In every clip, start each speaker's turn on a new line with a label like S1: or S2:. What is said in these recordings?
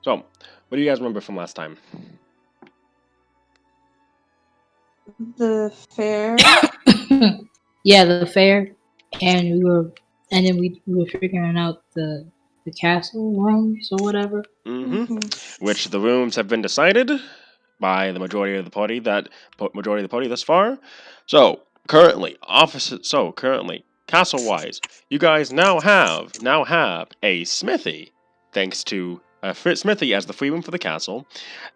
S1: So, what do you guys remember from last time?
S2: The fair.
S3: Yeah, the fair, and then we were figuring out the castle rooms or whatever.
S1: Which the rooms have been decided by the majority of the party thus far. So currently, castle-wise, you guys now have a smithy, thanks to smithy as the free room for the castle,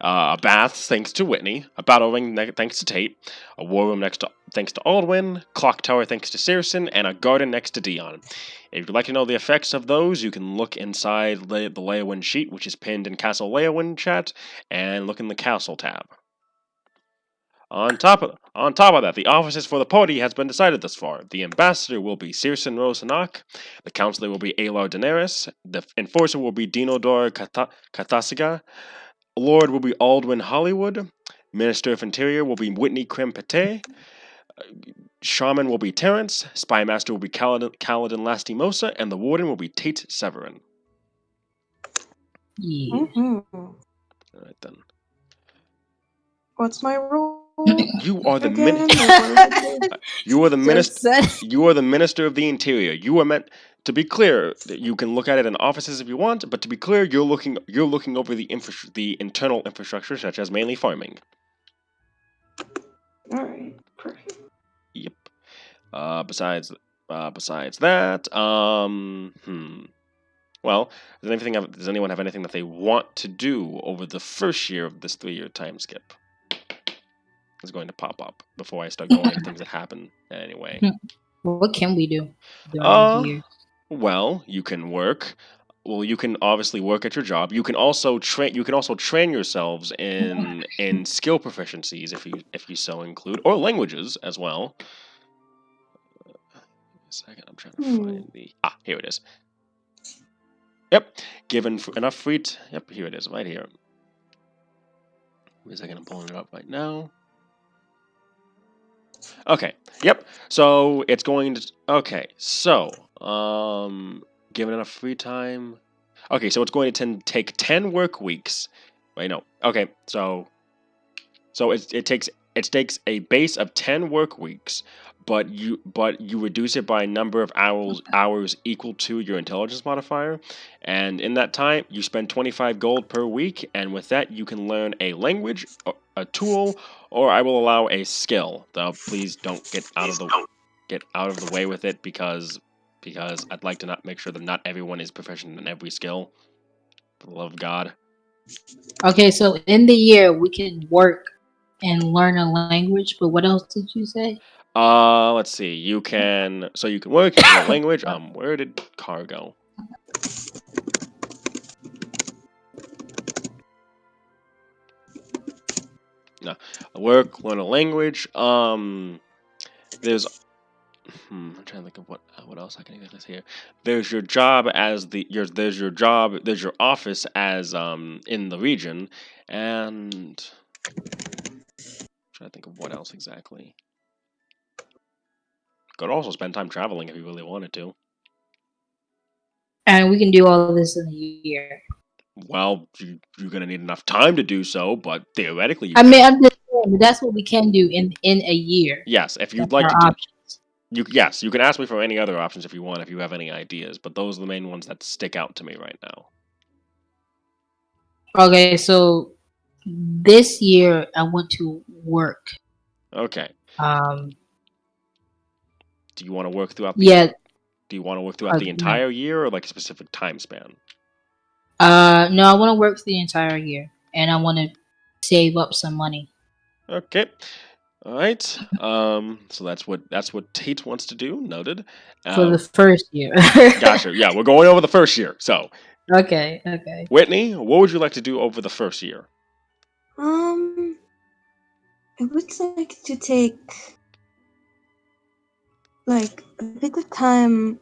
S1: a bath thanks to Whitney, a battle ring thanks to Tate, a war room thanks to Aldwin, clock tower thanks to Searson, and a garden next to Dion. If you'd like to know the effects of those, you can look inside the Leowyn sheet, which is pinned in Castle Leowyn chat, and look in the Castle tab. On top of that, the offices for the party has been decided thus far. The ambassador will be Searson Rosanak, the counselor will be Alar Daenerys, the enforcer will be Dinodor Kathasiga, Lord will be Aldwin Hollywood, Minister of Interior will be Whitney Krempete, Shaman will be Terrence, Spymaster will be Kaladin Lastimosa, and the Warden will be Tate Severin.
S3: Yeah.
S1: Alright then.
S2: What's my role?
S1: You are the
S3: Minister.
S1: You are the Minister of the Interior. You are meant to be clear. You can look at it in offices if you want, but to be clear, you're looking over the internal infrastructure, such as mainly farming.
S2: All right, perfect.
S1: Yep. Besides that, well, does anyone have anything that they want to do over the first year of this 3-year time skip? It's going to pop up before I start going into things that happen anyway.
S3: What can we do during the year?
S1: Well, you can work. Well, you can obviously work at your job. You can also train yourselves in skill proficiencies if you so include, or languages as well. A second, I'm trying to find here it is. Yep, given enough free. Yep, here it is, right here. Wait a second, I'm pulling it up right now. Okay. Yep. So it's going to. Okay. So given enough free time. Okay. So it's going to take 10 work weeks. Wait, no. Okay. So it takes a base of 10 work weeks, but you reduce it by a number of hours equal to your intelligence modifier, and in that time you spend 25 gold per week, and with that you can learn a language, a tool, or I will allow a skill. Though please don't get out of the way with it, because I'd like to make sure that not everyone is proficient in every skill. For the love of God.
S3: Okay, so in the year we can work and learn a language, but what else did you say?
S1: Let's see. You can work, you can learn a language. Where did Car go? No, work, learn a language. There's. I'm trying to think of what else I can exactly say here. There's your job there's your office as in the region, and I'm trying to think of what else exactly. Could also spend time traveling if you really wanted to.
S3: And we can do all of this in a year.
S1: Well, you're gonna need enough time to do so, but theoretically, you
S3: I'm just saying, that's what we can do in a year.
S1: Yes, if you'd like to do. You can ask me for any other options if you want, if you have any ideas, but those are the main ones that stick out to me right now.
S3: Okay, so this year I want to work.
S1: Okay. Do you want to work throughout
S3: the
S1: Do you want to work throughout the entire year, or like a specific time span?
S3: No, I want to work for the entire year, and I want to save up some money.
S1: Okay. All right. So that's what Tate wants to do. Noted.
S3: For the first year.
S1: Gotcha. Yeah, we're going over the first year. So.
S3: Okay.
S1: Whitney, what would you like to do over the first year?
S2: I would like to take like a bit of time.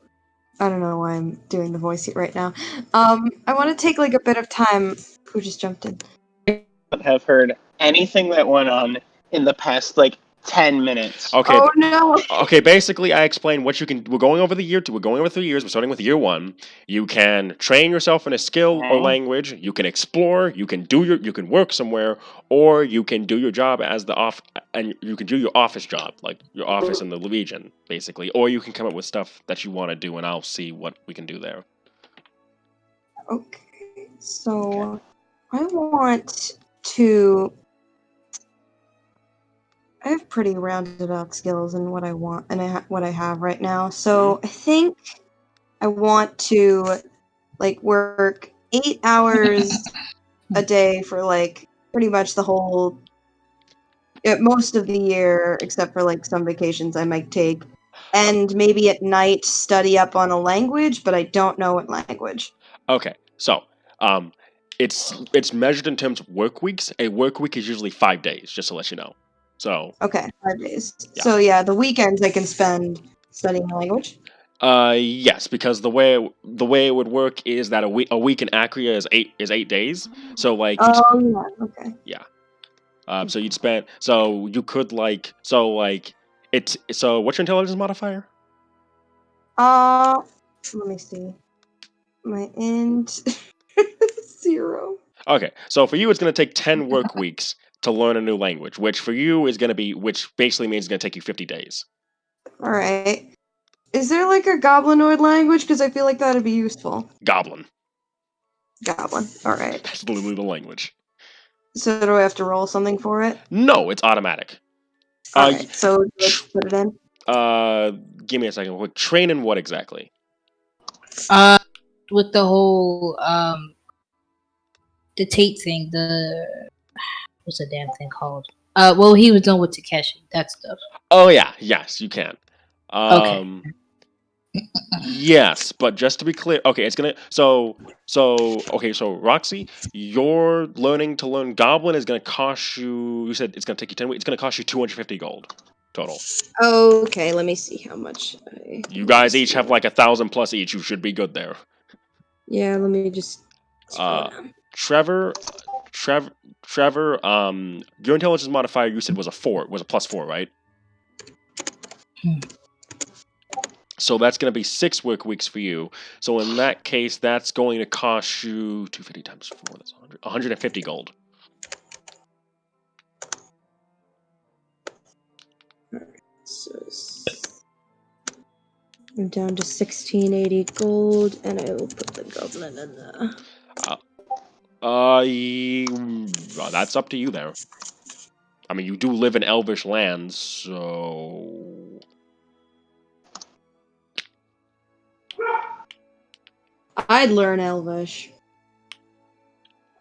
S2: I don't know why I'm doing the voice right now. I want to take like a bit of time. Who just jumped in?
S4: Have heard anything that went on in the past like 10 minutes.
S1: Okay.
S2: Oh no.
S1: Okay, basically, I explained what you can. We're going over the year. We're going over 3 years. We're starting with year 1. You can train yourself in a skill or
S4: Okay.
S1: language. You can explore. You can do your. You can work somewhere, or you can do your job as the off. And you can do your office job, like your office in the region, basically. Or you can come up with stuff that you want to do, and I'll see what we can do there.
S2: Okay, so I want to. I have pretty rounded out skills in what I want and what I have right now. So I think I want to like work 8 hours a day for like pretty much the whole most of the year, except for like some vacations I might take, and maybe at night study up on a language, but I don't know what language.
S1: Okay, so it's measured in terms of work weeks. A work week is usually 5 days, just to let you know. So
S2: Okay, 5 days.
S1: Yeah.
S2: So yeah, the weekends I can spend studying the language.
S1: Yes, because the way it would work is that a week in Acria is 8 days. So like you'd
S2: Oh yeah, okay.
S1: so you'd spend so you could like so like it's so what's your intelligence modifier?
S2: Let me see. My int 0.
S1: Okay, so for you it's gonna take 10 work weeks to learn a new language, which for you is gonna be which basically means it's gonna take you 50 days.
S2: All right. Is there like a goblinoid language? Because I feel like that'd be useful.
S1: Goblin.
S2: Goblin. All right.
S1: That's literally the language.
S2: So do I have to roll something for it?
S1: No, it's automatic.
S2: All right. So let's put it in.
S1: Give me a second. What train in what exactly?
S3: With the whole the Tate thing, what's the damn thing called? Well, he was done with Takeshi, that stuff.
S1: Oh yeah, yes, you can.
S3: Okay.
S1: Yes, but just to be clear, okay, it's gonna so Roxy, your learning to learn Goblin is gonna cost you. You said it's gonna take you 10 weeks. It's gonna cost you 250 gold total.
S2: Okay. Let me see how much.
S1: You guys each have like 1,000 plus each. You should be good there.
S2: Yeah. Let me just. Scroll
S1: Uh,
S2: down.
S1: Trevor, your intelligence modifier you said was a 4, was a +4, right? So that's going to be 6 work weeks for you. So in that case, that's going to cost you 250 times 4. That's 150 gold.
S2: So I'm down to 1680 gold, and I will put the goblin in there.
S1: That's up to you there. I mean, you do live in Elvish lands, so
S2: I'd learn Elvish.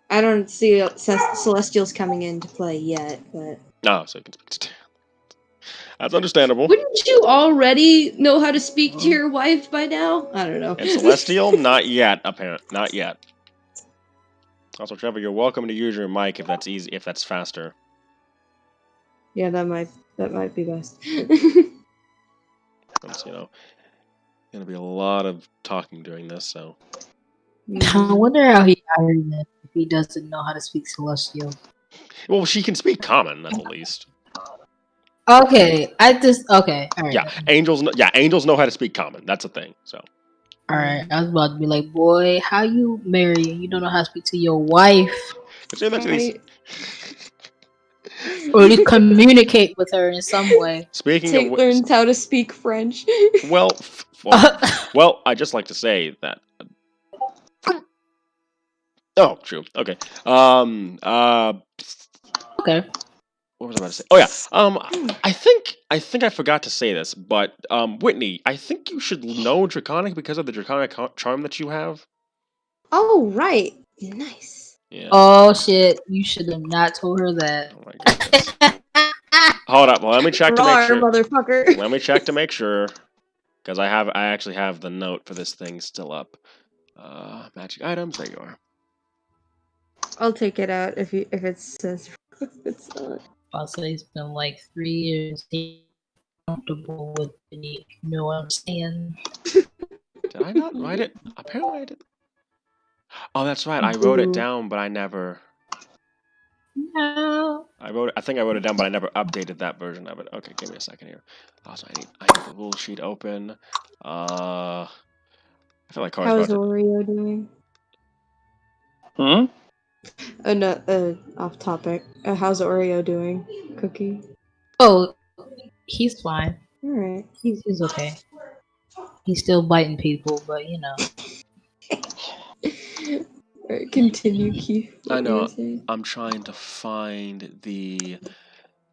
S2: I don't see Celestials coming into play yet, but
S1: no, so you can speak to. That's understandable.
S2: wouldn't you already know how to speak to your wife by now? I don't know.
S1: And Celestial, not yet. Apparent, not yet. Also, Trevor, you're welcome to use your mic if that's easy, if that's faster.
S2: Yeah, that might be best.
S1: Since, gonna be a lot of talking during this, so.
S3: I wonder how he hired that if he doesn't know how to speak Celestial.
S1: Well, she can speak common at the least.
S3: Okay, okay. All right.
S1: Yeah, angels know how to speak common. That's a thing. So.
S3: All right, I was about to be like, boy, how you marry and you don't know how to speak to your wife, or at least communicate with her in some way.
S1: Speaking
S2: Tate
S1: of
S2: learns how to speak French.
S1: well, I just like to say that. Oh, true. Okay.
S3: Okay.
S1: What was I about to say? Oh yeah. I think I forgot to say this, but Whitney, I think you should know Draconic because of the Draconic charm that you have.
S2: Oh right, nice.
S1: Yeah.
S3: Oh shit! You should have not told her that.
S1: Oh my goodness. Hold up. Well, let me check to make sure.
S2: Motherfucker.
S1: Let me check to make sure, because I actually have the note for this thing still up. Magic items. There you are.
S2: I'll take it out if it says it's not.
S3: I'll say it's been like 3 years. He's comfortable with me. You know what I'm saying?
S1: Did I not write it? Apparently I did. Oh, that's right. I wrote it down, but I never.
S3: No.
S1: I think I wrote it down, but I never updated that version of it. Okay, give me a second here. Also, I need the rule sheet open. I feel like Car's
S2: How's
S1: about to.
S2: Oreo doing?
S4: Hmm?
S2: No, off topic. How's Oreo doing? Cookie?
S3: Oh, he's fine.
S2: Alright.
S3: He's okay. He's still biting people, but you know.
S2: Alright, continue, Keith.
S1: I
S2: What were you
S1: know.
S2: saying?
S1: I'm trying to find the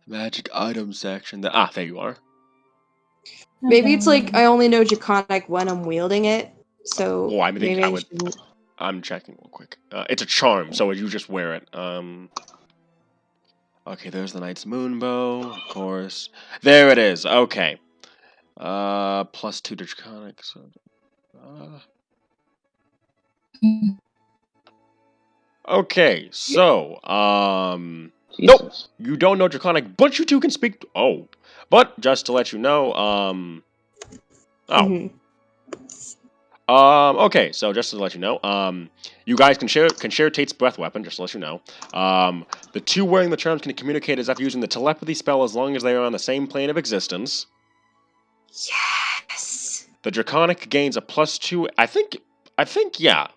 S1: magic item section. There you are.
S2: Maybe it's like I only know Draconic when I'm wielding it, so
S1: Well, I think
S2: maybe
S1: I
S2: I
S1: would.
S2: shouldn't.
S1: I'm checking real quick. It's a charm, so you just wear it. Okay, there's the Knight's Moonbow, of course. There it is. Okay. +2 to Draconic. So, okay, so nope,
S4: Jesus.
S1: you don't know Draconic, but you two can speak. Oh, but just to let you know,
S2: Mhm.
S1: okay, so just to let you know, you guys can share Tate's breath weapon. Just to let you know, the two wearing the charms can communicate as if using the telepathy spell as long as they are on the same plane of existence.
S2: Yes.
S1: The Draconic gains a +2. I think, yeah.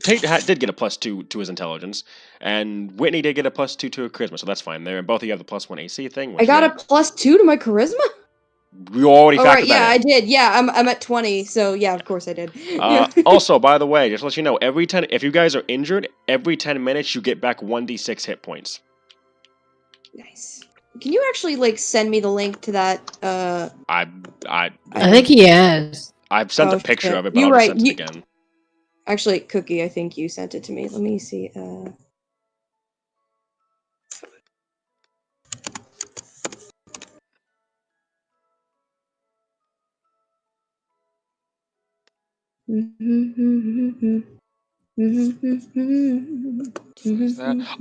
S1: Tate did get a +2 to his intelligence, and Whitney did get a +2 to her charisma, so that's fine. There, and both of you have the +1 AC thing. Which
S2: I got a +2 to my charisma?
S1: You already
S2: Oh,
S1: factored
S2: right, yeah,
S1: that
S2: I
S1: in.
S2: did. Yeah, I'm at 20, so yeah, of course I did.
S1: Also, by the way, just to let you know, if you guys are injured, every 10 minutes you get back 1d6 hit points.
S2: Nice. Can you actually like send me the link to that?
S1: I
S3: think he has.
S1: I've sent
S2: Oh,
S1: a picture
S2: shit.
S1: of it, but
S2: You're
S1: I'll just
S2: right.
S1: send it again.
S2: Actually, Cookie, I think you sent it to me. Let me see.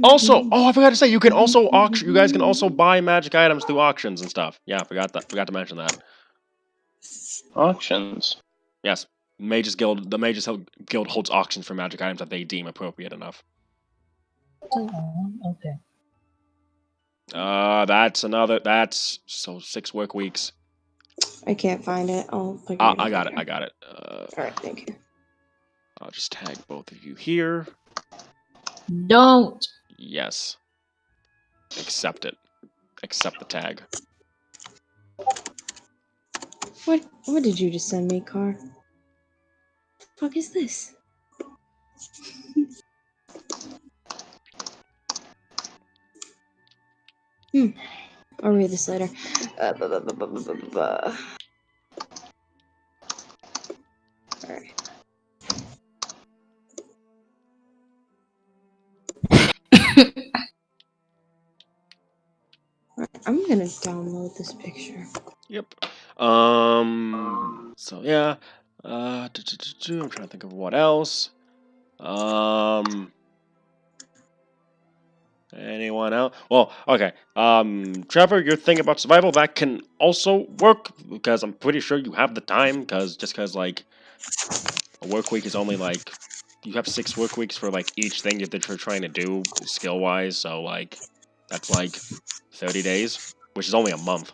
S1: Also, I forgot to say, you can also auction. You guys can also buy magic items through auctions and stuff. Yeah, I forgot to mention that.
S4: Auctions.
S1: Yes, Mages Guild. The Mages Guild holds auctions for magic items that they deem appropriate enough.
S3: Okay.
S1: That's 6 work weeks.
S2: I can't find it. I'll figure it out.
S1: I got it.
S2: later.
S1: I got it.
S2: Alright, thank you.
S1: I'll just tag both of you here.
S3: Don't.
S1: Yes. Accept it. Accept the tag.
S2: What did you just send me, Car? The fuck is this? I'll read this later. Alright. I'm gonna download this picture.
S1: Yep. So yeah. I'm trying to think of what else. Anyone else? Well, okay. Trevor, your thing about survival, that can also work because I'm pretty sure you have the time. Because like a work week is only like you have 6 work weeks for like each thing that you're trying to do skill wise. So like that's like 30 days, which is only a month.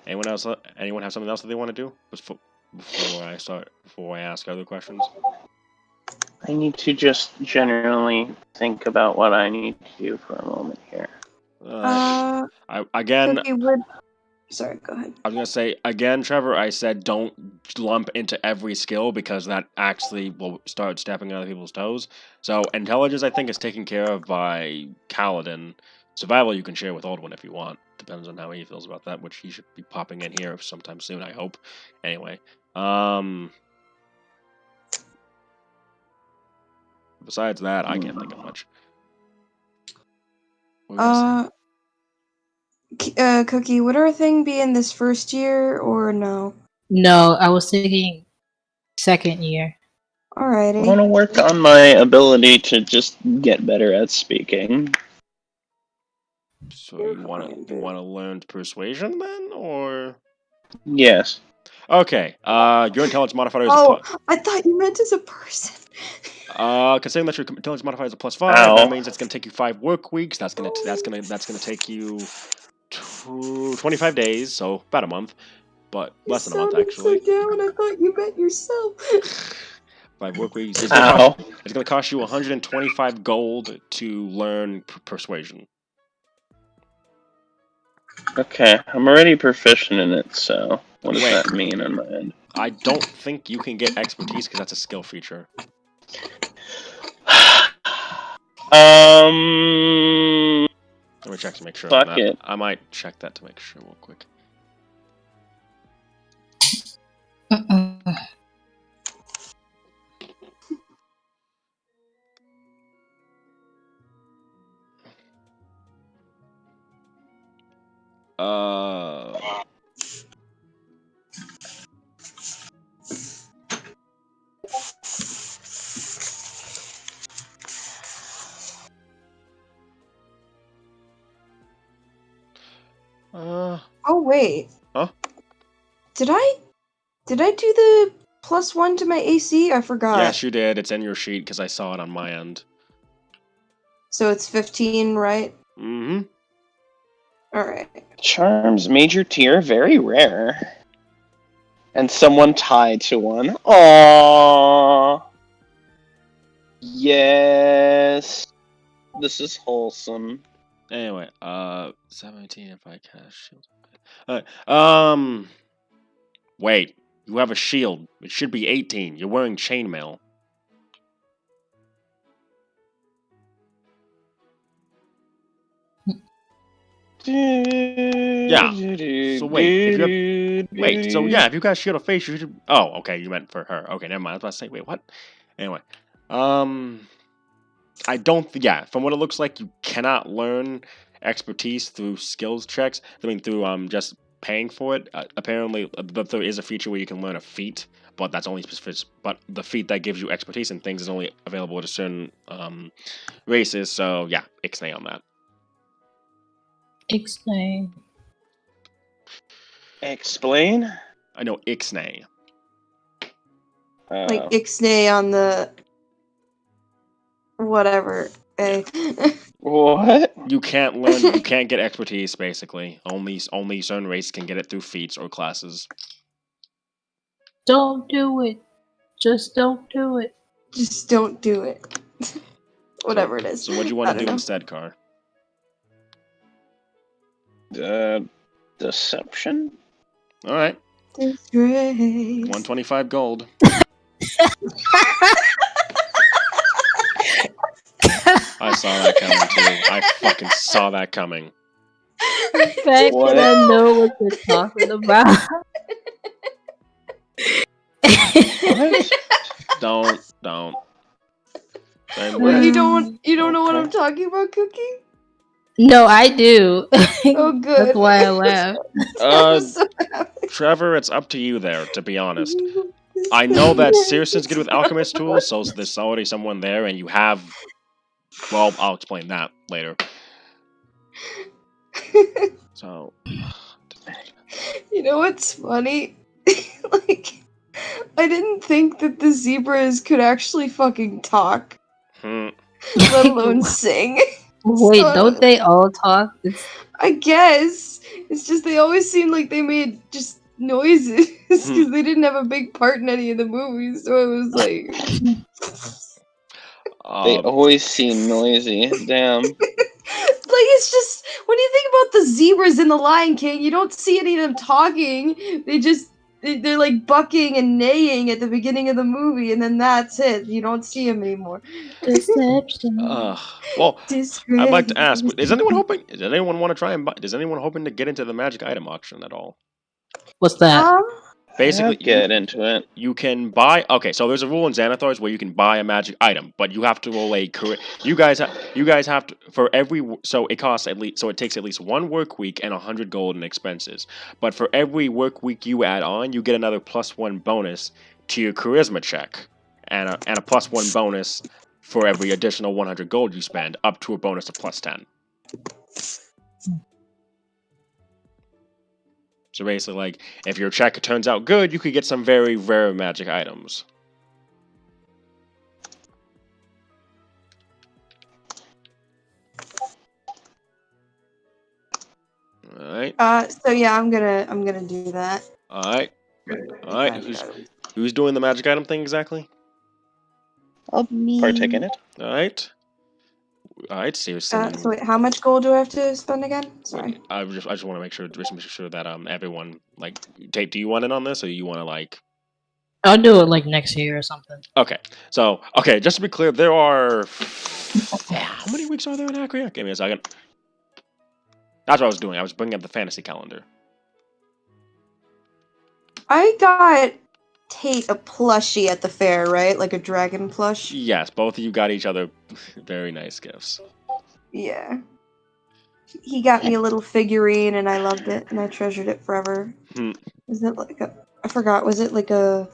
S1: Anyone else? Anyone have something else that they want to do before I ask other questions?
S4: I need to just generally think about what I need to do for a moment here.
S2: Cookie would. Sorry, go ahead.
S1: I was gonna say again, Trevor. I said don't lump into every skill because that actually will start stepping on other people's toes. So intelligence, I think, is taken care of by Kaladin. Survival, you can share with Oldwin if you want. Depends on how he feels about that, which he should be popping in here sometime soon, I hope. Anyway, besides that, I can't think of much.
S2: Cookie, would our thing be in this first year or no?
S3: No, I was thinking second year.
S2: Alrighty.
S4: I want to work on my ability to just get better at speaking.
S1: So you want to learn persuasion then, or?
S4: Yes.
S1: Okay. Your intelligence modifier is a
S2: Oh, I thought you meant as a person.
S1: considering that your intelligence modifier is a +5,
S4: Ow.
S1: that means it's gonna take you 5 work weeks. That's gonna take you 25 days, so about a month, but less than a month actually.
S2: So down. I thought you meant yourself.
S1: 5 work weeks.
S4: Ow.
S1: It's gonna cost you 125 gold to learn persuasion.
S4: Okay, I'm already proficient in it, so what does
S1: Wait.
S4: that mean on my end?
S1: I don't think you can get expertise because that's a skill feature. Let me check to make sure on
S4: Fuck
S1: that.
S4: it.
S1: I might check that to make sure real quick.
S2: Oh wait.
S1: Huh?
S2: Did I do the +1 to my AC? I forgot.
S1: Yes, you did. It's in your sheet because I saw it on my end.
S2: So it's 15, right?
S1: Mm-hmm.
S2: Alright.
S4: Charms major tier, very rare. And someone tied to one. Aww. Yes. This is wholesome.
S1: Anyway, 17 if I cast shield. Wait. You have a shield. It should be 18. You're wearing chainmail. Yeah. So wait, if you have, if you got shield of face, you should. Oh, okay, you meant for her. Okay, never mind. I was about to say, wait, what? Anyway, I don't. Yeah, from what it looks like, you cannot learn expertise through skills checks. I mean, through just paying for it. Apparently, but there is a feature where you can learn a feat, but that's only specific. But the feat that gives you expertise in things is only available to certain races. So yeah, ixnay on that.
S3: Explain.
S4: Explain?
S1: I know ixnay.
S2: Like Ixnay on the whatever.
S4: What?
S1: You can't learn. You can't get expertise. Basically, only certain races can get it through feats or classes.
S3: Don't do it. Just don't do it.
S2: Just don't do it. Whatever it is.
S1: So what do you want to do instead, Car?
S4: Deception?
S1: All right.
S2: Disgrace.
S1: 125 gold. I saw that coming too. I fucking saw that coming.
S3: The fact
S4: What?
S3: that I know what you're talking about.
S4: What?
S1: Don't.
S2: Well, you don't know what I'm talking about, Cookie?
S3: No, I do.
S2: Oh, good.
S3: That's why I laughed.
S2: I'm so happy.
S1: Trevor, it's up to you there, to be honest. I know that Searson's good with alchemist tools, so there's already someone there, and you have... Well, I'll explain that later. So...
S2: You know what's funny? Like, I didn't think that the zebras could actually fucking talk, let alone sing.
S3: Wait,
S2: So,
S3: don't they all talk?
S2: I guess. It's just they always seemed like they made just noises because they didn't have a big part in any of the movies, so it was like...
S4: They always seem noisy. Damn.
S2: Like, it's just, when you think about the zebras in The Lion King, you don't see any of them talking. They're like bucking and neighing at the beginning of the movie, and then that's it. You don't see them anymore.
S3: Deception.
S1: Well,
S2: Disgrace.
S1: I'd like to ask, does anyone hoping to get into the magic item auction at all?
S3: What's that?
S1: Basically,
S4: get into it.
S1: You can buy. Okay, so there's a rule in Xanathars where you can buy a magic item, but you have to roll a. You guys have to for every. So it costs at least. So it takes at least 1 work week and 100 gold in expenses. But for every work week you add on, you get another +1 bonus to your charisma check, and a +1 bonus for every additional 100 gold you spend, up to a bonus of +10. So basically, like, if your check turns out good, you could get some very rare magic items. All right.
S2: So yeah, I'm gonna do that.
S1: All right. All right.
S2: 85
S1: Who's doing the magic item thing exactly?
S4: I'll
S2: Me.
S4: partake in it.
S1: All right. All right. Seriously.
S2: So wait, how much gold do I have to spend again? Sorry.
S1: I just want to make sure that everyone like Tate. Do you want in on this, or you want to like?
S3: I'll do it like next year or something.
S1: Okay. So just to be clear, there are how many weeks are there in Acria? Give me a second. That's what I was doing. I was bringing up the fantasy calendar.
S2: I got Tate a plushie at the fair, right? Like a dragon plush.
S1: Yes, both of you got each other very nice gifts.
S2: Yeah. He got me a little figurine, and I loved it, and I treasured it forever. Was it like a? I forgot. Was it like a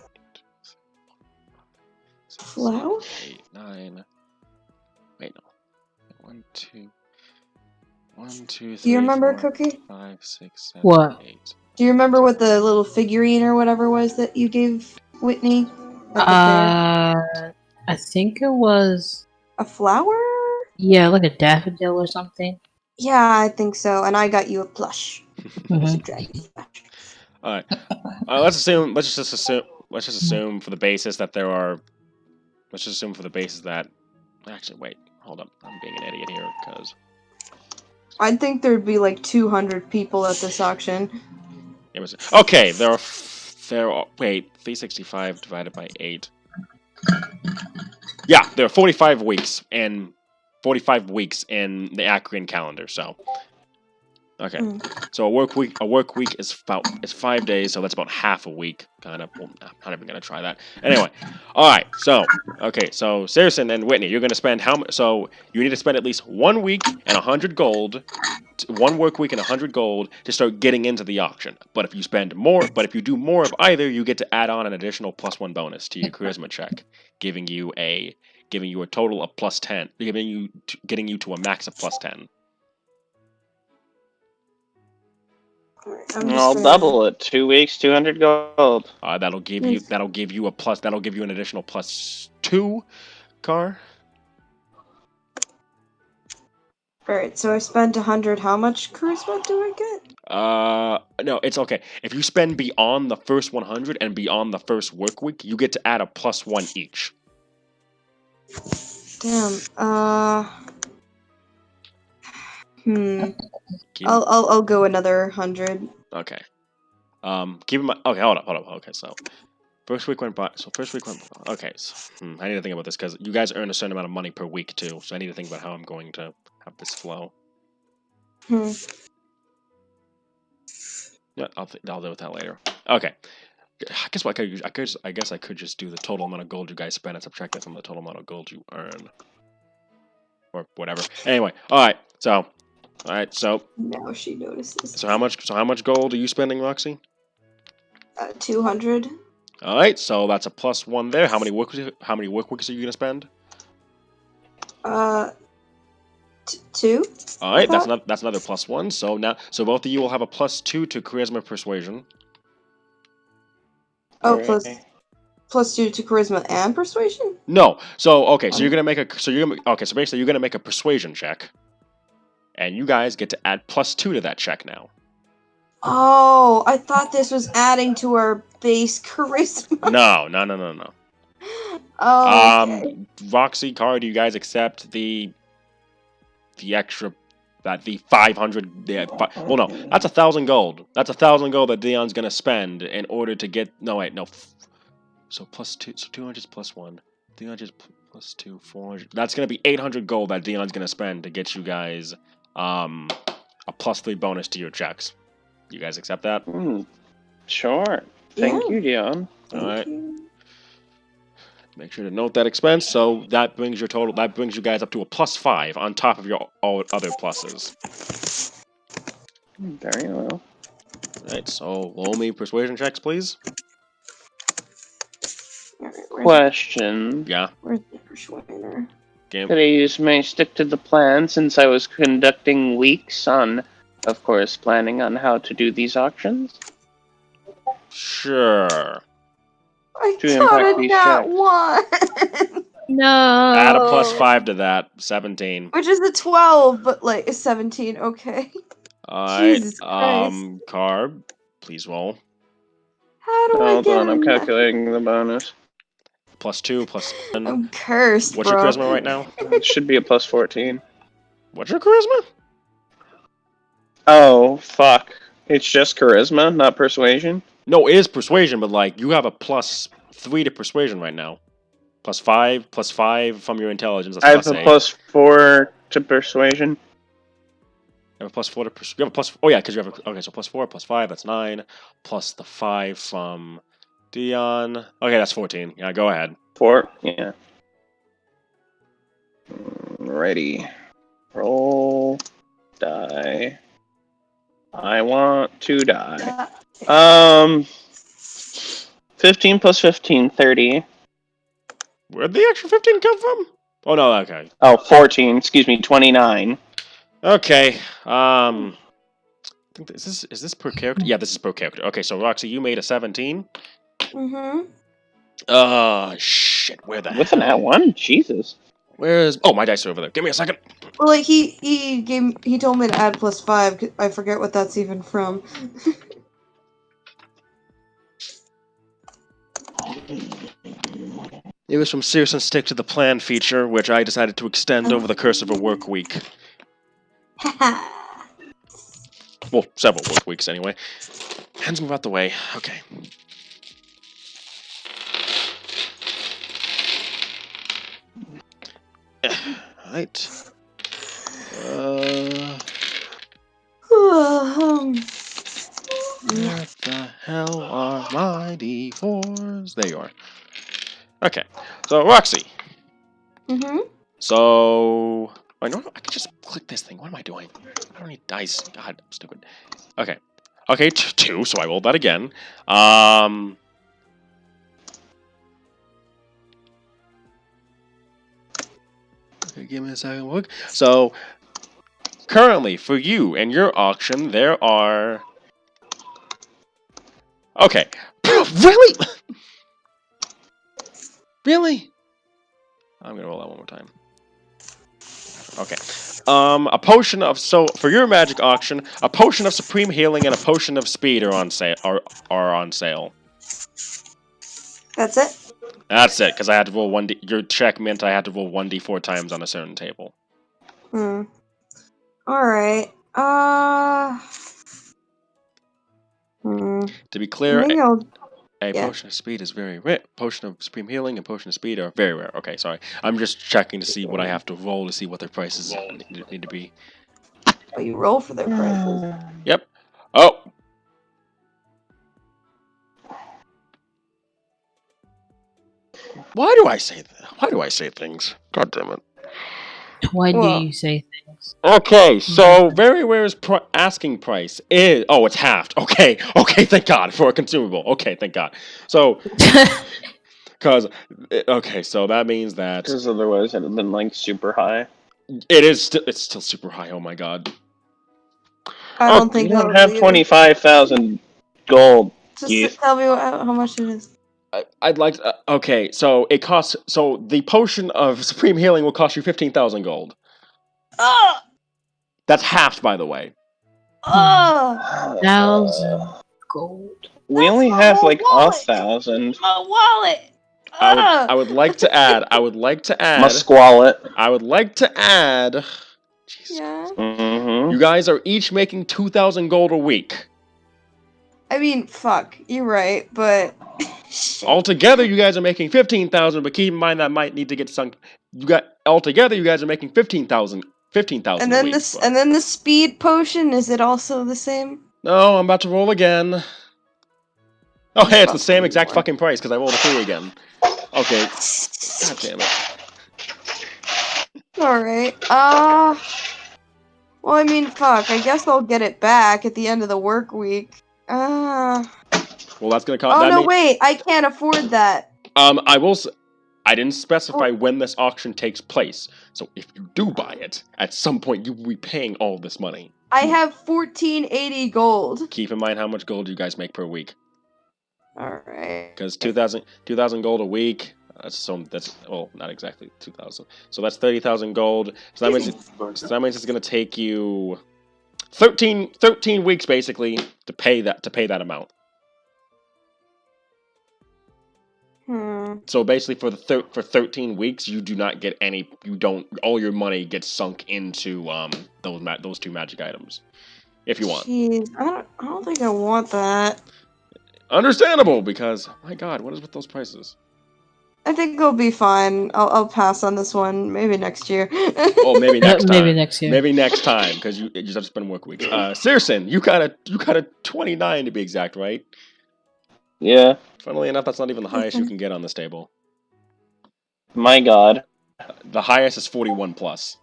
S2: flower?
S1: 8, 9. Wait, no. 1, 2. 1, 2, 3.
S2: Do you remember,
S1: 4,
S2: Cookie?
S1: 5, 6, 7,
S3: What?
S1: 8.
S2: Do you remember what the little figurine or whatever was that you gave Whitney at the fair?
S3: I think it was
S2: A flower?
S3: like a daffodil or something.
S2: Yeah, I think so. And I got you a plush. It was a
S3: Mhm.
S2: dragon plush.
S1: All right. Let's just assume for the basis that there are. Let's just assume for the basis that. Actually, wait. Hold up. I'm being an idiot here because.
S2: I think there'd be like 200 people at this auction.
S1: It was okay. There are. Wait. 365 divided by 8. Yeah, there are 45 weeks in the Acrian calendar. So. Okay. So a work week is 5 days, so that's about half a week, kind of. Well, I'm not even gonna try that. Anyway, all right. So Saracen and Whitney, you're gonna spend how much? So you need to spend at least 1 week and 100 gold, 1 work week and 100 gold to start getting into the auction. But if you do more of either, you get to add on an additional +1 bonus to your charisma check, giving you a total of +10, getting you to a max of +10.
S4: I'll double it. 2 weeks, 200 gold.
S1: That'll give you an additional +2 car.
S2: Alright, so I spent 100. How much charisma do I get?
S1: No, it's okay. If you spend beyond the first 100 and beyond the first work week, you get to add a +1 each.
S2: Damn. I'll go another 100.
S1: Okay. Keep in mind. Okay, hold up. Okay, so first week went by. Okay, so, I need to think about this because you guys earn a certain amount of money per week too. So I need to think about how I'm going to have this flow. Yeah, I'll deal with that later. Okay. I guess I could just do the total amount of gold you guys spend and subtract that from the total amount of gold you earn, or whatever. Anyway, all right. So
S2: Now she notices.
S1: So how much gold are you spending, Roxy?
S2: 200.
S1: All right, so that's a +1 there. How many work weeks are you gonna spend?
S2: 2.
S1: All right, that's another +1. So both of you will have a +2 to charisma persuasion.
S2: Oh, +2 to charisma and persuasion?
S1: No. So okay, so you're gonna make a so basically you're gonna make a persuasion check, and you guys get to add +2 to that check now.
S2: Oh, I thought this was adding to our base charisma.
S1: No.
S2: Oh, okay.
S1: Roxy, Car, do you guys accept the extra, that the 500? Well, no, that's 1,000 gold. That's 1,000 gold that Dion's gonna spend in order to get. No, wait, no. So +2, so 200 +1, 300 +2, 400. That's gonna be 800 gold that Dion's gonna spend to get you guys a +3 bonus to your checks. You guys accept that?
S4: Sure. Thank you, Dion.
S1: All right. Make sure to note that expense. So that brings your total. That brings you guys up to a +5 on top of your all other pluses.
S4: Very well.
S1: All right. So roll me persuasion checks, please.
S4: Question.
S1: Yeah.
S2: Where's the persuader?
S4: Could I use my stick to the plan since I was conducting weeks on, of course, planning on how to do these auctions?
S1: Sure.
S2: I
S4: To
S2: got
S4: impact
S2: a
S4: these
S2: nat
S4: checks.
S2: 1.
S3: No.
S1: Add a +5 to that. 17.
S2: Which is a 12, but like a 17. Okay.
S1: Alright.
S2: Jesus Christ.
S1: Carb, please roll.
S2: How do I
S4: Hold
S2: get
S4: on, I'm
S2: a nat?
S4: calculating the bonus.
S1: +2, +7.
S2: I'm cursed,
S1: What's
S2: bro.
S1: your charisma right now?
S4: It should be a plus 14.
S1: What's your charisma?
S4: Oh, fuck. It's just charisma, not persuasion?
S1: No, it is persuasion, but like you have a +3 to persuasion right now. +5 from your intelligence. That's
S4: I have a
S1: +8.
S4: plus 4 to persuasion.
S1: You have a +4 to you have a plus. Oh yeah, because you have a, okay. So +4, +5. That's 9. Plus the 5 from Dion. Okay, that's 14. Yeah, go ahead.
S4: 4? Yeah. Ready. Roll. Die. I want to die. 15 plus 15, 30.
S1: Where'd the extra 15 come from? Oh no. Okay.
S4: Oh, 14. Excuse me, 29.
S1: Okay. I think is this per character? Yeah, this is per character. Okay, so Roxy, you made a 17.
S2: Mm-hmm.
S1: Shit. Where the
S4: With an
S1: hell?
S4: at 1? Jesus.
S1: Where's? Oh, my dice are over there. Give me a second.
S2: Well, like he told me to add +5. 'Cause I forget what that's even from.
S1: It was from Serious and Stick to the Plan feature, which I decided to extend over the course of a work week. Well, several work weeks anyway. Hands move out the way. Okay. Right. Where the hell are my D4s? There you are. Okay. So, Roxy.
S2: Mm-hmm.
S1: So... I know I can just click this thing. What am I doing? I don't need dice. God, I'm stupid. Okay. Okay, 2, so I rolled that again. Okay, give me a second look. So, currently, for you and your auction, there are... Okay. Really? Really? I'm gonna roll that one more time. Okay. A potion of... So, for your magic auction, a potion of supreme healing and a potion of speed are on sale. Are on sale.
S2: That's it?
S1: That's it, because I had to roll 1d... Your check meant I had to roll 1d4 times on a certain table.
S2: Alright.
S1: To be clear...
S2: Maybe I'll...
S1: A
S2: Yeah.
S1: potion of speed is very rare. Potion of supreme healing and potion of speed are very rare. Okay, sorry. I'm just checking to see what I have to roll to see what their prices need to be.
S2: Oh, you roll for their prices.
S1: Yep. Oh! Why do I say that? Why do I say things? God damn it.
S3: Why do
S2: Well-
S3: you say things?
S1: Okay, so very rare's asking price is... Oh, it's halved. Okay, thank God. For a consumable. Okay, thank God. So... Because... Okay, so that means that...
S4: Because otherwise it would have been, like, super high.
S1: It's still super high, oh my God.
S2: I don't think
S4: You don't
S2: that'll
S4: have
S2: be either.
S4: 25,000 gold,
S2: Just
S4: Keith.
S2: tell me how much it is.
S1: I'd like to, okay, so it costs... So the potion of supreme healing will cost you 15,000 gold.
S2: Ah!
S1: That's halved, by the way.
S2: Ah!
S3: 1,000 gold.
S4: We
S2: That's
S4: only
S2: my
S4: have
S2: whole
S4: like
S2: wallet.
S4: 1,000.
S2: My wallet!
S1: I would like to add.
S4: Musqualet.
S1: I would like to add. Jesus.
S2: Yeah.
S4: Mm-hmm.
S1: You guys are each making 2,000 gold a week.
S2: I mean, fuck. You're right, but... Shit.
S1: Altogether, you guys are making 15,000. But keep in mind that might need to get sunk. Altogether, you guys are making 15,000. 15,000
S2: And
S1: a
S2: then
S1: week.
S2: this, and then the speed potion. Is it also the same?
S1: No, I'm about to roll again. Oh, hey, it's the
S2: Fuck
S1: same
S2: you,
S1: exact
S2: boy.
S1: fucking price because I rolled a 3 again. Okay. God damn it.
S2: Alright. Well, I mean, fuck. I guess I'll get it back at the end of the work week.
S1: Well, that's gonna cost.
S2: Oh,
S1: that
S2: no,
S1: mean,
S2: wait. I can't afford that.
S1: I will. I didn't specify when this auction takes place, so if you do buy it, at some point you will be paying all this money.
S2: I have 1480 gold.
S1: Keep in mind how much gold you guys make per week.
S2: All right.
S1: Because 2,000 gold a week. That's not exactly 2,000. So that's 30,000 gold. So that means it's gonna take you 13 weeks basically to pay that amount. So basically, for 13 weeks, you do not get any. You don't. All your money gets sunk into those two magic items. If you want.
S2: Jeez, I don't think I want that.
S1: Understandable, because my God, what is with those prices?
S2: I think it'll be fine. I'll pass on this one. Maybe next year.
S1: Oh, maybe next time.
S3: Maybe next year.
S1: Maybe next time, because you just have to spend work weeks. Searson, you got a 29 to be exact, right?
S4: Yeah.
S1: Funnily enough, that's not even the highest you can get on this table.
S4: My God.
S1: The highest is 41 plus.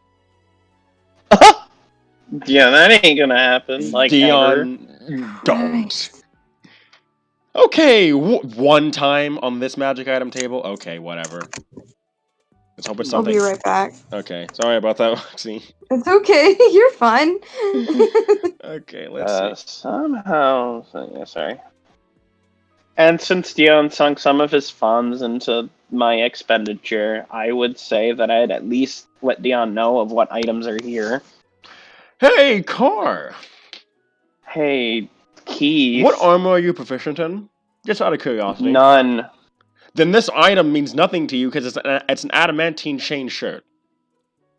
S4: Yeah, that ain't gonna happen. Like
S1: Dion, don't. Okay, one time on this magic item table. Okay, whatever. Let's hope it's
S2: I'll
S1: something.
S2: be right back.
S1: Okay, sorry about that, Roxy.
S2: It's okay. You're fine.
S1: Okay, let's see.
S4: Somehow, yeah, sorry. And since Dion sunk some of his funds into my expenditure, I would say that I'd at least let Dion know of what items are here.
S1: Hey, Car!
S4: Hey, Keith.
S1: What armor are you proficient in? Just out of curiosity.
S4: None.
S1: Then this item means nothing to you because it's an adamantine chain shirt.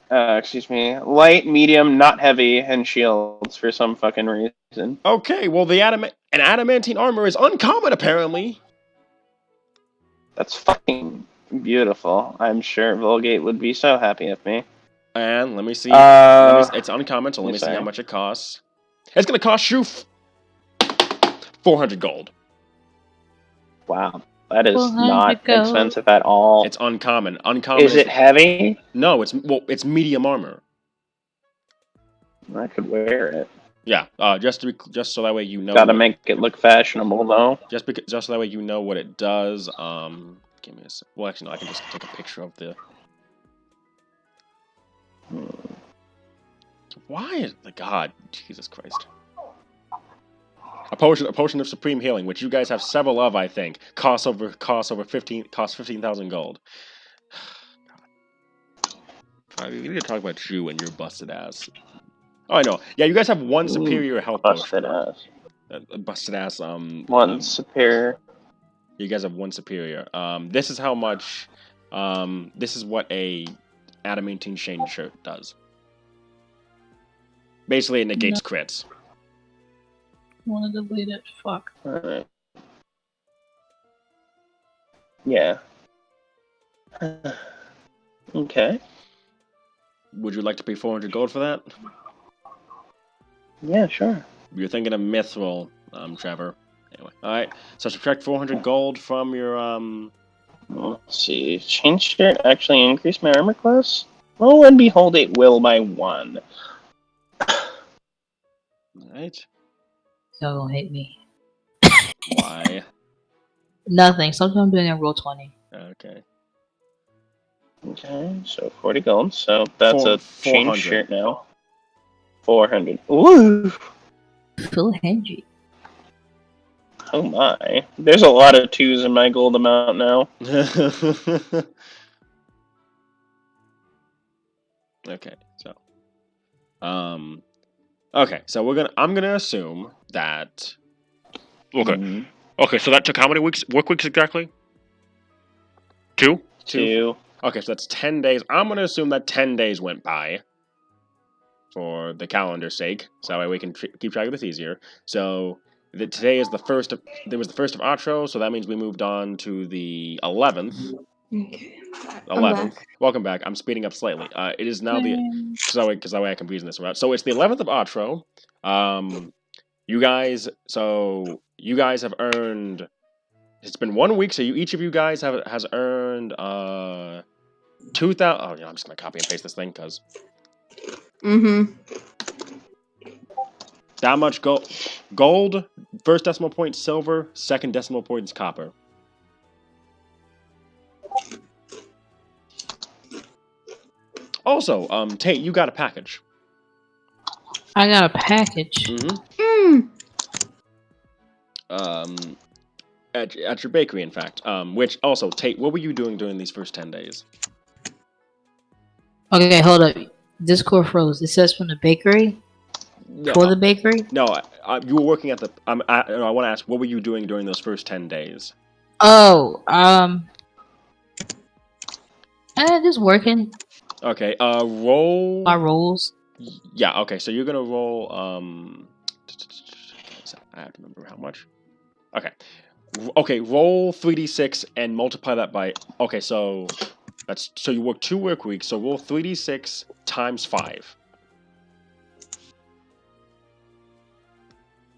S4: Excuse me. Light, medium, not heavy, and shields for some fucking reason.
S1: Okay, well an adamantine armor is uncommon apparently.
S4: That's fucking beautiful. I'm sure Vulgate would be so happy with me.
S1: And let me see. It's uncommon, so let me see how much it costs. It's gonna cost you 400 gold.
S4: Wow, that is not expensive at all.
S1: It's uncommon. Uncommon.
S4: Is it heavy?
S1: No, it's medium armor.
S4: I could wear it.
S1: Yeah, just so that way you know.
S4: Gotta make it look fashionable, though.
S1: Just so that way you know what it does. Give me a sec. Well, actually, no. I can just take a picture of the. Why is the God? Jesus Christ. A potion of supreme healing, which you guys have several of, I think, costs 15,000 gold. We need to talk about you and your busted ass. Oh, I know. Yeah, you guys have one superior health
S4: busted
S1: potion.
S4: Ass.
S1: Busted ass.
S4: One superior.
S1: You guys have one superior. This is how much. This is what a adamantine chain shirt does. Basically, it negates crits.
S3: Want to delete it? Fuck.
S4: Alright. Yeah. Okay.
S1: Would you like to pay 400 gold for that?
S4: Yeah, sure.
S1: You're thinking of mithril, Trevor. Anyway, alright. So subtract 400 gold from your,
S4: Let's see. Chain shirt actually increased my armor class? Lo and behold, it will by 1.
S1: Alright.
S3: Y'all gonna hate me.
S1: Why?
S3: Nothing. Sometimes I'm doing a roll 20.
S1: Okay.
S4: Okay, so 40 gold. So that's a chain
S1: 400.
S4: shirt now. 400. Ooh!
S3: Full hangy.
S4: Oh my. There's a lot of 2s in my gold amount now.
S1: Okay, so. Okay, so I'm gonna assume that. Okay.
S4: Mm-hmm.
S1: Okay, so that took how many work weeks exactly? 2?
S4: 2.
S1: Okay, so that's 10 days. I'm gonna assume that 10 days went by. For the calendar's sake, so that way we can keep track of this easier. So today is the first of. There was the 1st of Atro, so that means we moved on to the 11th.
S2: Okay.
S1: 11th. Welcome back. I'm speeding up slightly. It is now because that way I can reason this around. So it's the 11th of Atro. You guys have earned. It's been 1 week, so each of you guys has earned 2,000. Oh yeah, I'm just gonna copy and paste this thing because. That much gold, first decimal point silver, second decimal point is copper. Also, Tate, you got a package.
S3: I got a package.
S1: At your bakery, in fact. Which also, Tate, what were you doing during these first 10 days?
S3: Okay, hold up. Discord froze. It says from the bakery?
S1: No,
S3: For the bakery?
S1: no, you were working at the. I want to ask, what were you doing during those first 10 days?
S3: Oh, just working
S1: Okay, roll.
S3: my roles.
S1: Yeah, okay, so you're gonna roll. I have to remember how much. Okay, okay, roll 3d6 and multiply that by. Okay, so you work 2 work weeks, so roll 3d6 times 5.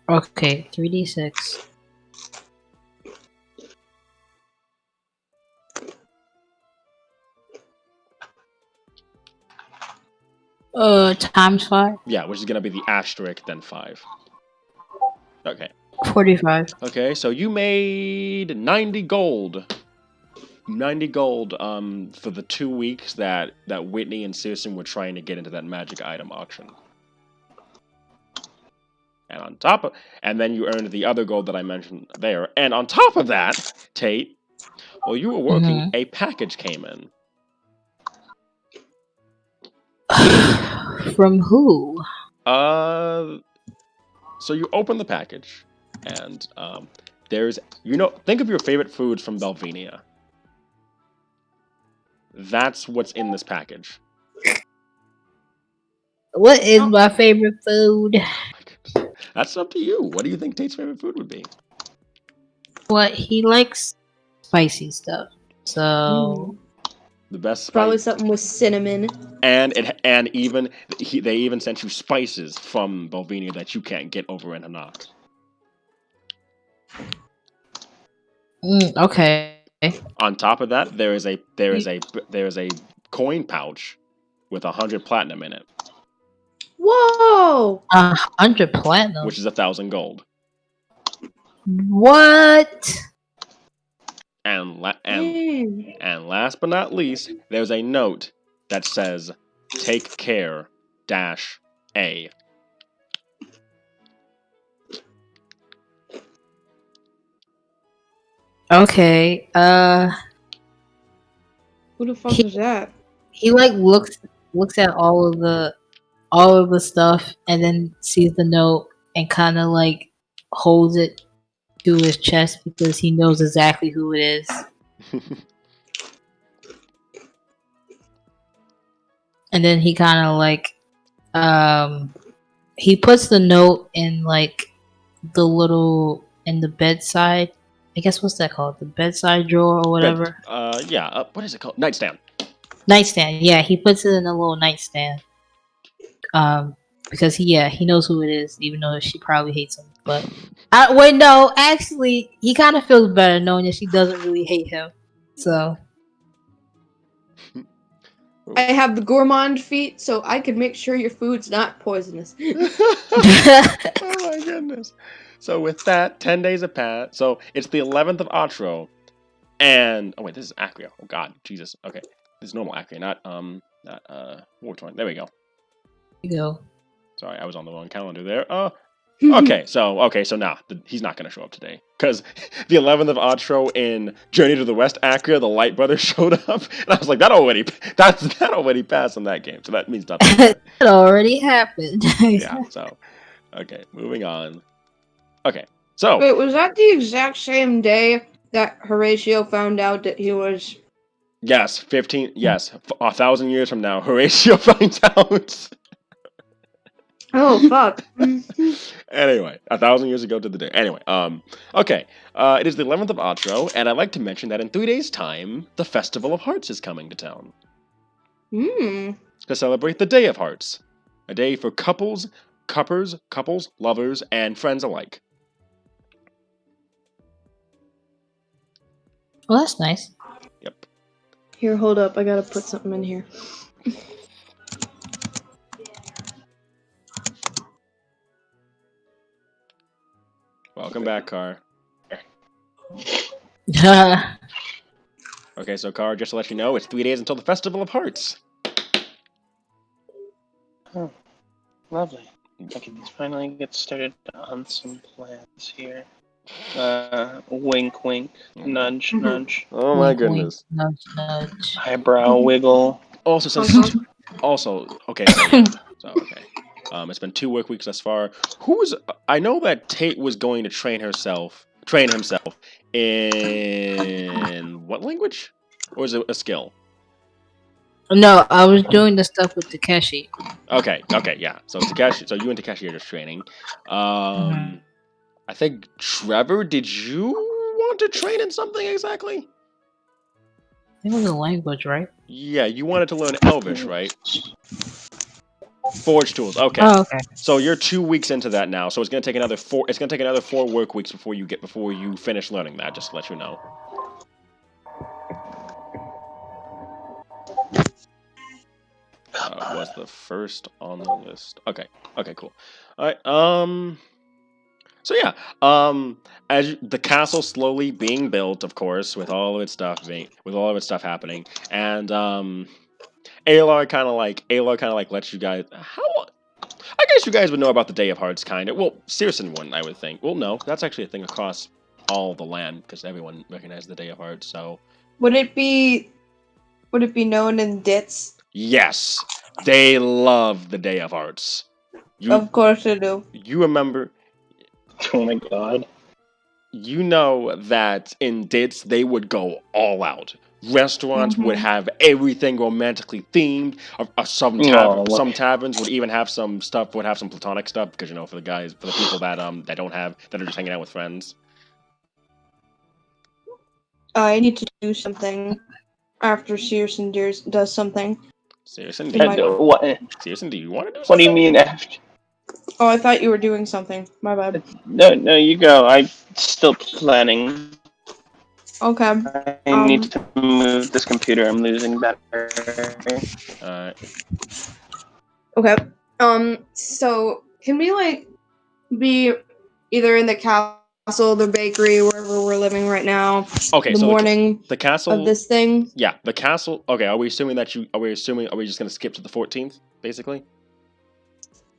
S3: Okay, 3d6. Times 5?
S1: Yeah, which is gonna be the asterisk then 5. Okay.
S3: 45.
S1: Okay, so you made 90 gold. 90 gold for the 2 weeks that Whitney and Searson were trying to get into that magic item auction. And on top of, and then you earned the other gold that I mentioned there. And on top of that, Tate, while you were working, a package came in.
S3: From who?
S1: So you open the package, and there's, think of your favorite foods from Belvinia. That's what's in this package.
S3: What is my favorite food?
S1: That's up to you. What do you think Tate's favorite food would be?
S3: What he likes spicy stuff. So
S1: the best
S2: Probably
S1: spice,
S2: something with cinnamon.
S1: and they even sent you spices from Belvinia that you can't get over in Hanak.
S3: Okay.
S1: On top of that, there is a coin pouch with 100 platinum in it,
S2: Whoa!
S3: 100 platinum.
S1: which is 1,000 gold.
S3: What?
S1: And
S2: Dang.
S1: and last but not least, there's a note that says, "Take care, -A."
S3: Okay.
S2: Who the fuck is that?
S3: He like looks at all of the stuff and then sees the note and kind of like holds it to his chest because he knows exactly who it is. And then he kind of like he puts the note in like the little in the bedside. I guess what's that called? The bedside drawer or whatever.
S1: Yeah. What is it called? Nightstand.
S3: Nightstand. Yeah, he puts it in a little nightstand. Because he knows who it is, even though she probably hates him. But wait, no, actually, he kind of feels better knowing that she doesn't really hate him. So
S2: I have the gourmand feat, so I can make sure your food's not poisonous.
S1: Oh my goodness. So with that, 10 days have passed. So it's the 11th of Atro. And oh wait, this is Acria. Oh god, Jesus. Okay. This is normal Acria, not War Torn. There we go.
S3: you go.
S1: Sorry, I was on the wrong calendar there. Okay, so now he's not gonna show up today. Because the 11th of Atro in Journey to the West Acria, the Light Brothers showed up, and I was like, that already passed in that game, so that means nothing.
S3: It already happened.
S1: Yeah, so okay, moving on. Okay, so
S2: Wait, was that the exact same day that Horatio found out that he was...
S1: yes, 1,000 years from now, Horatio finds out.
S2: Oh, fuck.
S1: Anyway, 1,000 years ago to the day. Anyway, okay. It is the 11th of Atro, and I'd like to mention that in 3 days' time, the Festival of Hearts is coming to town. To celebrate the Day of Hearts. A day for couples, lovers, and friends alike.
S3: Well, that's nice.
S1: Yep.
S2: Here, hold up. I gotta put something in here.
S1: Welcome back, Car. Okay, so Car, just to let you know, it's 3 days until the Festival of Hearts.
S4: Oh, lovely. I can finally get started on some plans here. Wink, wink. Nudge, nudge.
S1: Oh my
S3: Wink, wink,
S1: goodness.
S3: nudge, nudge.
S4: Eyebrow wiggle.
S1: Also,
S2: Honk,
S1: since
S2: honk.
S1: okay, so yeah, so okay. It's been 2 work weeks thus far. I know that Tate was going to train himself in what language, or is it a skill?
S3: No, I was doing the stuff with Takeshi.
S1: Okay, yeah. So you and Takeshi are just training.
S3: Mhm.
S1: I think Trevor, did you want to train in something exactly?
S3: I think it was a language, right?
S1: Yeah, you wanted to learn Elvish, right? Forge tools. Okay.
S3: Oh, okay.
S1: So you're 2 weeks into that now. So it's gonna take another 4. It's gonna take another 4 work weeks before you finish learning that. Just to let you know. Was the first on the list. Okay. Okay. Cool. All right. So yeah. The castle slowly being built, of course, with all of its stuff happening, and Alar kind of like lets you guys. I guess you guys would know about the Day of Hearts, kind of. Well, Searson wouldn't, I would think. Well, no, that's actually a thing across all the land because everyone recognizes the Day of Hearts. So
S2: Would it be known in Dits?
S1: yes, they love the Day of Hearts.
S2: Of course I do.
S1: You remember?
S4: Oh my god.
S1: You know that in Dits they would go all out. Restaurants would have everything romantically themed. Some taverns would even have some platonic stuff because for the people that that are just hanging out with friends.
S2: I need to do something after Searson does something.
S1: Seriously,
S4: What?
S1: Seriously, do you want to do
S4: What
S1: something?
S4: do you mean after?
S2: Oh, I thought you were doing something. My bad.
S4: No, you go. I'm still planning.
S2: Okay.
S4: I need to move this computer. I'm losing battery.
S1: Alright.
S2: Okay. So can we be either in the castle, the bakery, wherever we're living right now?
S1: Okay,
S2: the
S1: so
S2: morning
S1: the castle
S2: of this thing.
S1: Yeah, the castle. Okay, are we just gonna skip to the 14th, basically?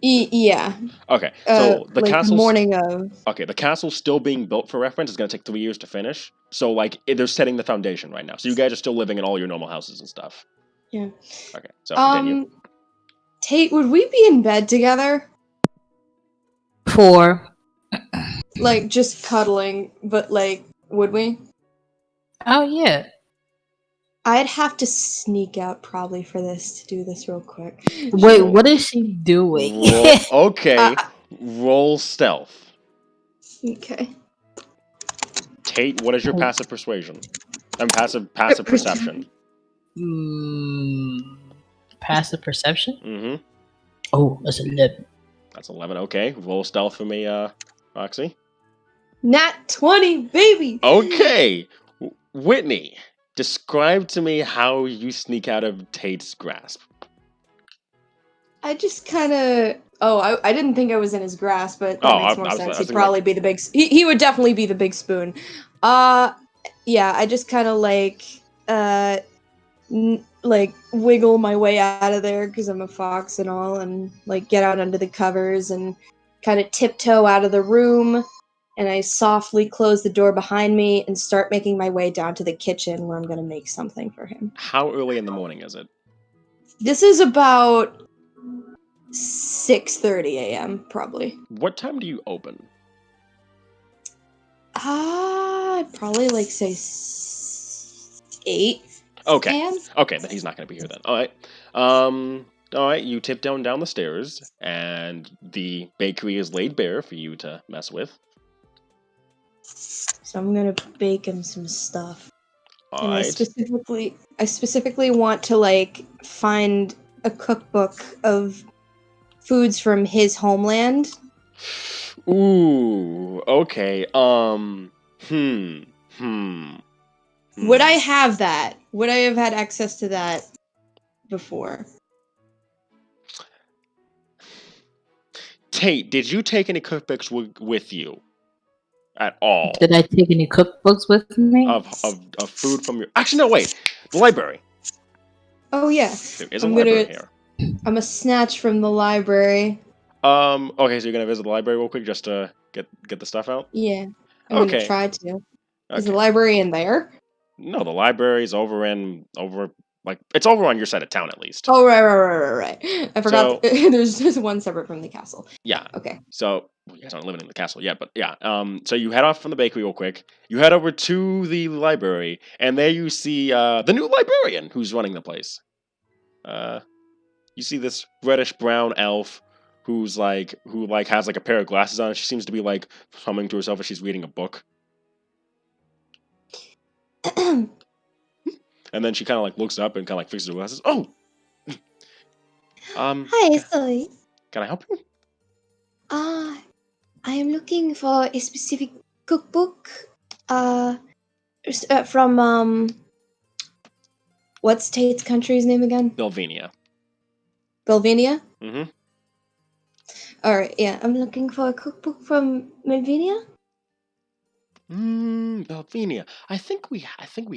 S2: Yeah.
S1: Okay, so the
S2: like
S1: castle's
S2: morning of.
S1: okay. The castle's still being built for reference. It's gonna take 3 years to finish. So they're setting the foundation right now. So you guys are still living in all your normal houses and stuff.
S2: Yeah.
S1: Okay, so continue.
S2: Tate, would we be in bed together?
S3: For
S2: Like just cuddling, but like, would we?
S3: oh yeah.
S2: I'd have to sneak out probably for this to do this real quick.
S3: Wait, what is she doing?
S1: Okay, roll stealth.
S2: Okay.
S1: Tate, what is your passive persuasion? And passive perception.
S3: Passive perception?
S1: Mm-hmm.
S3: Oh, that's 11.
S1: That's 11. Okay, roll stealth for me, Roxy.
S2: Nat 20, baby!
S1: Okay, Whitney, describe to me how you sneak out of Tate's grasp.
S2: I just kind of. Oh, I didn't think I was in his grasp, but that makes more sense. He'd probably be the big. He would definitely be the big spoon. Yeah. I just kind of like wiggle my way out of there because I'm a fox and all, and like get out under the covers and kind of tiptoe out of the room. And I softly close the door behind me and start making my way down to the kitchen where I'm gonna make something for him.
S1: How early in the morning is it?
S2: This is about 6:30 a.m. probably.
S1: What time do you open?
S2: I'd probably like say 8.
S1: Okay.
S2: a.m.
S1: Okay, then he's not going to be here then. All right. All right. You tip down the stairs, and the bakery is laid bare for you to mess with.
S2: So I'm gonna bake him some stuff.
S1: All
S2: And
S1: right.
S2: I specifically want to like find a cookbook of foods from his homeland.
S1: Ooh. Okay.
S2: Would I have that? Would I have had access to that before?
S1: Tate, did you take any cookbooks with you at all?
S3: Did I take any cookbooks with me?
S1: Of food from your... Actually, no, wait. The library.
S2: Oh, yeah.
S1: There is a library here.
S2: I'm gonna snatch from the library.
S1: Okay, so you're going to visit the library real quick just to get the stuff out?
S2: Yeah. I'm gonna
S1: Okay.
S2: try to. Is the
S1: Okay.
S2: library in there?
S1: No, the library's over like it's over on your side of town at least.
S2: Oh, right. I forgot.
S1: So
S2: There's just one separate from the castle.
S1: yeah.
S2: Okay.
S1: So well, you guys aren't living in the castle yet, but yeah. So you head off from the bakery real quick. You head over to the library, and there you see the new librarian who's running the place. You see this reddish brown elf who has like a pair of glasses on. She seems to be like humming to herself as she's reading a book, and then she kind of like looks up and kind of like fixes her glasses. Oh,
S2: Hi, sorry.
S1: can I help you?
S2: I am looking for a specific cookbook. From what state's country's name again?
S1: Belvenia.
S2: Belvenia?
S1: Mm-hmm.
S2: Alright, yeah. I'm looking for a cookbook from Belvenia.
S1: Belvenia. I think we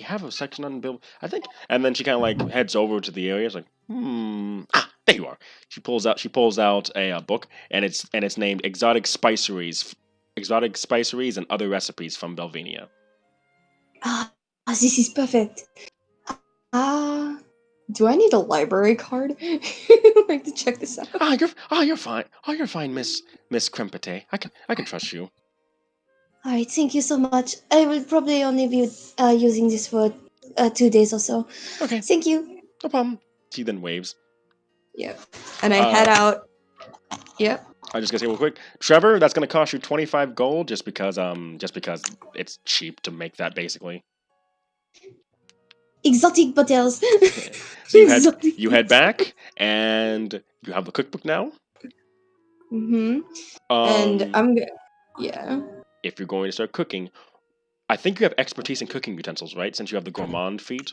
S1: have a section on I think, and then she kind of like heads over to the area. It's like, there you are. She pulls out a book, and it's named Exotic Spiceries and Other Recipes from Belvenia.
S2: This is perfect. Do I need a library card? I'd like to check this out.
S1: You're fine. You're fine, Miss Crimpete. I can trust you.
S2: Alright, thank you so much. I will probably only be using this for 2 days or so.
S1: Okay,
S2: Thank you.
S1: no problem. She then waves.
S2: Yep. And I head out. Yep.
S1: I just gotta say real quick, Trevor, that's gonna cost you 25 gold just because it's cheap to make that basically.
S2: Exotic hotels.
S1: So you head back and you have the cookbook now.
S2: Mm-hmm. And yeah.
S1: If you're going to start cooking, I think you have expertise in cooking utensils, right? Since you have the gourmand feat.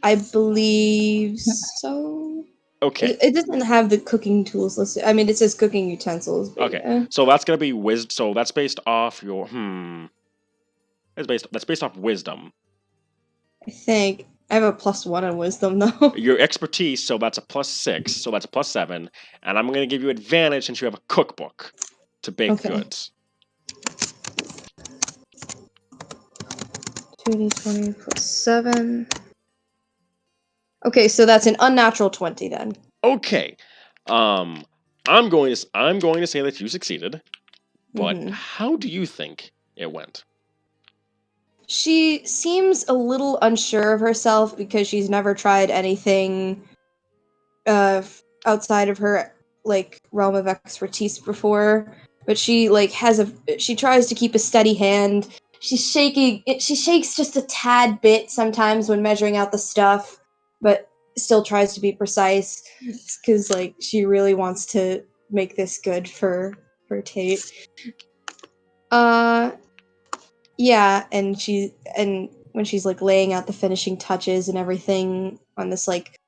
S2: I believe so.
S1: Okay.
S2: It doesn't have the cooking tools listed. I mean, it says cooking utensils. But
S1: Okay.
S2: yeah.
S1: So that's gonna be wisdom. So that's based off your That's based off wisdom.
S2: I think I have a +1 in wisdom though.
S1: Your expertise, so that's a +6, so that's a +7, and I'm gonna give you advantage since you have a cookbook to bake goods.
S2: 2d20 +7. Okay, so that's an unnatural 20 then.
S1: Okay. I'm going to say that you succeeded, but how do you think it went?
S2: She seems a little unsure of herself because she's never tried anything outside of her like realm of expertise before, but she she tries to keep a steady hand. She shakes just a tad bit sometimes when measuring out the stuff, but still tries to be precise because like she really wants to make this good for Tate. Yeah, and when she's like laying out the finishing touches and everything on this like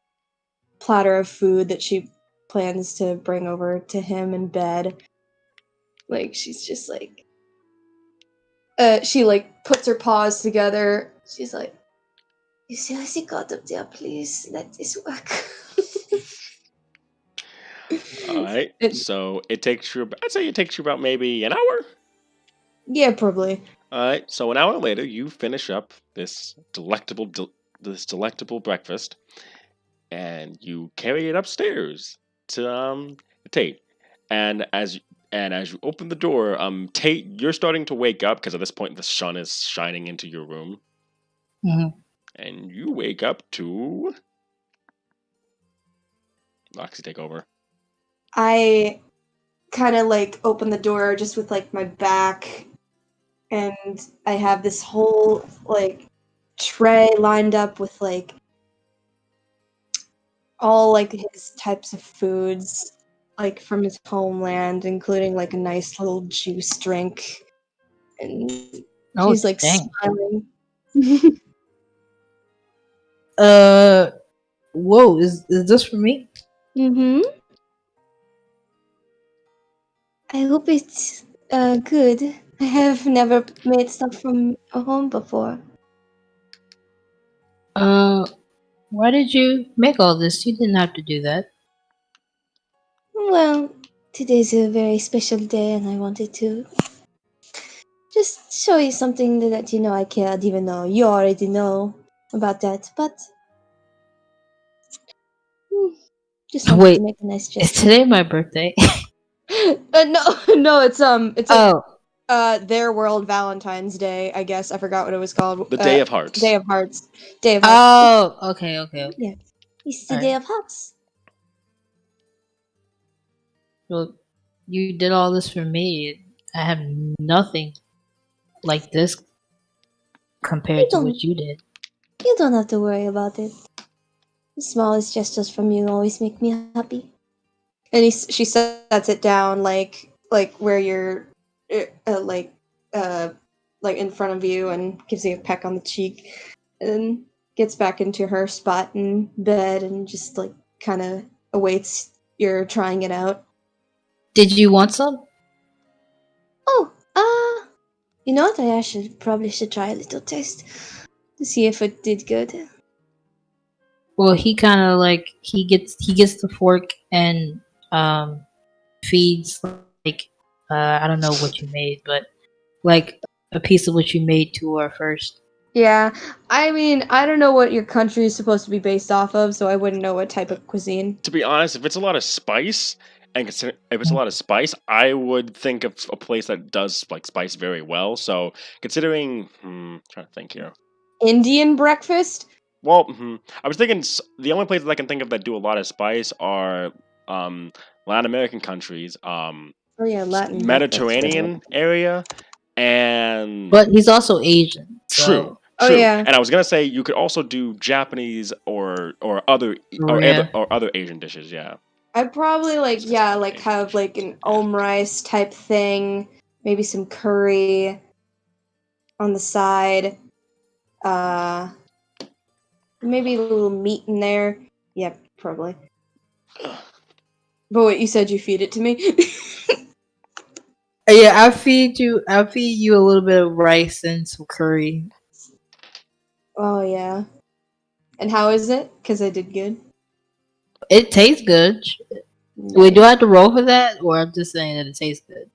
S2: platter of food that she plans to bring over to him in bed, like she's just like she like puts her paws together. She's like, "You seriously got up there, please let this work."
S1: All right. So it takes you. I'd say it takes you about maybe an hour.
S2: Yeah, probably.
S1: All right. So an hour later, you finish up this delectable breakfast, and you carry it upstairs to Tate. And as you open the door, Tate, you're starting to wake up because at this point the sun is shining into your room, and you wake up to Roxy. Take over.
S2: I kind of like open the door just with like my back, and I have this whole like tray lined up with like all like his types of foods like from his homeland, including like a nice little juice drink, and he's like smiling.
S3: Whoa, is this for me?
S2: I hope it's good. I have never made stuff from a home before.
S3: Why did you make all this? You didn't have to do that.
S2: Well, today's a very special day and I wanted to Just show you something that you know I cared, even though you already know about that. But just wanted to
S3: Wait,
S2: make a nice
S3: is
S2: gesture.
S3: today my birthday?
S2: No, no, it's
S3: Oh,
S2: their World Valentine's Day. I guess I forgot what it was called.
S1: The Day of Hearts.
S2: Day of Hearts. Day of Hearts.
S3: okay.
S2: Yeah, it's the
S3: Alright.
S2: Day of Hearts.
S3: Well, you did all this for me. I have nothing like this compared to what you did.
S2: You don't have to worry about it. The smallest gestures from you always make me happy. And she sets it down like where you're uh, like uh like in front of you and gives you a peck on the cheek and gets back into her spot in bed and just like kind of awaits your trying it out.
S3: Did you want some?
S2: Oh, you know what? I probably should try a little taste to see if it did good.
S3: Well, he kind of like he gets the fork and feeds like I don't know what you made, but like a piece of what you made to her first.
S2: Yeah, I mean, I don't know what your country is supposed to be based off of, so I wouldn't know what type of cuisine.
S1: To be honest, if it's a lot of spice, and if it's a lot of spice, I would think of a place that does like spice very well. So considering, trying to think here.
S2: Indian breakfast?
S1: Well, I was thinking the only places I can think of that do a lot of spice are Latin American countries,
S2: Oh yeah, Latin breakfast.
S1: Mediterranean area, and
S3: But he's also Asian,
S1: true,
S3: so
S2: Oh
S1: true.
S2: yeah,
S1: And I was gonna say you could also do Japanese or other
S3: yeah.
S1: or other Asian dishes. Yeah.
S2: I'd probably
S1: Specifically Asian
S2: have
S1: dishes.
S2: like an
S1: Yeah.
S2: rice type thing, maybe some curry on the side, uh, maybe a little meat in there. Yeah, probably. But what you said, you feed it to me.
S3: Yeah, I'll feed you a little bit of rice and some curry.
S2: Oh yeah. And how is it? Because I did good.
S3: It tastes good. Wait, do I have to roll for that, or I'm just saying that it tastes good?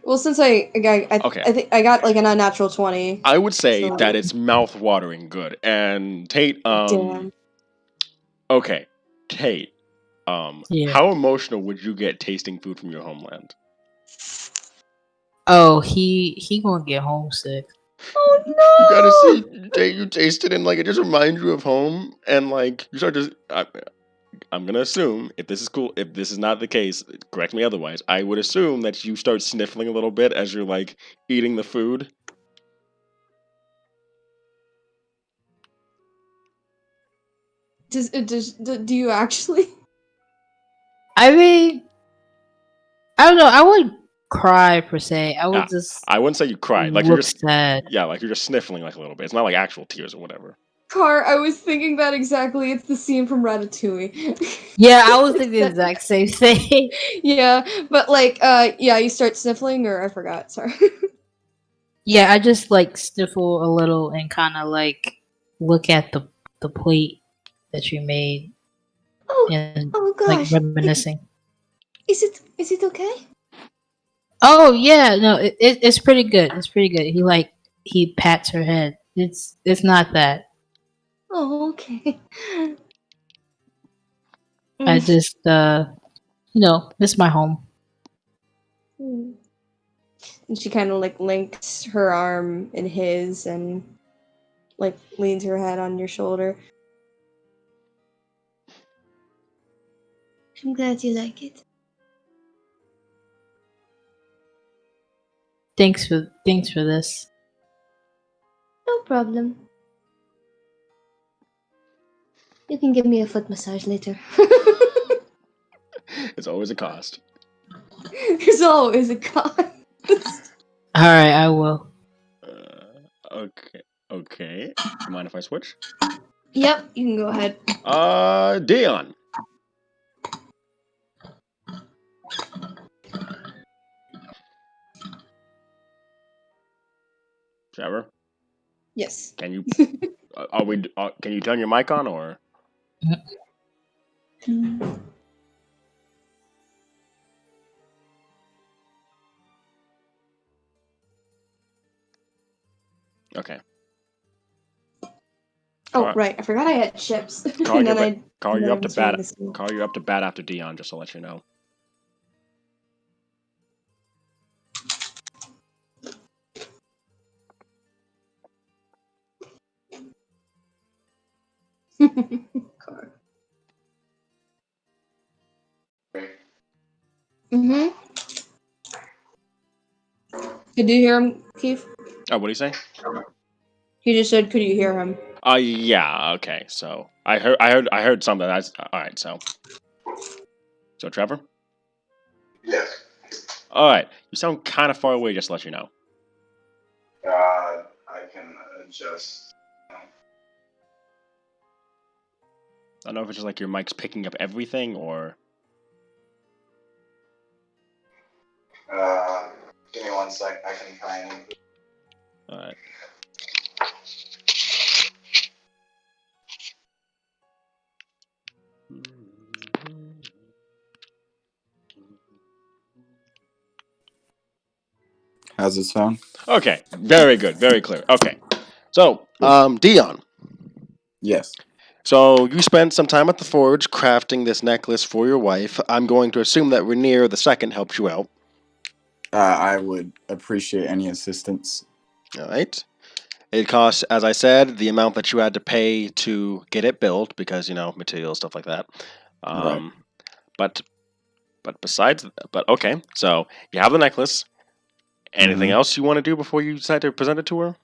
S2: Well, since I
S1: Okay.
S2: think I got like an unnatural 20.
S1: I would say
S2: So
S1: that it's mouth-watering good. And Tate,
S2: damn.
S1: okay, Tate,
S3: Yeah.
S1: how emotional would you get tasting food from your homeland?
S3: Oh, he gonna get homesick.
S2: Oh
S1: You gotta see,
S2: no!
S1: Tate, you taste it and like it just reminds you of home, and like you start just. I'm gonna assume if this is cool, if this is not the case, correct me otherwise. I would assume that you start sniffling a little bit as you're like eating the food.
S2: Do you actually?
S3: I mean, I don't know. I wouldn't cry per se. I would just
S1: I wouldn't say you cried. Like you're
S3: look
S1: just
S3: sad.
S1: yeah, like you're just sniffling like a little bit. It's not like actual tears or whatever.
S2: Car, I was thinking that exactly. It's the scene from Ratatouille.
S3: Yeah, I was thinking the exact same thing.
S2: Yeah, but like, yeah, you start sniffling, or I forgot. Sorry.
S3: Yeah, I just like sniffle a little and kind of like look at the plate that you made
S2: Oh,
S3: and
S2: oh
S3: like
S2: gosh,
S3: reminiscing.
S2: is it okay?
S3: Oh yeah, no, it's pretty good. It's pretty good. He pats her head. It's not that.
S2: Oh, okay.
S3: I
S2: Mm.
S3: just it's my home.
S2: Mm. And she kind of like links her arm in his and like leans her head on your shoulder. I'm glad you like it.
S3: Thanks for this.
S2: No problem. You can give me a foot massage later.
S1: It's always a cost.
S2: There's always a cost.
S3: All right, I will.
S1: Okay. Okay. You mind if I switch?
S2: Yep, you can go ahead.
S1: Dion. Trevor,
S2: Yes.
S1: can you are we can you turn your mic on or Okay.
S2: Oh,
S1: Car,
S2: right. I forgot I had chips.
S1: Car,
S2: and
S1: you're,
S2: then
S1: ba-
S2: I
S1: Car,
S2: and
S1: you're
S2: then I
S1: up to
S2: was trying
S1: bat.
S2: to steal.
S1: Car, you're up to bat after Dion. Just to let you know.
S2: Car. Mm-hmm. Did you hear him, Keith?
S1: Oh, what do you say?
S2: He just said, "Could you hear him?"
S1: Yeah. Okay. So I heard something. That's all right. So Trevor.
S5: Yes.
S1: All right. You sound kind of far away. Just to let you know.
S5: I can adjust.
S1: I don't know if it's just like your mic's picking up everything or.
S5: Give me 1 sec. I can try and.
S1: All right.
S5: How's it sound?
S1: Okay. Very good. Very clear. Okay. So, Dion.
S5: Yes.
S1: So you spent some time at the forge crafting this necklace for your wife. I'm going to assume that Rainier II helped you out.
S5: I would appreciate any assistance.
S1: All right. It costs, as I said, the amount that you had to pay to get it built because materials, stuff like that.
S5: Right.
S1: But okay. So you have the necklace. Anything
S5: Mhm.
S1: else you want to do before you decide to present it to her?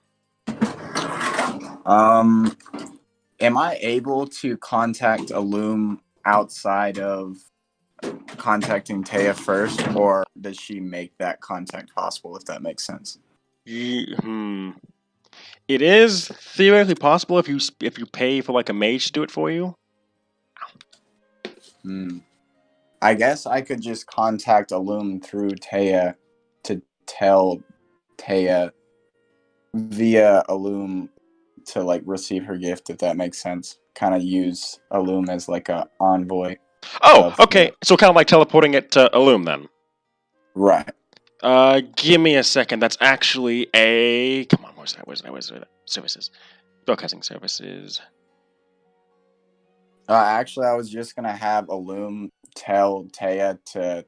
S5: Am I able to contact Illum outside of contacting Taya first, or does she make that contact possible, if that makes sense?
S1: It is theoretically possible if you pay for like a mage to do it for you.
S5: I guess I could just contact Illum through Taya to tell Taya via Illum to like receive her gift, if that makes sense. Kind of use Illum as like a envoy.
S1: Oh,
S5: Of
S1: okay. So kind of like teleporting it to Illum then.
S5: Right.
S1: Give me a second. That's actually a. Come on, where's that? Services. Broadcasting services.
S5: Actually, I was just gonna have Illum tell Taya to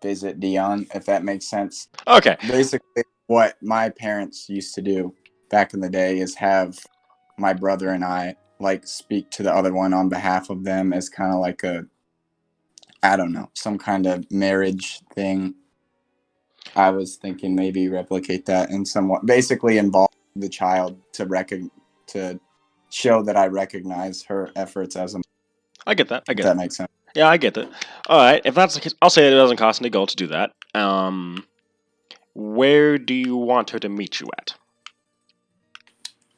S5: visit Dion, if that makes sense.
S1: Okay.
S5: Basically, what my parents used to do back in the day is have my brother and I like speak to the other one on behalf of them as kind of like I don't know, some kind of marriage thing. I was thinking maybe replicate that in somewhat, basically involve the child to show that I recognize her efforts as a.
S1: I get that.
S5: If that makes sense.
S1: Yeah, I get that. All right. If that's the case, I'll say it doesn't cost any gold to do that. Where do you want her to meet you at?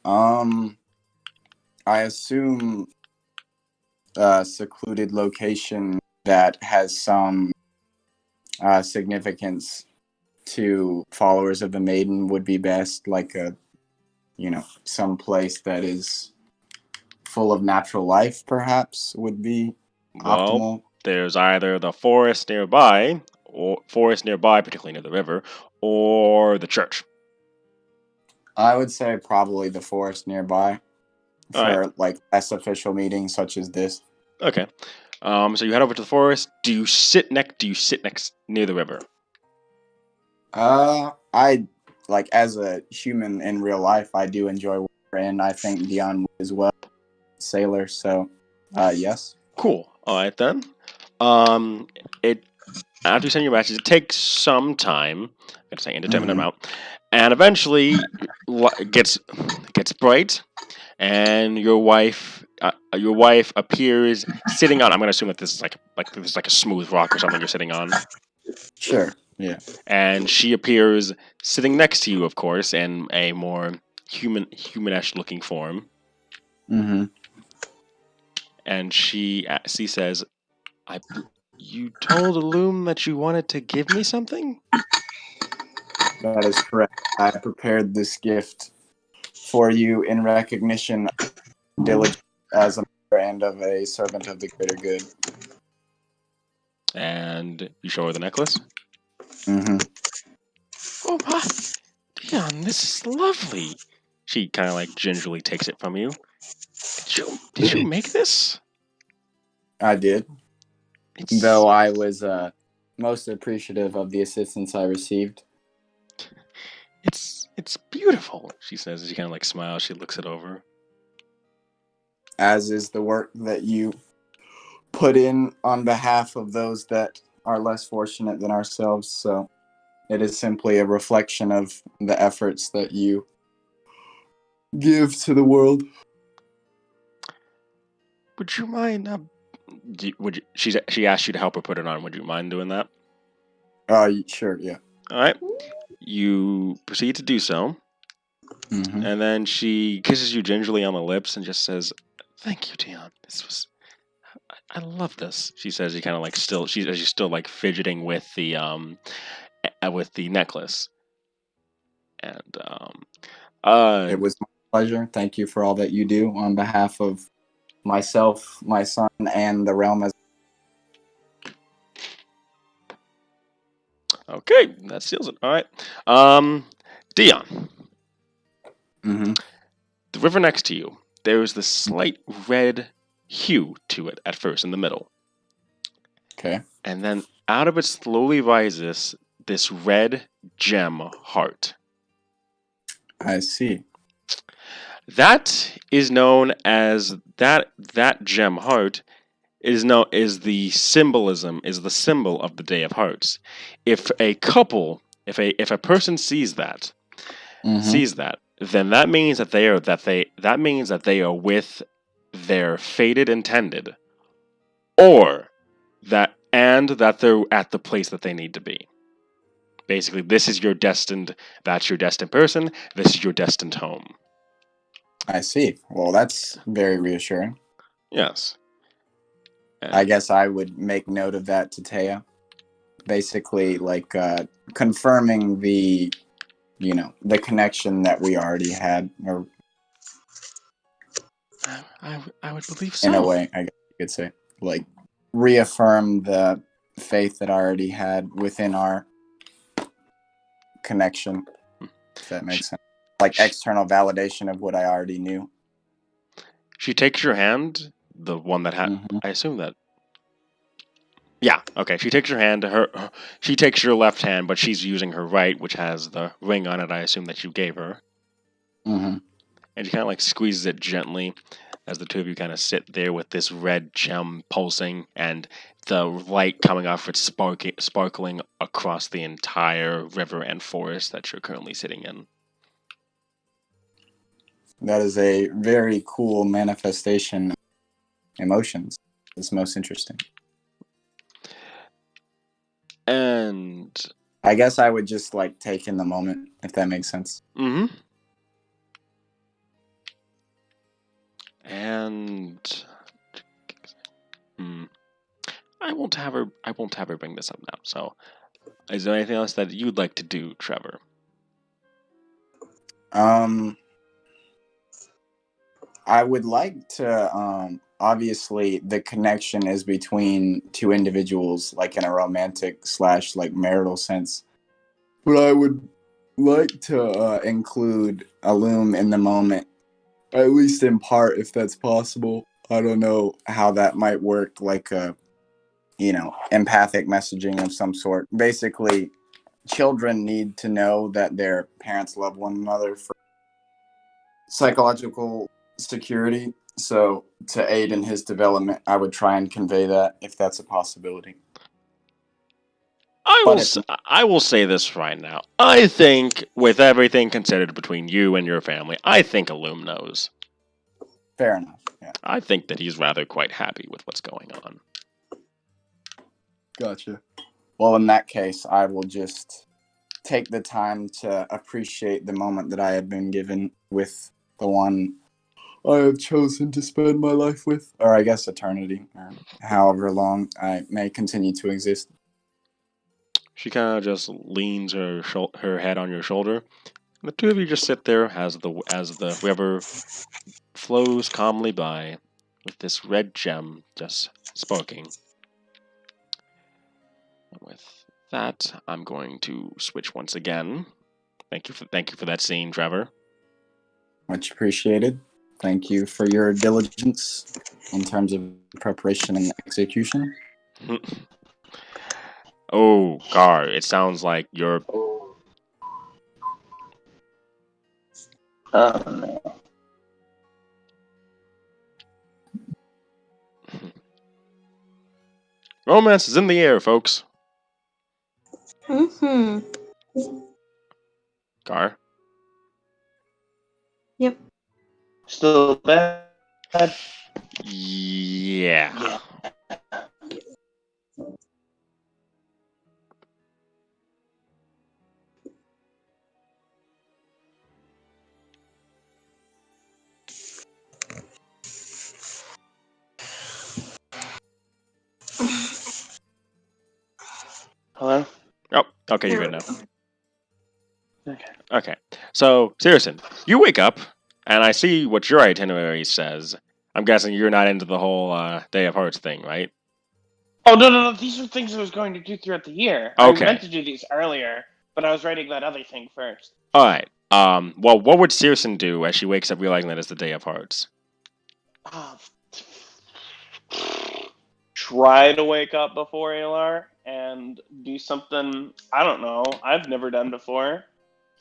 S5: I assume a secluded location that has some significance to followers of the maiden would be best, like some place that is full of natural life, perhaps would be
S1: Well,
S5: optimal.
S1: there's either the forest nearby, particularly near the river, or the church.
S5: I would say probably the forest nearby
S1: All right.
S5: for like less official meetings such as this.
S1: Okay. So you head over to the forest. Do you sit next near the river?
S5: I like as a human in real life, I do enjoy water, and I think Dion as well, sailor. So, yes.
S1: Cool. All right then. It after you send your message, it takes some time. I'm gonna say indeterminate
S5: Mhm.
S1: amount, and eventually gets bright, and your wife appears sitting on. I'm gonna assume that this is like a smooth rock or something you're sitting on,
S5: Sure. Yeah.
S1: and she appears sitting next to you, of course, in a more humanish looking form,
S5: Mm-hmm.
S1: and she says, You told Illum that you wanted to give me something?
S5: That is correct. I prepared this gift for you in recognition of diligence as a member and of a servant of the greater good.
S1: And you show her the necklace?
S5: Mm-hmm.
S1: Oh my! Dion, this is lovely. She kind of like gingerly takes it from you. Did you make this?
S5: I did,
S1: It's
S5: though I was most appreciative of the assistance I received.
S1: it's beautiful. She says as she kind of like smiles. She looks it over.
S5: As is the work that you put in on behalf of those that are less fortunate than ourselves. So it is simply a reflection of the efforts that you give to the world.
S1: Would you mind? She asked you to help her put it on. Would you mind doing that?
S5: Sure, yeah.
S1: All right. You proceed to do so,
S5: Mm-hmm.
S1: and then she kisses you gingerly on the lips and just says, "Thank you, Dion. I love this." She says, "You kind of like she's still like fidgeting with the necklace." And
S5: It was my pleasure. Thank you for all that you do on behalf of myself, my son, and the realm as.
S1: okay, that seals it. All right, Dion,
S5: Mm-hmm.
S1: the river next to you. There is this slight red hue to it at first in the middle,
S5: Okay,
S1: and then out of it slowly rises this red gem heart.
S5: I see.
S1: That is known as that gem heart is the symbolism is the symbol of the Day of Hearts. If a couple, if a person sees that,
S5: Mm-hmm.
S1: then that means that they are with their fated intended, or that they're at the place that they need to be. Basically, that's your destined person, this is your destined home.
S5: I see. Well, that's very reassuring.
S1: Yes.
S5: I guess I would make note of that to Taya. Basically, like confirming the connection that we already had, or
S1: I would believe
S5: in a
S1: so.
S5: way, I guess you could say, like reaffirm the faith that I already had within our connection. If that makes sense, like external validation of what I already knew.
S1: She takes your hand, the one that had.
S5: Mm-hmm.
S1: I assume that. Yeah. Okay. She takes your hand. She takes your left hand, but she's using her right, which has the ring on it. I assume that you gave her,
S5: Mm-hmm.
S1: and she kind of like squeezes it gently, as the two of you kind of sit there with this red gem pulsing and the light coming off it sparkling across the entire river and forest that you're currently sitting in.
S5: That is a very cool manifestation of emotions. It's most interesting.
S1: And
S5: I guess I would just like take in the moment, if that makes sense.
S1: mm-hmm. And I won't have her bring this up now. So, is there anything else that you'd like to do, Trevor?
S5: I would like to obviously the connection is between two individuals, like in a romantic / like marital sense. But I would like to include a loom in the moment, at least in part, if that's possible. I don't know how that might work, like a empathic messaging of some sort. Basically, children need to know that their parents love one another for psychological security. So to aid in his development, I would try and convey that if that's a possibility.
S1: I will say this right now. I think, with everything considered between you and your family, I think Illum knows.
S5: Fair enough. Yeah.
S1: I think that he's rather quite happy with what's going on.
S5: Gotcha. Well, in that case, I will just take the time to appreciate the moment that I have been given with the one I have chosen to spend my life with, or I guess eternity, or however long I may continue to exist.
S1: She kind of just leans her head on your shoulder. And the two of you just sit there as the river flows calmly by, with this red gem just sparking. And with that, I'm going to switch once again Thank you for that scene, Trevor.
S5: Much appreciated. Thank you for your diligence in terms of preparation and execution.
S1: Oh, Gar, it sounds like you're.
S4: Oh no.
S1: Romance is in the air, folks.
S2: Mm-hmm.
S1: Gar.
S2: Yep.
S4: Still bad.
S1: Yeah.
S4: Hello?
S1: Oh, okay, you're
S2: There
S1: good
S2: we
S1: now.
S2: go.
S4: Okay.
S1: Okay. So, Searson, you wake up, and I see what your itinerary says. I'm guessing you're not into the whole Day of Hearts thing, right?
S4: Oh, no. These are things I was going to do throughout the year.
S1: Okay.
S4: I meant to do these earlier, but I was writing that other thing first.
S1: All right. Well, what would Searson do as she wakes up realizing that it's the Day of Hearts?
S4: Try to wake up before Alar and do something, I don't know, I've never done before.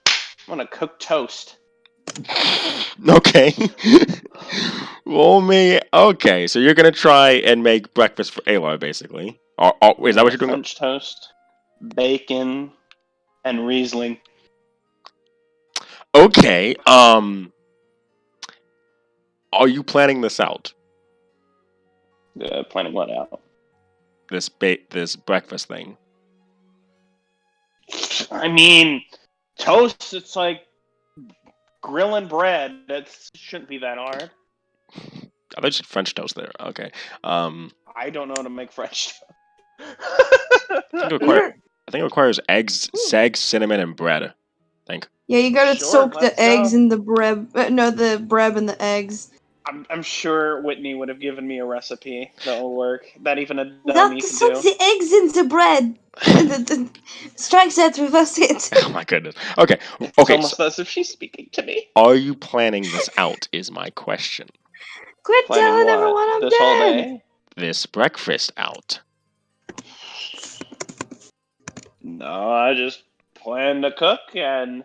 S4: I'm gonna cook toast.
S1: Okay. Roll me. Okay, so you're gonna try and make breakfast for Aloy, basically. Is that what you're doing?
S4: French toast, bacon, and Riesling.
S1: Okay. Are you planning this out?
S4: Planning what out?
S1: This breakfast thing.
S4: I mean, toast, it's like grilling bread. That shouldn't be that hard.
S1: I thought you said French toast there. Okay.
S4: I don't know how to make French toast.
S1: I think it requires eggs, cinnamon, and bread. I think.
S2: Yeah, you gotta
S4: Sure,
S2: soak the
S4: let's
S2: eggs
S4: go.
S2: in the bread. No, the bread and the eggs.
S4: I'm sure Whitney would have given me a recipe that will work. That even a
S2: You
S4: dummy
S2: have to
S4: can
S2: soak
S4: do.
S2: the eggs into bread. Strike that, reverse it.
S1: Oh my goodness. Okay.
S4: It's
S1: Okay.
S4: almost as if she's speaking to me.
S1: Are you planning this out? Is my question.
S2: Quit
S4: Planning
S2: telling
S4: what?
S2: everyone I'm
S4: This whole
S2: dead.
S4: day?
S1: This breakfast out.
S4: No, I just plan to cook and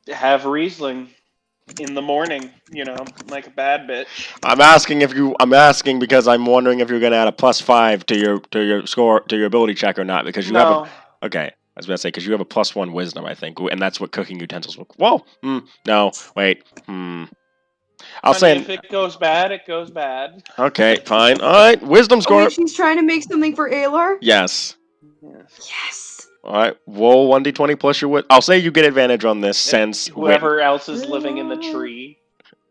S4: have Riesling in the morning. You know, like a bad bitch.
S1: I'm asking because I'm wondering if you're gonna add a +5 to your score to your ability check or not because you have
S4: No.
S1: a. Okay. I was gonna say because you have a +1 wisdom, I think, and that's what cooking utensils will. Whoa. No. Wait. I'll
S4: Honey,
S1: say.
S4: if it goes bad, it goes bad.
S1: Okay. Fine. All right. Wisdom
S2: Oh
S1: score.
S2: wait, she's trying to make something for Alar?
S1: Yes.
S4: Yes.
S2: Yes.
S1: All right. Roll 1d20 plus your wit. I'll say you get advantage on this since
S4: Whoever else is living in the tree.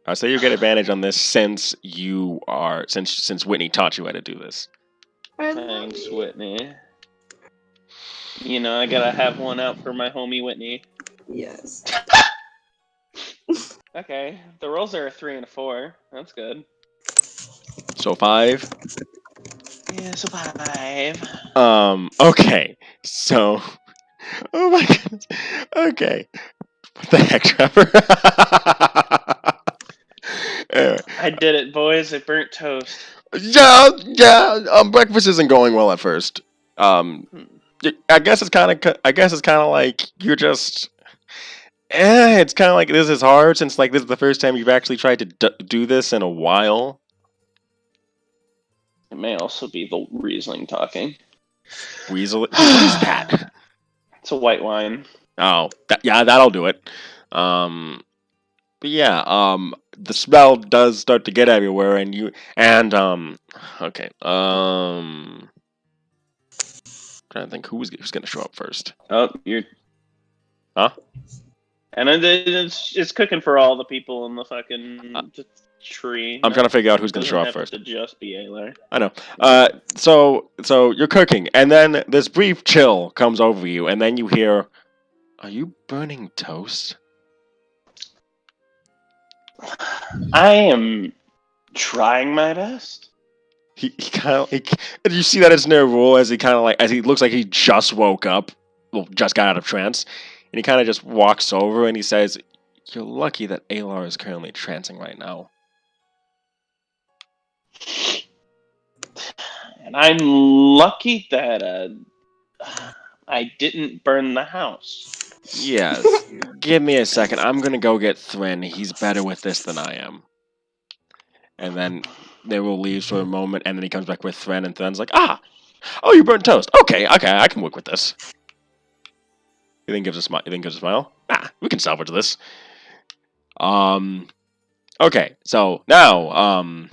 S1: I'll say you get advantage on this since you are since Whitney taught you how to do this.
S2: I love
S4: Thanks,
S2: you.
S4: Whitney. You know, I gotta have one out for my homie Whitney.
S2: Yes.
S4: Okay, the rolls are a 3 and a 4. That's good.
S1: So 5.
S4: Yeah, so 5.
S1: Okay. So. Oh my goodness. Okay. What the heck, Trevor? Anyway.
S4: I did it, boys. I burnt toast.
S1: Yeah. Breakfast isn't going well at first. I guess it's kind of like you're just. It's kind of like this is hard since like this is the first time you've actually tried to do this in a while.
S4: It may also be the Riesling talking.
S1: Weasel. What is that?
S4: It's a white wine.
S1: Oh, that'll do it. But yeah, the smell does start to get everywhere, okay, trying to think who's gonna show up first.
S4: Oh, you're.
S1: Huh?
S4: And it's cooking for all the people in the fucking tree.
S1: I'm trying to figure out who's gonna
S4: Doesn't
S1: show up
S4: have
S1: first.
S4: to just be Alar.
S1: I know. So you're cooking, and then this brief chill comes over you, and then you hear, "Are you burning toast?"
S4: I am trying my best.
S1: He kind of you see that it's near rule as he looks like he just woke up, well, just got out of trance. he kind of just walks over and he says, "You're lucky that Alar is currently trancing right now."
S4: And I'm lucky that I didn't burn the house.
S1: Yes. Give me a second. I'm gonna go get Thrin. He's better with this than I am. And then they will leave for a moment, and then he comes back with Thrin, and Thrin's like, "Ah! Oh, you burnt toast. Okay, I can work with this." You think gives a smile? You think gives a smile? Ah, we can salvage this. Okay, so now,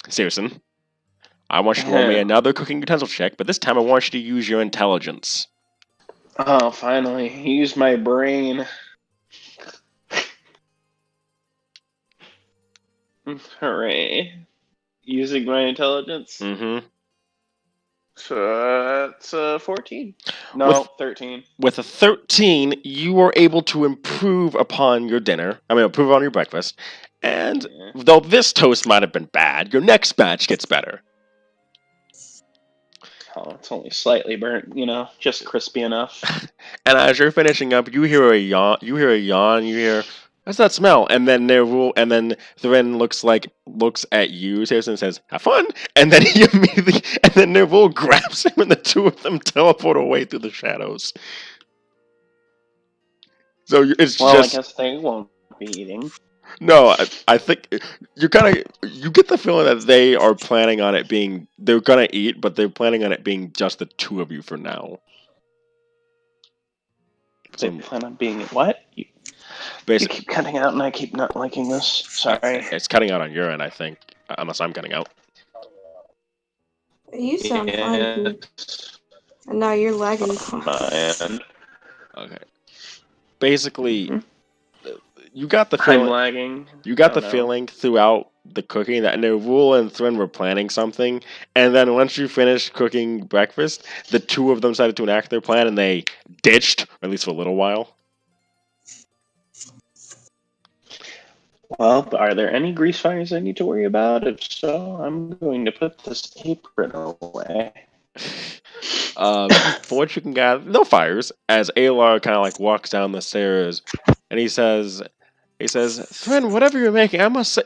S1: Searson, I want you to roll me another cooking utensil check, but this time I want you to use your intelligence.
S4: Oh, finally. Use my brain. Hooray. Using my intelligence?
S1: Mm-hmm.
S4: So that's 14. No, 13.
S1: With a 13, you are able to improve upon your dinner. I mean, improve on your breakfast. And though this toast might have been bad, your next batch gets better.
S4: Oh, it's only slightly burnt, just crispy enough.
S1: And as you're finishing up, you hear a yawn. You hear, "What's that smell?" And then Thrin looks at you, Saracen, and says, "Have fun." And then he immediately, and then Nervul grabs him, and the two of them teleport away through the shadows. So it's
S4: Well,
S1: just.
S4: I guess they won't be eating.
S1: No, I think you get the feeling that they are planning on it being, they're gonna eat, but they're planning on it being just the two of you for now.
S4: They plan on being what? You keep cutting out, and I keep not liking this. Sorry.
S1: It's cutting out on your end, I think, unless I'm cutting out.
S2: You sound fine, Pete. And now you're lagging.
S4: My end.
S1: Okay. Basically,
S4: Mm-hmm.
S1: You got the feeling.
S4: I'm lagging.
S1: You got the feeling throughout the cooking that Nervul and Thrin were planning something, and then once you finished cooking breakfast, the two of them decided to enact their plan, and they ditched, or at least for a little while.
S4: Well, are there any grease fires I need to worry about? If so, I'm going to put this apron away.
S1: For what you can gather, no fires. As Alar kind of like walks down the stairs, and he says, "Thrin, whatever you're making, I must say,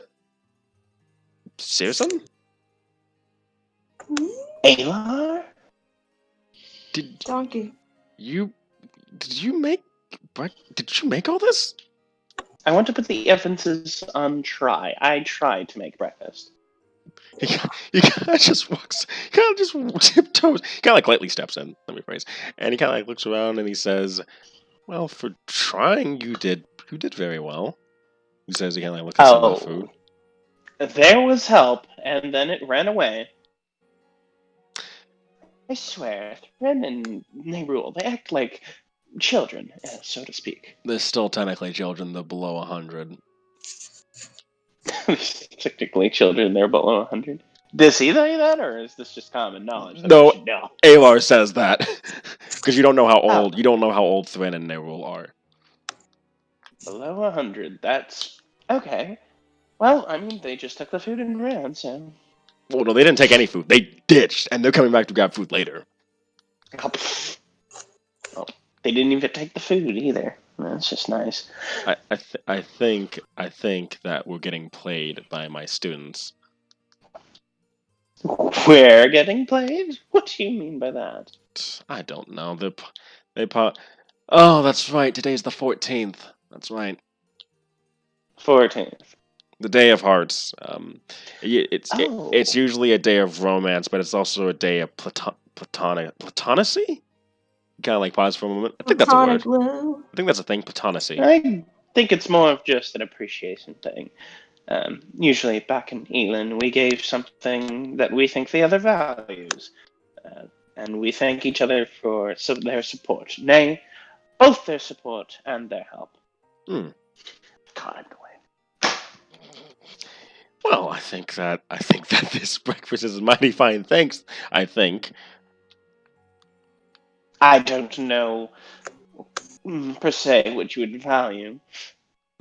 S1: Searson?
S4: Alar?
S2: Donkey.
S1: Did you make all this?"
S4: I want to put the emphasis on try. I tried to make breakfast.
S1: He kind of just tiptoes, kind of like lightly steps in, let me phrase, and he kind of like looks around and he says, "Well, for trying, you did very well." He says he kind of like looks at some of the food.
S4: There was help, and then it ran away. I swear, Thrin and Nerul, they act like children, so to speak.
S1: They're still technically children, they're below 100.
S4: Technically children, they're below 100. Does he say that, or is this just common knowledge?
S1: No, Alar says that because you don't know how old Thrin and Nerul are.
S4: Below 100. That's okay. Well, I mean, they just took the food and ran, so.
S1: Well, no, they didn't take any food. They ditched, and they're coming back to grab food later.
S4: Oh, they didn't even take the food either. That's just nice.
S1: I think that we're getting played by my students.
S4: We're getting played? What do you mean by that?
S1: I don't know. Oh, that's right. Today's the 14th. That's right.
S4: 14th.
S1: The Day of Hearts. It's usually a day of romance, but it's also a day of platonacy? Kind of like pause for a moment. I think that's a word.
S2: Love.
S1: I think that's a thing, platonacy.
S4: I think it's more of just an appreciation thing. Usually back in Elin, we gave something that we think the other values. And we thank each other for their support. Nay, both their support and their help.
S1: Hmm.
S4: God,
S1: well, I think that this breakfast is mighty fine. Thanks. I think.
S4: I don't know per se what you would value.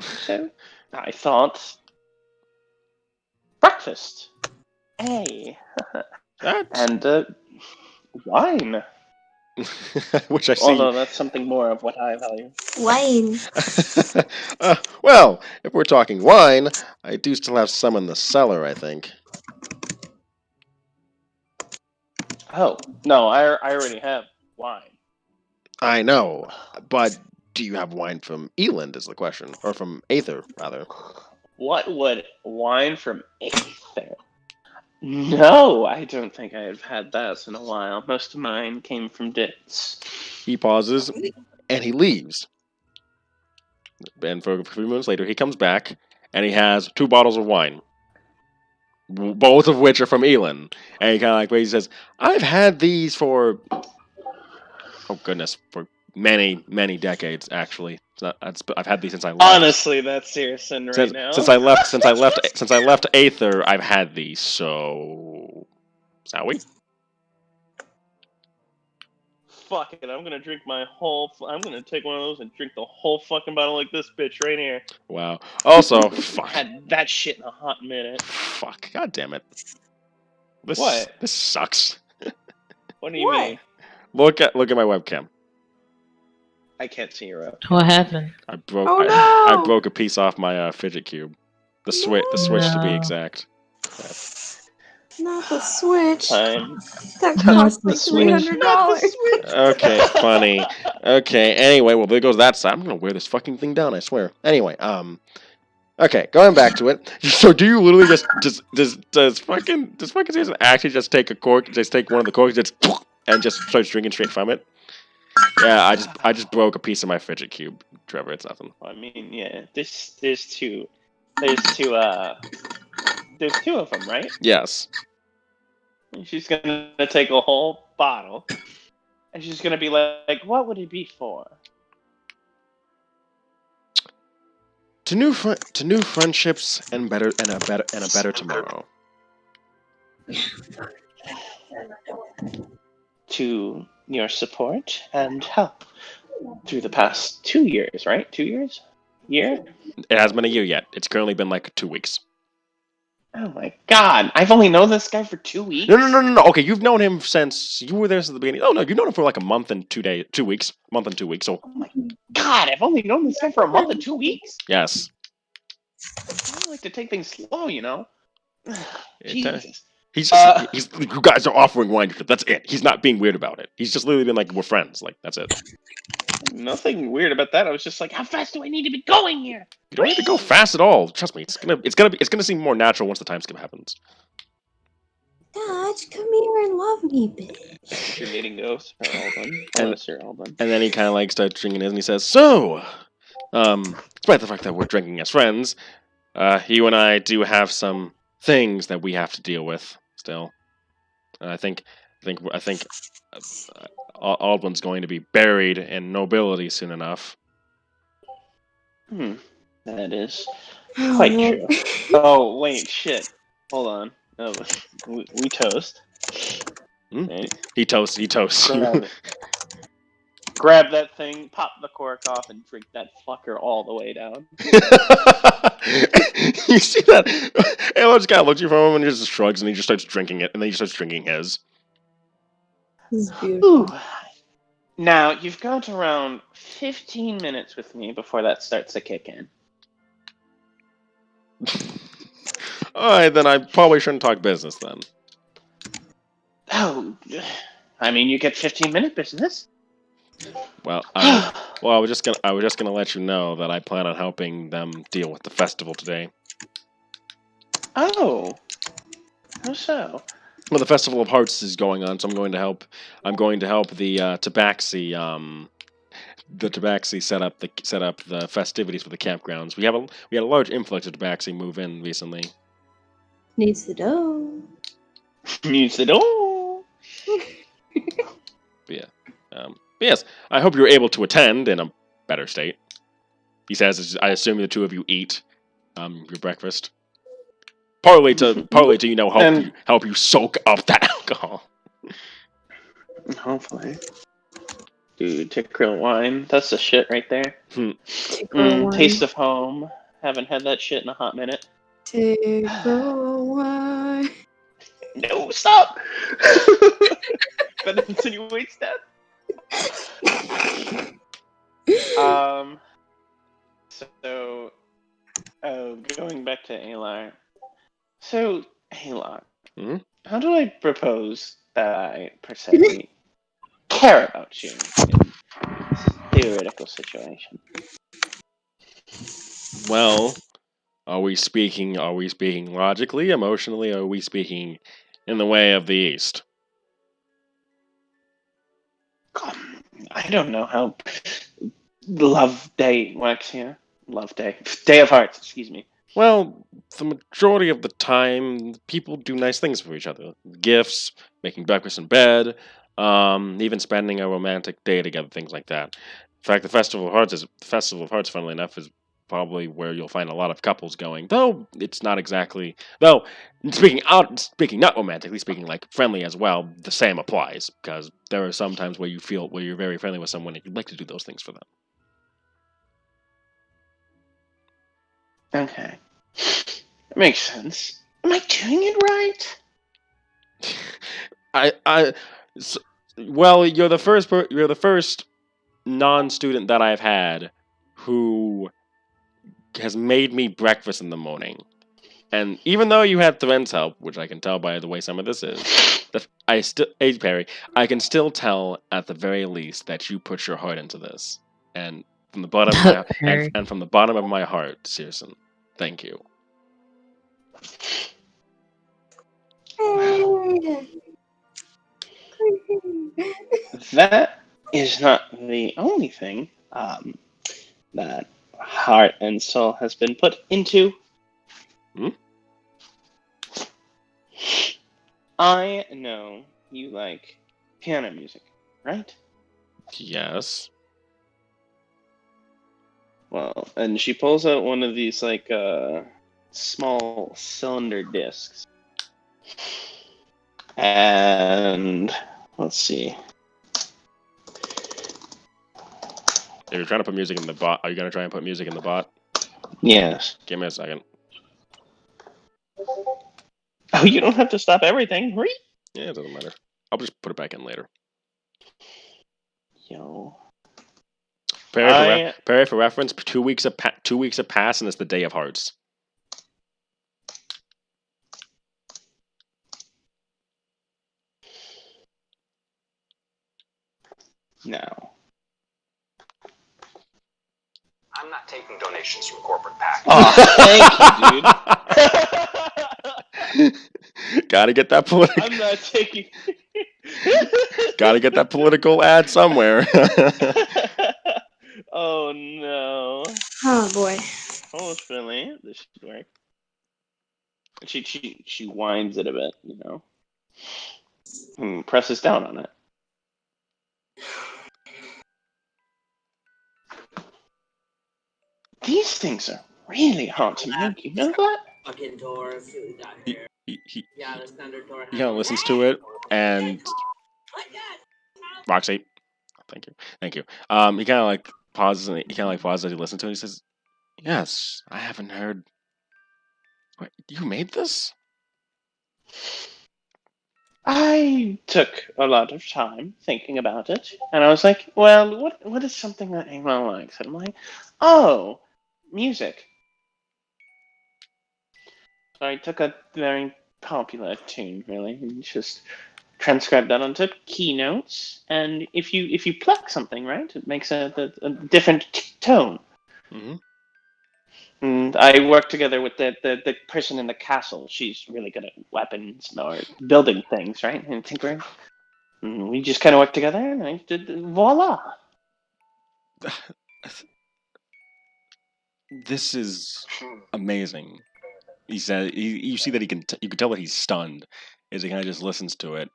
S4: So I thought breakfast. Hey. And wine.
S1: which I see.
S4: Although that's something more of what I value.
S2: Wine.
S1: Well, if we're talking wine, I do still have some in the cellar, I think.
S4: Oh, no, I already have wine.
S1: I know, but do you have wine from Eland is the question. Or from Aether, rather.
S4: What would wine from Aether? No, I don't think I have had that in a while. Most of mine came from Ditz.
S1: He pauses, and he leaves. And for a few minutes later, he comes back, and he has 2 bottles of wine. Both of which are from Eland. And he kind of like, he says, I've had these for, oh goodness, for many, many decades, actually. I've had these since I left.
S4: Honestly, that's Searson right now.
S1: Since I left Aether, I've had these. So, Zowie?
S4: Fuck it, I'm gonna drink I'm gonna take one of those and drink the whole fucking bottle like this bitch right here.
S1: Wow. Also, fuck.
S4: Had that shit in a hot minute.
S1: Fuck. God damn it.
S4: What?
S1: This sucks.
S4: What do you mean?
S1: Look at my webcam.
S4: I can't see your up.
S3: What happened?
S1: I broke.
S2: Oh,
S1: I
S2: no!
S1: broke a piece off my fidget cube. The switch to be
S3: No.
S1: exact.
S2: Not the Switch.
S4: Time.
S2: That
S3: Not
S2: cost
S3: the
S2: me
S3: Switch.
S2: $300.
S1: Okay, funny. Okay, anyway, well there goes that side. I'm gonna wear this fucking thing down, I swear. Anyway, okay, going back to it. So do you literally does fucking Jason actually just take a cork, just take one of the corks, and just starts drinking straight from it? Yeah, I just broke a piece of my fidget cube, Trevor. It's nothing.
S4: I mean, yeah. There's two of them, right?
S1: Yes.
S4: And she's gonna take a whole bottle, and she's gonna be like, "What would it be for?"
S1: To new friendships and a better tomorrow.
S4: To your support and help through the past 2 years, right? 2 years? Year?
S1: It hasn't been a year yet. It's currently been like 2 weeks.
S4: Oh my god! I've only known this guy for 2 weeks.
S1: No. Okay, you've known him since you were there since the beginning. Oh no, you've known him for like a month and 2 weeks. Month and 2 weeks. So.
S4: Oh my god! I've only known this guy for a month and 2 weeks.
S1: Yes.
S4: I like to take things slow, you know. Jesus.
S1: He's you guys are offering wine. That's it. He's not being weird about it. He's just literally been like, we're friends. Like, that's it.
S4: Nothing weird about that. I was just like, how fast do I need to be going here?
S1: You don't need to go fast at all. Trust me. It's gonna seem more natural once the time skip happens.
S2: Dodge, come here and love me, bitch.
S4: You're meeting ghosts, Alden.
S1: And then he kind of like starts drinking his, and he says, "So, despite the fact that we're drinking as friends, you and I do have some things that we have to deal with still. I think Aldwin's going to be buried in nobility soon enough."
S4: That is quite true. Oh, wait, shit. Hold on. Oh, we toast.
S1: Right. He toasts.
S4: Grab that thing, pop the cork off, and drink that fucker all the way down.
S1: You see that? Alo just kind of looks at you from him and he just shrugs and he just starts drinking it, and then he starts drinking his.
S2: This is beautiful.
S4: Ooh. Now, you've got around 15 minutes with me before that starts to kick in.
S1: Alright, then I probably shouldn't talk business then.
S4: Oh, I mean, you get 15-minute business.
S1: Well, I was just gonna let you know that I plan on helping them deal with the festival today.
S4: Oh, how so?
S1: Well, the Festival of Hearts is going on, so I'm going to help the Tabaxi set up the festivities for the campgrounds. We had a large influx of Tabaxi move in recently.
S2: Needs the dough.
S4: Needs the dough.
S1: Yes, I hope you're able to attend in a better state. He says, I assume the two of you eat your breakfast. Partly to help you soak up that alcohol.
S4: Hopefully. Dude, Tickrill wine. That's the shit right there. Taste of home. Haven't had that shit in a hot minute.
S2: Tickrill wine.
S4: No, stop! That insinuates that. So, going back to Alar. So, Alar,
S1: Hmm?
S4: how do I propose that I, per se, care about you in this theoretical situation?
S1: Well, are we speaking logically, emotionally, or are we speaking in the way of the East?
S4: I don't know how Love Day works here. Love Day. Day of Hearts, excuse me.
S1: Well, the majority of the time, people do nice things for each other. Gifts, making breakfast in bed, even spending a romantic day together, things like that. In fact, the Festival of Hearts, funnily enough, is probably where you'll find a lot of couples going. Though it's not exactly. Though speaking not romantically, speaking like friendly as well, the same applies because there are some times where you're very friendly with someone and you'd like to do those things for them.
S4: Okay. That makes sense. Am I doing it right?
S1: I s well, you're the first non-student that I've had who has made me breakfast in the morning. And even though you had Thren's help, which I can tell by the way some of this is, hey Perry, I can still tell at the very least that you put your heart into this. And from the bottom of my
S3: Perry.
S1: and from the bottom of my heart, Searson, thank you.
S4: That is not the only thing that heart and soul has been put into.
S1: Hmm?
S4: I know you like piano music, right?
S1: Yes.
S4: Well, and she pulls out one of these like small cylinder discs. And let's see.
S1: If you're trying to put music in the bot, are you gonna try and put music in the bot?
S4: Yes.
S1: Give me a second.
S4: Oh, you don't have to stop everything. Hurry.
S1: Yeah, it doesn't matter. I'll just put it back in later.
S4: Yo.
S1: Perry, for reference, 2 weeks have passed, and it's the Day of Hearts.
S4: No.
S6: I'm not taking donations from corporate PAC.
S4: Oh, thank you, dude.
S1: Gotta get that political.
S4: I'm not taking.
S1: Gotta get that political ad somewhere.
S4: Oh no.
S2: Oh boy.
S4: Hopefully this should work. She winds it a bit, you know, and presses down on it. These things are really hard to make. You know that?
S1: he kind of listens to it, and Roxy, thank you. He kind of like pauses, and he kind of like pauses as he listens to it. And he says, "Yes, I haven't heard. What, you made this?"
S4: I took a lot of time thinking about it, and I was like, well, what is something that Ava likes? And I'm like, oh, music. So I took a very popular tune, really, and just transcribed that onto keynotes. And if you pluck something, right, it makes a different tone.
S1: Mm-hmm.
S4: And I work together with the person in the castle. She's really good at weapons or building things, right, and tinkering. And we just kind of worked together, and I did voila.
S1: This is amazing. He said, "You see that you can tell that he's stunned as he kind of just listens to it.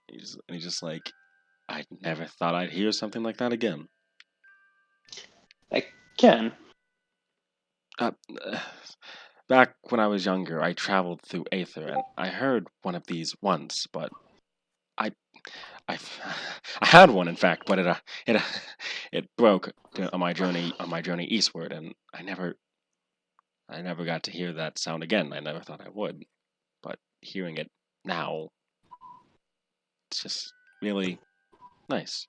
S1: He's just like, I never thought I'd hear something like that again."
S4: Again,
S1: Uh, Back when I was younger, I traveled through Aether, and I heard one of these once, but I, I, I had one in fact, but it, it broke on my journey eastward, and I never got to hear that sound again. I never thought I would, but hearing it now, it's just really nice.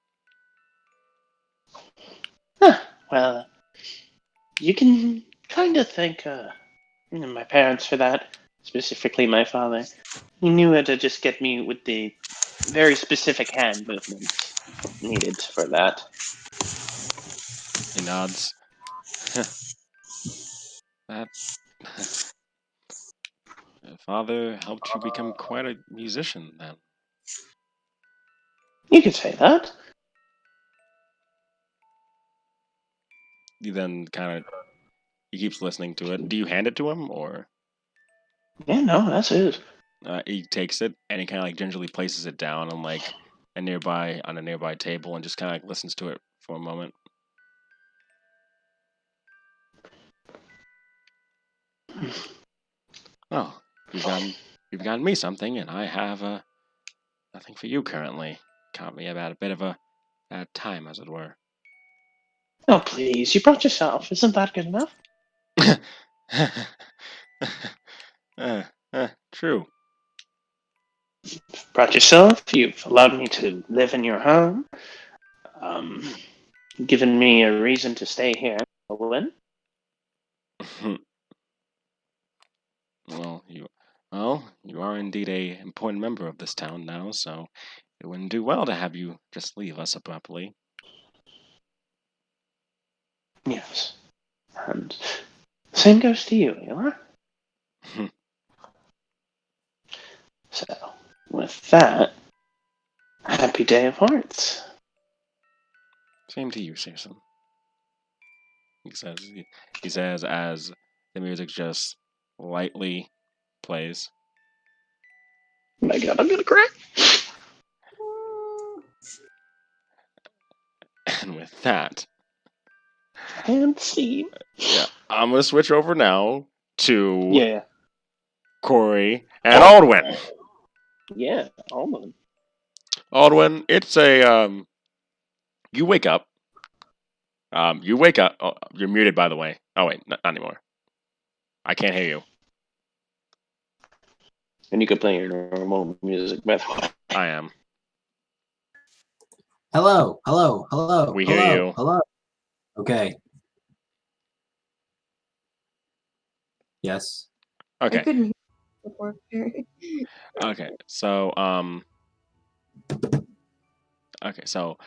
S4: Well, you can kind of thank my parents for that. Specifically, my father. He knew how to just get me with the very specific hand movements needed for that.
S1: He nods. That father helped you become quite a musician then.
S4: You could say that.
S1: He then he keeps listening to it. Do you hand it to him, or
S4: Yeah, no, that's it.
S1: he takes it and he kind of like gingerly places it down on like a nearby table and just kind of like listens to it for a moment. Well, you've gotten me something, and I have nothing for you currently. Caught me about a bit of a bad time, as it were.
S4: Oh, please, you brought yourself. Isn't that good enough?
S1: True.
S4: Brought yourself. You've allowed me to live in your home. Um, given me a reason to stay here. Leowyn.
S1: Well, you are indeed a important member of this town now, so it wouldn't do well to have you just leave us abruptly.
S4: Yes. And same goes to you, Ayla. So, with that, happy Day of Hearts.
S1: Same to you, Searson. He says as the music just lightly plays.
S4: Oh my god, I'm gonna cry.
S1: And with that,
S4: And scene.
S1: yeah, I'm gonna switch over now to
S4: Yeah.
S1: Corey and Aldwin.
S4: Yeah, almost.
S1: Aldwin, it's a you wake up. You wake up. Oh, you're muted, by the way. Oh wait, not anymore. I can't hear you.
S4: And you could play your normal music, by the way.
S1: I am.
S7: Hello, hello, hello,
S1: We hear
S7: hello,
S1: you.
S7: hello. Okay. Yes.
S2: I
S1: Okay.
S2: couldn't hear before. Perry.
S1: Okay. So Okay. So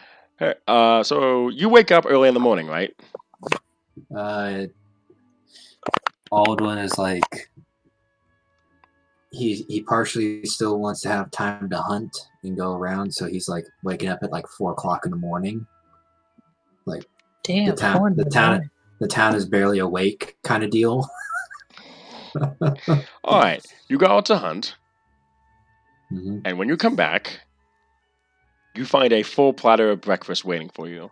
S1: so you wake up early in the morning, right?
S7: Aldwin is like he partially still wants to have time to hunt and go around, so he's like waking up at like 4 o'clock in the morning. Like
S3: Damn,
S7: the town is barely awake kind of deal.
S1: All right. You go out to hunt,
S7: Mhm.
S1: and when you come back, you find a full platter of breakfast waiting for you.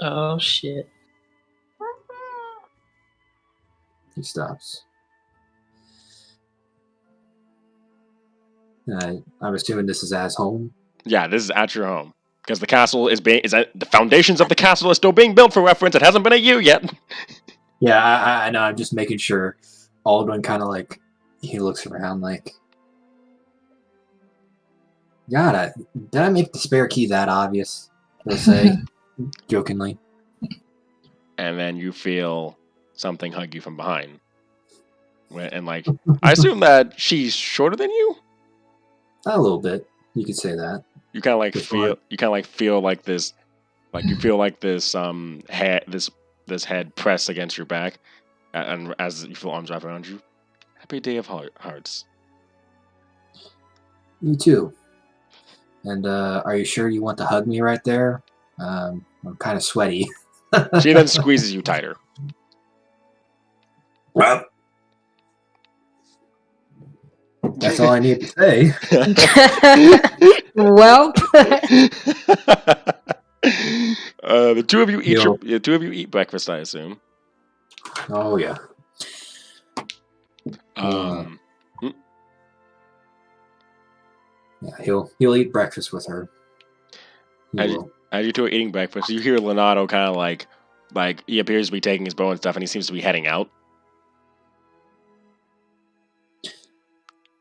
S3: Oh shit.
S7: He stops. I'm assuming this is as home.
S1: Yeah, this is at your home because the castle the foundations of the castle are still being built. For reference, it hasn't been a year yet.
S7: Yeah, I know. I'm just making sure. Aldwin kind of like he looks around like, God, did I make the spare key that obvious? He'll say jokingly.
S1: And then you feel something hug you from behind. And like, I assume that she's shorter than you.
S7: A little bit. You could say that.
S1: You kind of like
S7: Which
S1: feel.
S7: one?
S1: You kind of like feel like this. Like you feel like this head this head press against your back, and as you feel arms wrapped around you. Happy Day of Hearts.
S7: You too. And are you sure you want to hug me right there? I'm kind of sweaty.
S1: She then squeezes you tighter.
S7: Well, that's all I need to say.
S3: Well,
S1: the two of you eat
S7: Yo.
S1: the two of you eat breakfast, I assume.
S7: Oh yeah. Yeah, he'll eat breakfast with her. He will.
S1: As you two are eating breakfast, you hear Leonardo kind of like he appears to be taking his bow and stuff, and he seems to be heading out.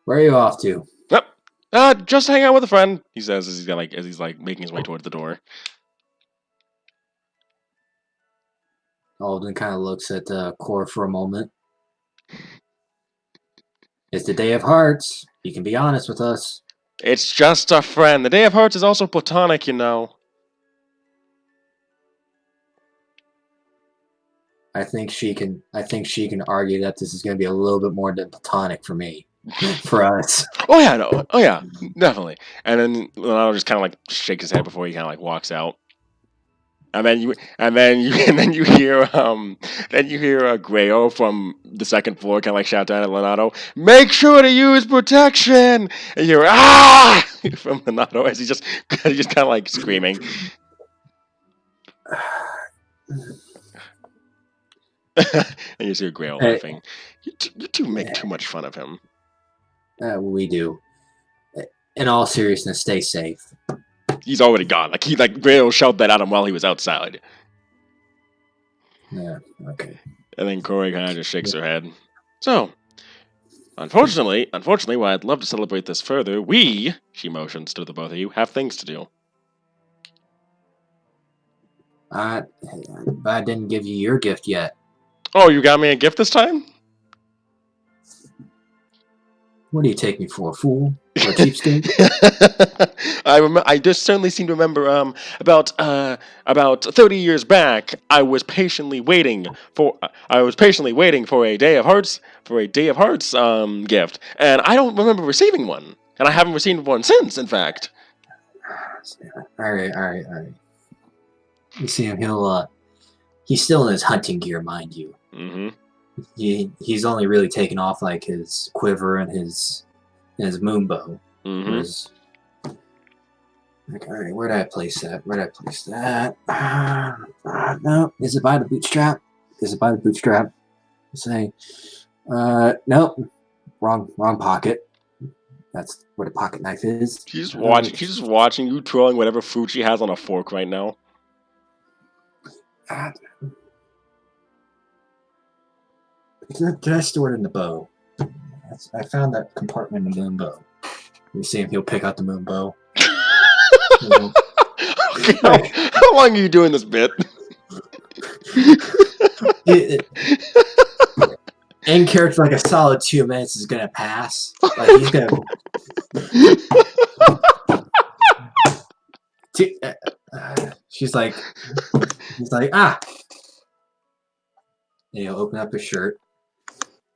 S7: Where are you off to?
S1: Yep. Just hang out with a friend, he says as he's making his way towards the door.
S7: Alden kind of looks at Core for a moment. It's the Day of Hearts. You can be honest with us.
S1: It's just a friend. The Day of Hearts is also platonic, you know.
S7: I think she can argue that this is going to be a little bit more than platonic for me, for us.
S1: Oh yeah, no. Oh yeah, definitely. And then Leonardo just kind of like shakes his head before he kind of like walks out. And then you hear Grayo from the second floor kind of like shout down at Leonardo, "Make sure to use protection!" And you hear "Ah!" from Leonardo as he's just kind of like screaming. And you see Grayo laughing. You two make too much fun of him.
S7: We do. In all seriousness, stay safe.
S1: He's already gone. Grayo shouted that at him while he was outside.
S7: Yeah. Okay.
S1: And then Corey kind of just shakes her head. So, unfortunately, while I'd love to celebrate this further, she motions to the both of you, have things to do.
S7: But I didn't give you your gift yet.
S1: Oh, you got me a gift this time?
S7: What do you take me for, a fool? Or a cheapskate?
S1: I just certainly seem to remember about 30 years back I was patiently waiting for a Day of Hearts gift, and I don't remember receiving one, and I haven't received one since, in fact.
S7: All right. You see him, he's still in his hunting gear, mind you.
S1: Mm-hmm.
S7: He's only really taken off like his quiver and his moon bow.
S1: Mm-hmm.
S7: Like, all right, where did I place that? No, is it by the bootstrap? Say, nope, wrong pocket. That's where the pocket knife is.
S1: She's just watching you twirling whatever food she has on a fork right now.
S7: Did I store it in the bow? I found that compartment in the moon bow. You see him, he'll pick out the moon bow.
S1: Okay, how long are you doing this bit?
S7: In character, like a solid 2 minutes is gonna pass. Like he's gonna. He's like, ah. And he'll open up his shirt,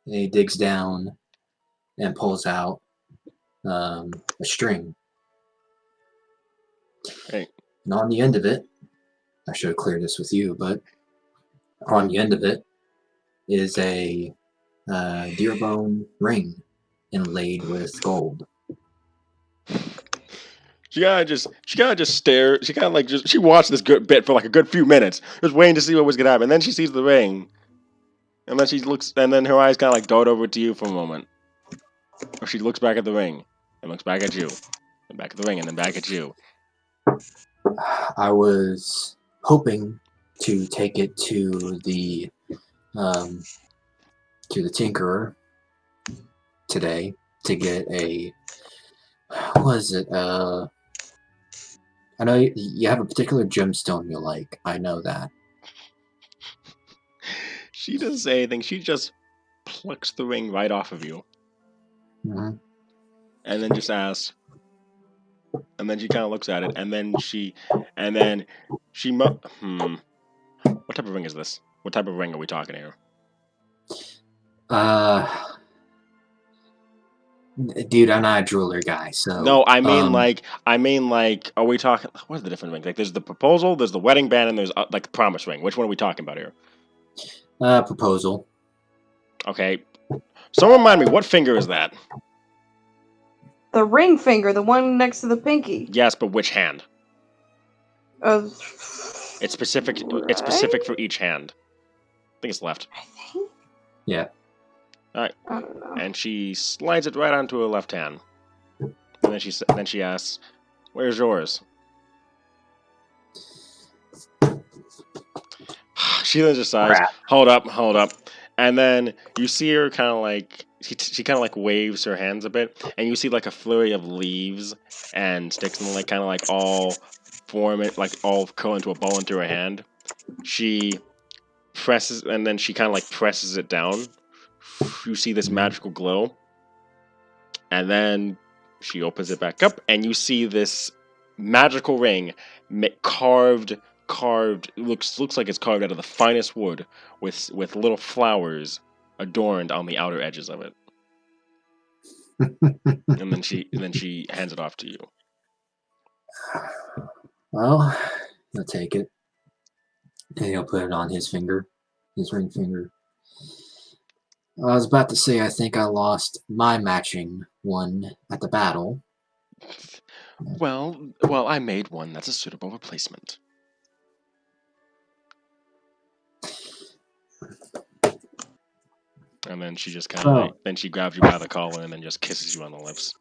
S7: and he digs down and pulls out a string.
S1: Hey.
S7: And on the end of it, I should have cleared this with you, but on the end of it is a deer bone ring inlaid with gold.
S1: She kind of just stare. She watched this good bit for like a good few minutes, just waiting to see what was gonna happen. And then she sees the ring, and then she looks, and then her eyes kind of like dart over to you for a moment. Or she looks back at the ring, and looks back at you, and back at the ring, and then back at you.
S7: I was hoping to take it to the tinkerer today to get a. What is it? I know you have a particular gemstone you like. I know that.
S1: She doesn't say anything. She just plucks the ring right off of you.
S7: Mm-hmm.
S1: And then just asks. And then she kind of looks at it. And then she. What type of ring is this? What type of ring are we talking here?
S7: Dude, I'm not a jeweler guy, so.
S1: No, I mean like, are we talking? What are the different rings? Like, there's the proposal, there's the wedding band, and there's like the promise ring. Which one are we talking about here?
S7: Proposal.
S1: Okay. So remind me, what finger is that?
S2: The ring finger, the one next to the pinky.
S1: Yes, but which hand? It's specific.
S2: Right?
S1: It's specific for each hand. I think it's left.
S2: I think.
S7: Yeah.
S1: All right.
S2: I don't know.
S1: And she slides it right onto her left hand. And then she asks, "Where's yours?" She then just sighs. Hold up. And then you see her kind of like she kind of like waves her hands a bit, and you see like a flurry of leaves and sticks and like kind of like all form it, like all curl into a ball into her hand. She presses, and then she kind of like presses it down. You see this magical glow, and then she opens it back up, and you see this magical ring carved. Looks like it's carved out of the finest wood, with little flowers adorned on the outer edges of it. And then she hands it off to you.
S7: Well, he'll take it. And he'll put it on his finger, his ring finger. I was about to say, I think I lost my matching one at the battle.
S1: Well, I made one that's a suitable replacement. And then she just kind of then she grabs you by the collar and then just kisses you on the lips.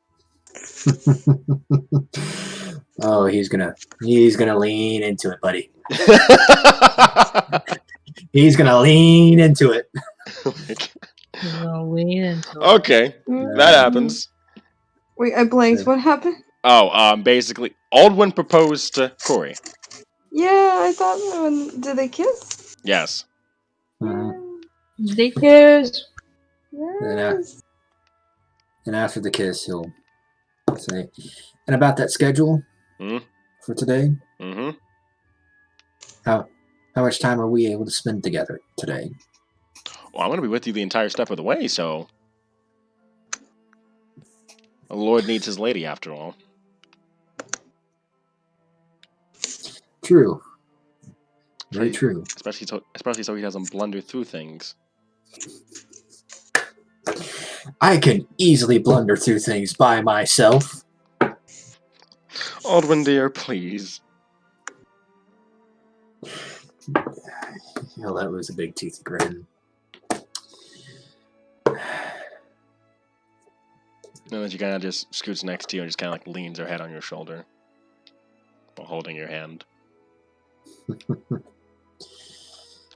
S7: Oh, he's gonna lean into it, buddy. He's gonna lean into it.
S3: He's gonna lean into it.
S1: Okay, that happens.
S2: Wait, I blanked. What happened?
S1: Oh, basically, Aldwin proposed to Corey.
S2: Yeah, I thought. Did they kiss?
S1: Yes.
S3: They kiss.
S2: Yes.
S7: And after the kiss, he'll say, "And about that schedule for today,
S1: Mm-hmm.
S7: how much time are we able to spend together today?"
S1: Well, I'm going to be with you the entire step of the way, so... A lord needs his lady, after all.
S7: True. Very true.
S1: Especially so he doesn't blunder through things.
S7: I can easily blunder through things by myself.
S1: Aldwin, dear, please.
S7: Well, that was a big toothy grin.
S1: And then she kind of just scoots next to you and just kind of like leans her head on your shoulder while holding your hand.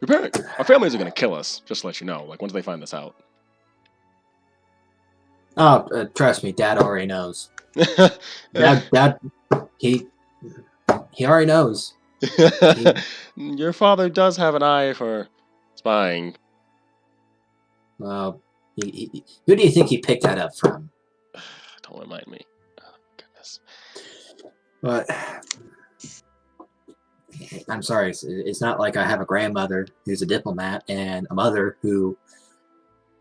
S1: Our families are going to kill us, just to let you know, like once they find this out.
S7: Oh, trust me, Dad already knows. Dad, he already knows.
S1: Your father does have an eye for spying.
S7: Well, who do you think he picked that up from?
S1: Don't remind me. Oh, goodness.
S7: But I'm sorry, it's not like I have a grandmother who's a diplomat and a mother who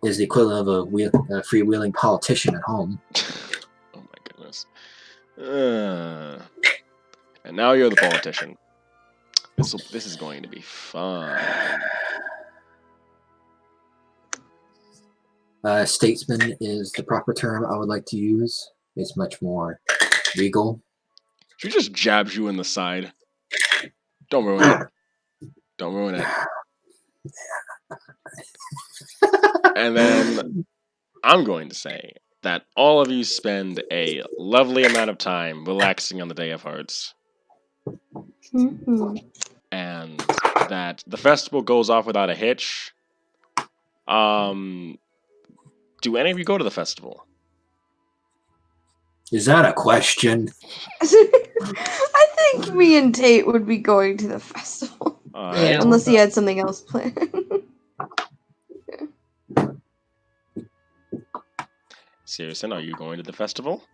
S7: is the equivalent of a freewheeling politician at home.
S1: Oh my goodness. And now you're the politician. This is going to be fun.
S7: Statesman is the proper term I would like to use. It's much more legal.
S1: She just jabs you in the side. Don't ruin it. Don't ruin it. And then I'm going to say that all of you spend a lovely amount of time relaxing on the Day of Hearts.
S2: Mm-hmm.
S1: And that the festival goes off without a hitch. Do any of you go to the festival?
S7: Is that a question?
S2: I think me and Tate would be going to the festival.
S3: Yeah.
S2: Unless he had something else planned.
S1: Seriously, are you going to the festival?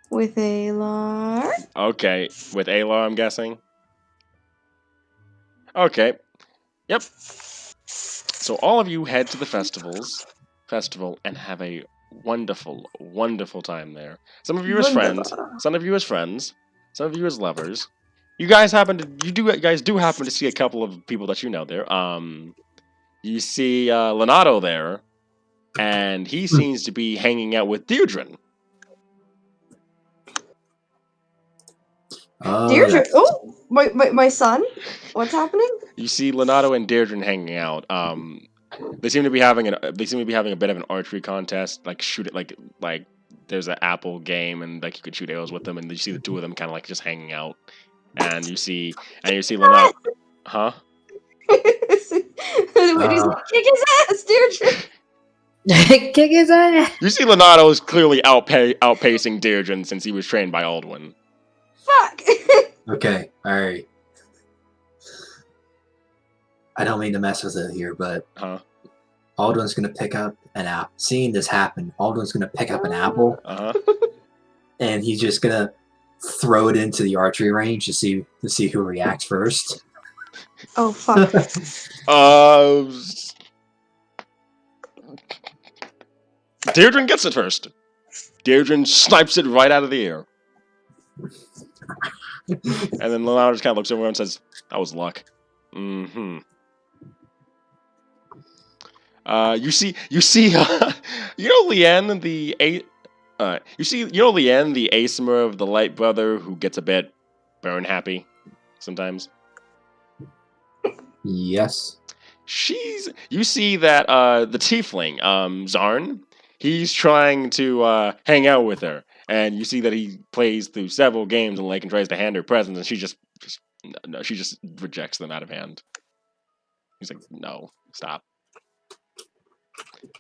S2: With Alar?
S1: Okay, with Alar, I'm guessing. Okay, yep. So all of you head to the festival and have a wonderful, wonderful time there. Some of you as friends, some of you as friends, some of you as lovers. You guys do happen to see a couple of people that you know there. You see Leonardo there, and he seems to be hanging out with Deirdre.
S2: Deirdre? Oh, my son? What's happening?
S1: You see Leonardo and Deirdre hanging out. They seem to be having a bit of an archery contest. Like shoot it like there's an apple game and like you could shoot arrows with them, and you see the two of them kind of like just hanging out. And you see Leonardo, huh?
S2: Kick his ass, Deirdre.
S3: Kick his ass.
S1: You see Leonardo is clearly outpacing Deirdre since he was trained by Aldwin.
S2: Fuck.
S7: Okay, alright. I don't mean to mess with it here, but
S1: Huh?
S7: Aldwin's gonna pick up an apple. Seeing this happen, Aldwin's gonna pick up an apple, and he's just gonna throw it into the archery range to see who reacts first.
S2: Oh fuck!
S1: Deirdre gets it first. Deirdre snipes it right out of the air. And then Leonardo just kind of looks over and says, "That was luck." Mm-hmm. You see, Leanne, Leanne, the Aesmer of the Light Brother, who gets a bit burn happy sometimes.
S7: Yes.
S1: You see that the Tiefling, Zarn, he's trying to hang out with her, and you see that he plays through several games and and tries to hand her presents, and she just rejects them out of hand. He's like, "No, stop."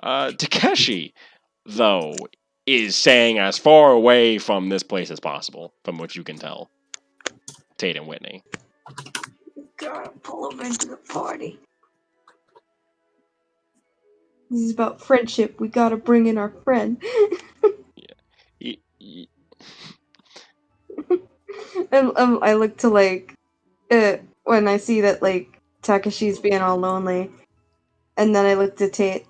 S1: Takeshi, though, is staying as far away from this place as possible, from what you can tell. Tate and Whitney.
S2: Gotta pull over into the party. This is about friendship. We gotta bring in our friend. And I look to when I see that Takeshi's being all lonely, and then I look to Tate.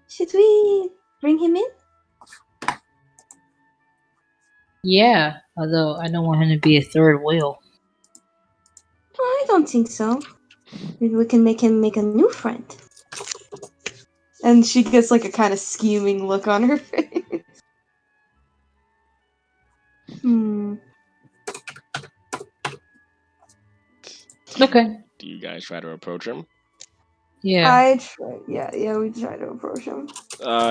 S2: Should we bring him in?
S3: Yeah, although I don't want him to be a third wheel.
S2: I don't think so. Maybe we can make him make a new friend. And she gets a kind of scheming look on her face.
S3: Okay.
S1: Do you guys try to approach him?
S3: Yeah.
S2: We try to approach him.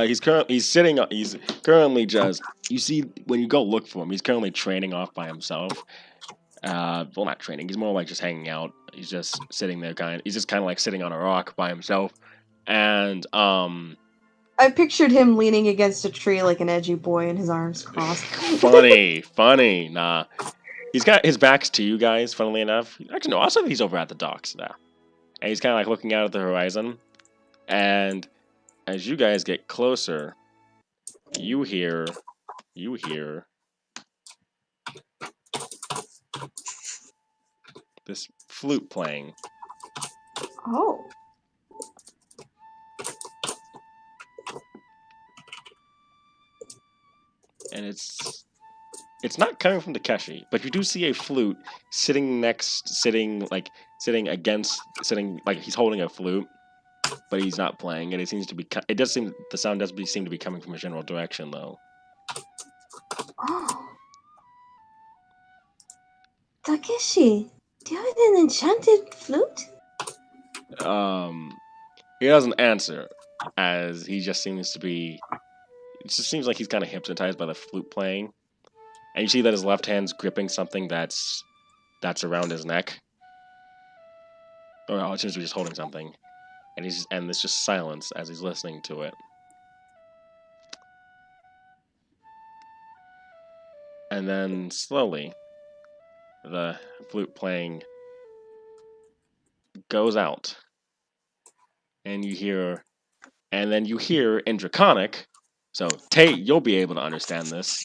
S1: He's currently just. You see, when you go look for him, he's currently training off by himself. Well, not training. He's more like just hanging out. He's just sitting there, he's just kind of like sitting on a rock by himself. And
S2: I pictured him leaning against a tree like an edgy boy and his arms crossed.
S1: funny. Nah, he's got his back's to you guys. Funnily enough, actually no. Also, he's over at the docks now, and he's kind of like looking out at the horizon. And as you guys get closer, you hear this flute playing.
S2: Oh.
S1: And it's not coming from Takeshi, but you do see a flute sitting like he's holding a flute, but he's not playing it. The sound does seem to be coming from a general direction though.
S2: Oh. Takeshi, do you have an enchanted flute?
S1: He doesn't answer, as he just seems to be. It just seems like he's kind of hypnotized by the flute playing, and you see that his left hand's gripping something that's around his neck, or it seems to be just holding something, and there's just silence as he's listening to it. And then slowly, the flute playing goes out, and then you hear in Draconic. So Tate, you'll be able to understand this.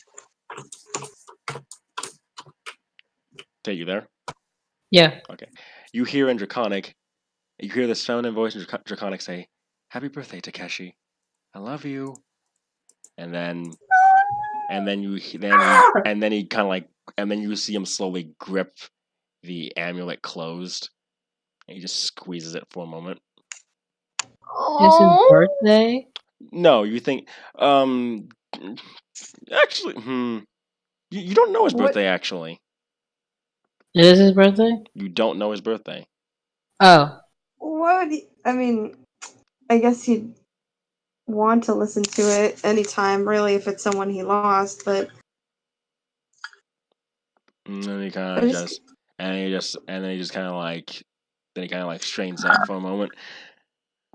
S1: Tate, you there?
S3: Yeah.
S1: Okay. You hear in Draconic. You hear this feminine voice in Draconic say, "Happy birthday, Takeshi. I love you." And then you see him slowly grip the amulet closed, and he just squeezes it for a moment.
S3: It's his birthday?
S1: No, you think actually you don't know his birthday actually.
S3: It is his birthday?
S1: You don't know his birthday.
S3: Oh.
S2: Why would I guess he'd want to listen to it anytime, really, if it's someone he lost, but
S1: And then he kind of just straightens up for a moment.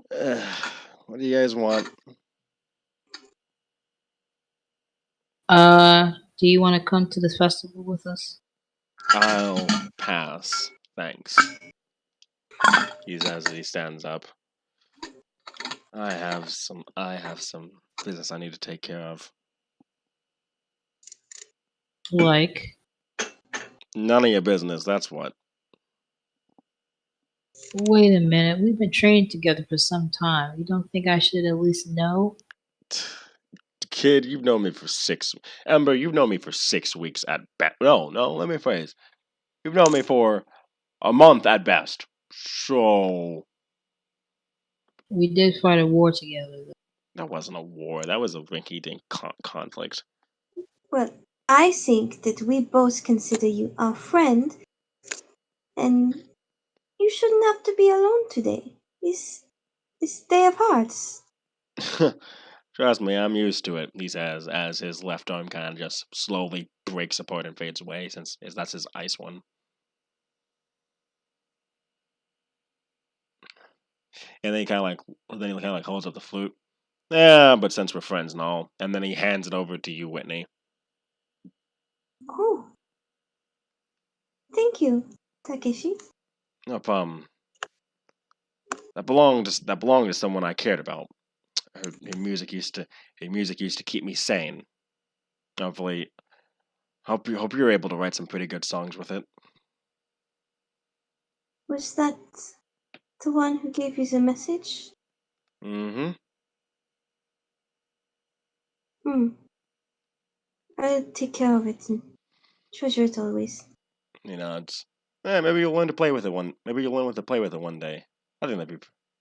S1: What do you guys want?
S3: Do you want to come to this festival with us?
S1: I'll pass. Thanks. he says as he stands up. I have some business I need to take care of.
S3: Like,
S1: None of your business, that's what.
S3: wait a minute. We've been training together for some time. You don't think I should at least know?
S1: Kid, you've known me for Ember, you've known me for 6 weeks at best. No, let me phrase. You've known me for a month at best. So
S3: We did fight a war together.
S1: that wasn't a war. That was a rinky-dink conflict.
S2: Well, I think that we both consider you our friend, and you shouldn't have to be alone today. It's Day of Hearts.
S1: Trust me, I'm used to it. He says as his left arm kind of just slowly breaks apart and fades away, since that's his ice one. And then he kind of like holds up the flute. Yeah, but since we're friends and all, and then he hands it over to you, Whitney.
S2: Oh, thank you, Takeshi.
S1: No problem. That belonged to someone I cared about. Her music used to keep me sane. Hopefully, hope you're able to write some pretty good songs with it.
S2: Was that the one who gave you the message?
S1: Mm-hmm.
S2: I'll take care of it and treasure it always.
S1: You know, maybe you'll learn to play with it one. Maybe you'll learn to play with it one day. I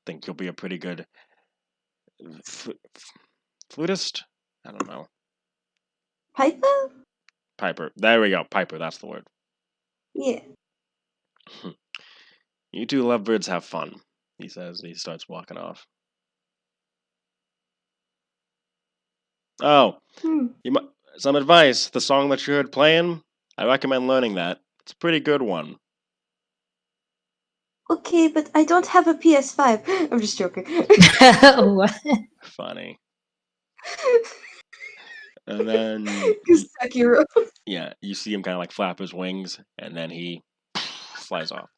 S1: think you'll be a pretty good flutist. I don't know.
S2: Piper?
S1: Piper. There we go. Piper. That's the word.
S2: Yeah.
S1: You two lovebirds have fun. He says. He starts walking off. Oh, some advice. The song that you heard playing, I recommend learning that. It's a pretty good one.
S2: Okay, but I don't have a PS5. I'm just joking.
S3: What?
S1: Funny. And then,
S2: Sekiro.
S1: yeah, you see him kind of like flap his wings, and then he flies off.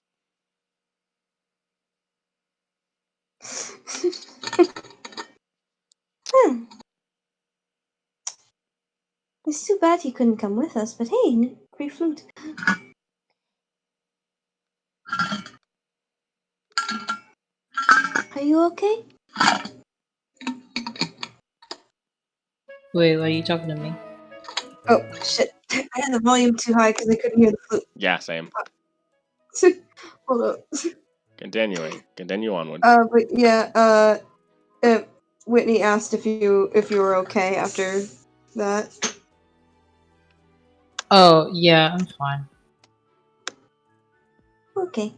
S2: It's too bad he couldn't come with us, but hey, free flute. Are you okay?
S3: Wait, are you talking to me?
S2: Oh, shit. I had the volume too high because I couldn't hear the flute.
S1: Yeah, same.
S2: Hold up.
S1: Continue onward.
S2: But yeah, Whitney asked if you were okay after that.
S3: Oh, yeah, I'm fine.
S2: Okay.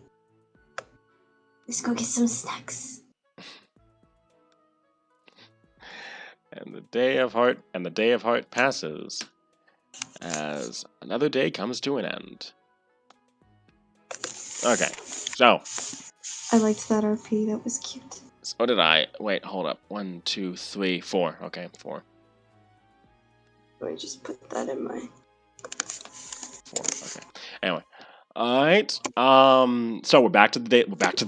S2: Let's go get some snacks.
S1: And the day of heart passes as another day comes to an end. Okay, so
S2: I liked that RP. That was cute.
S1: so did I. Wait, hold up. 1, 2, 3, 4. Okay, 4.
S2: Let me just put that in my.
S1: 4. Okay. Anyway, all right. So we're back to the day. We're back to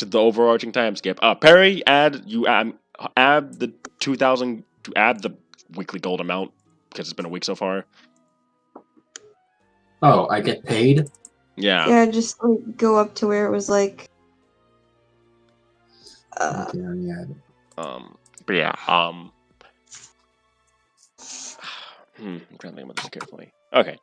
S1: the overarching time skip. Perry, add the 2,000 to add the weekly gold amount because it's been a week so far.
S7: Oh, I get paid?
S1: Yeah.
S2: Yeah, just like, go up to where it was like.
S7: Okay, yeah.
S1: But yeah. I'm trying to think about this carefully. Okay.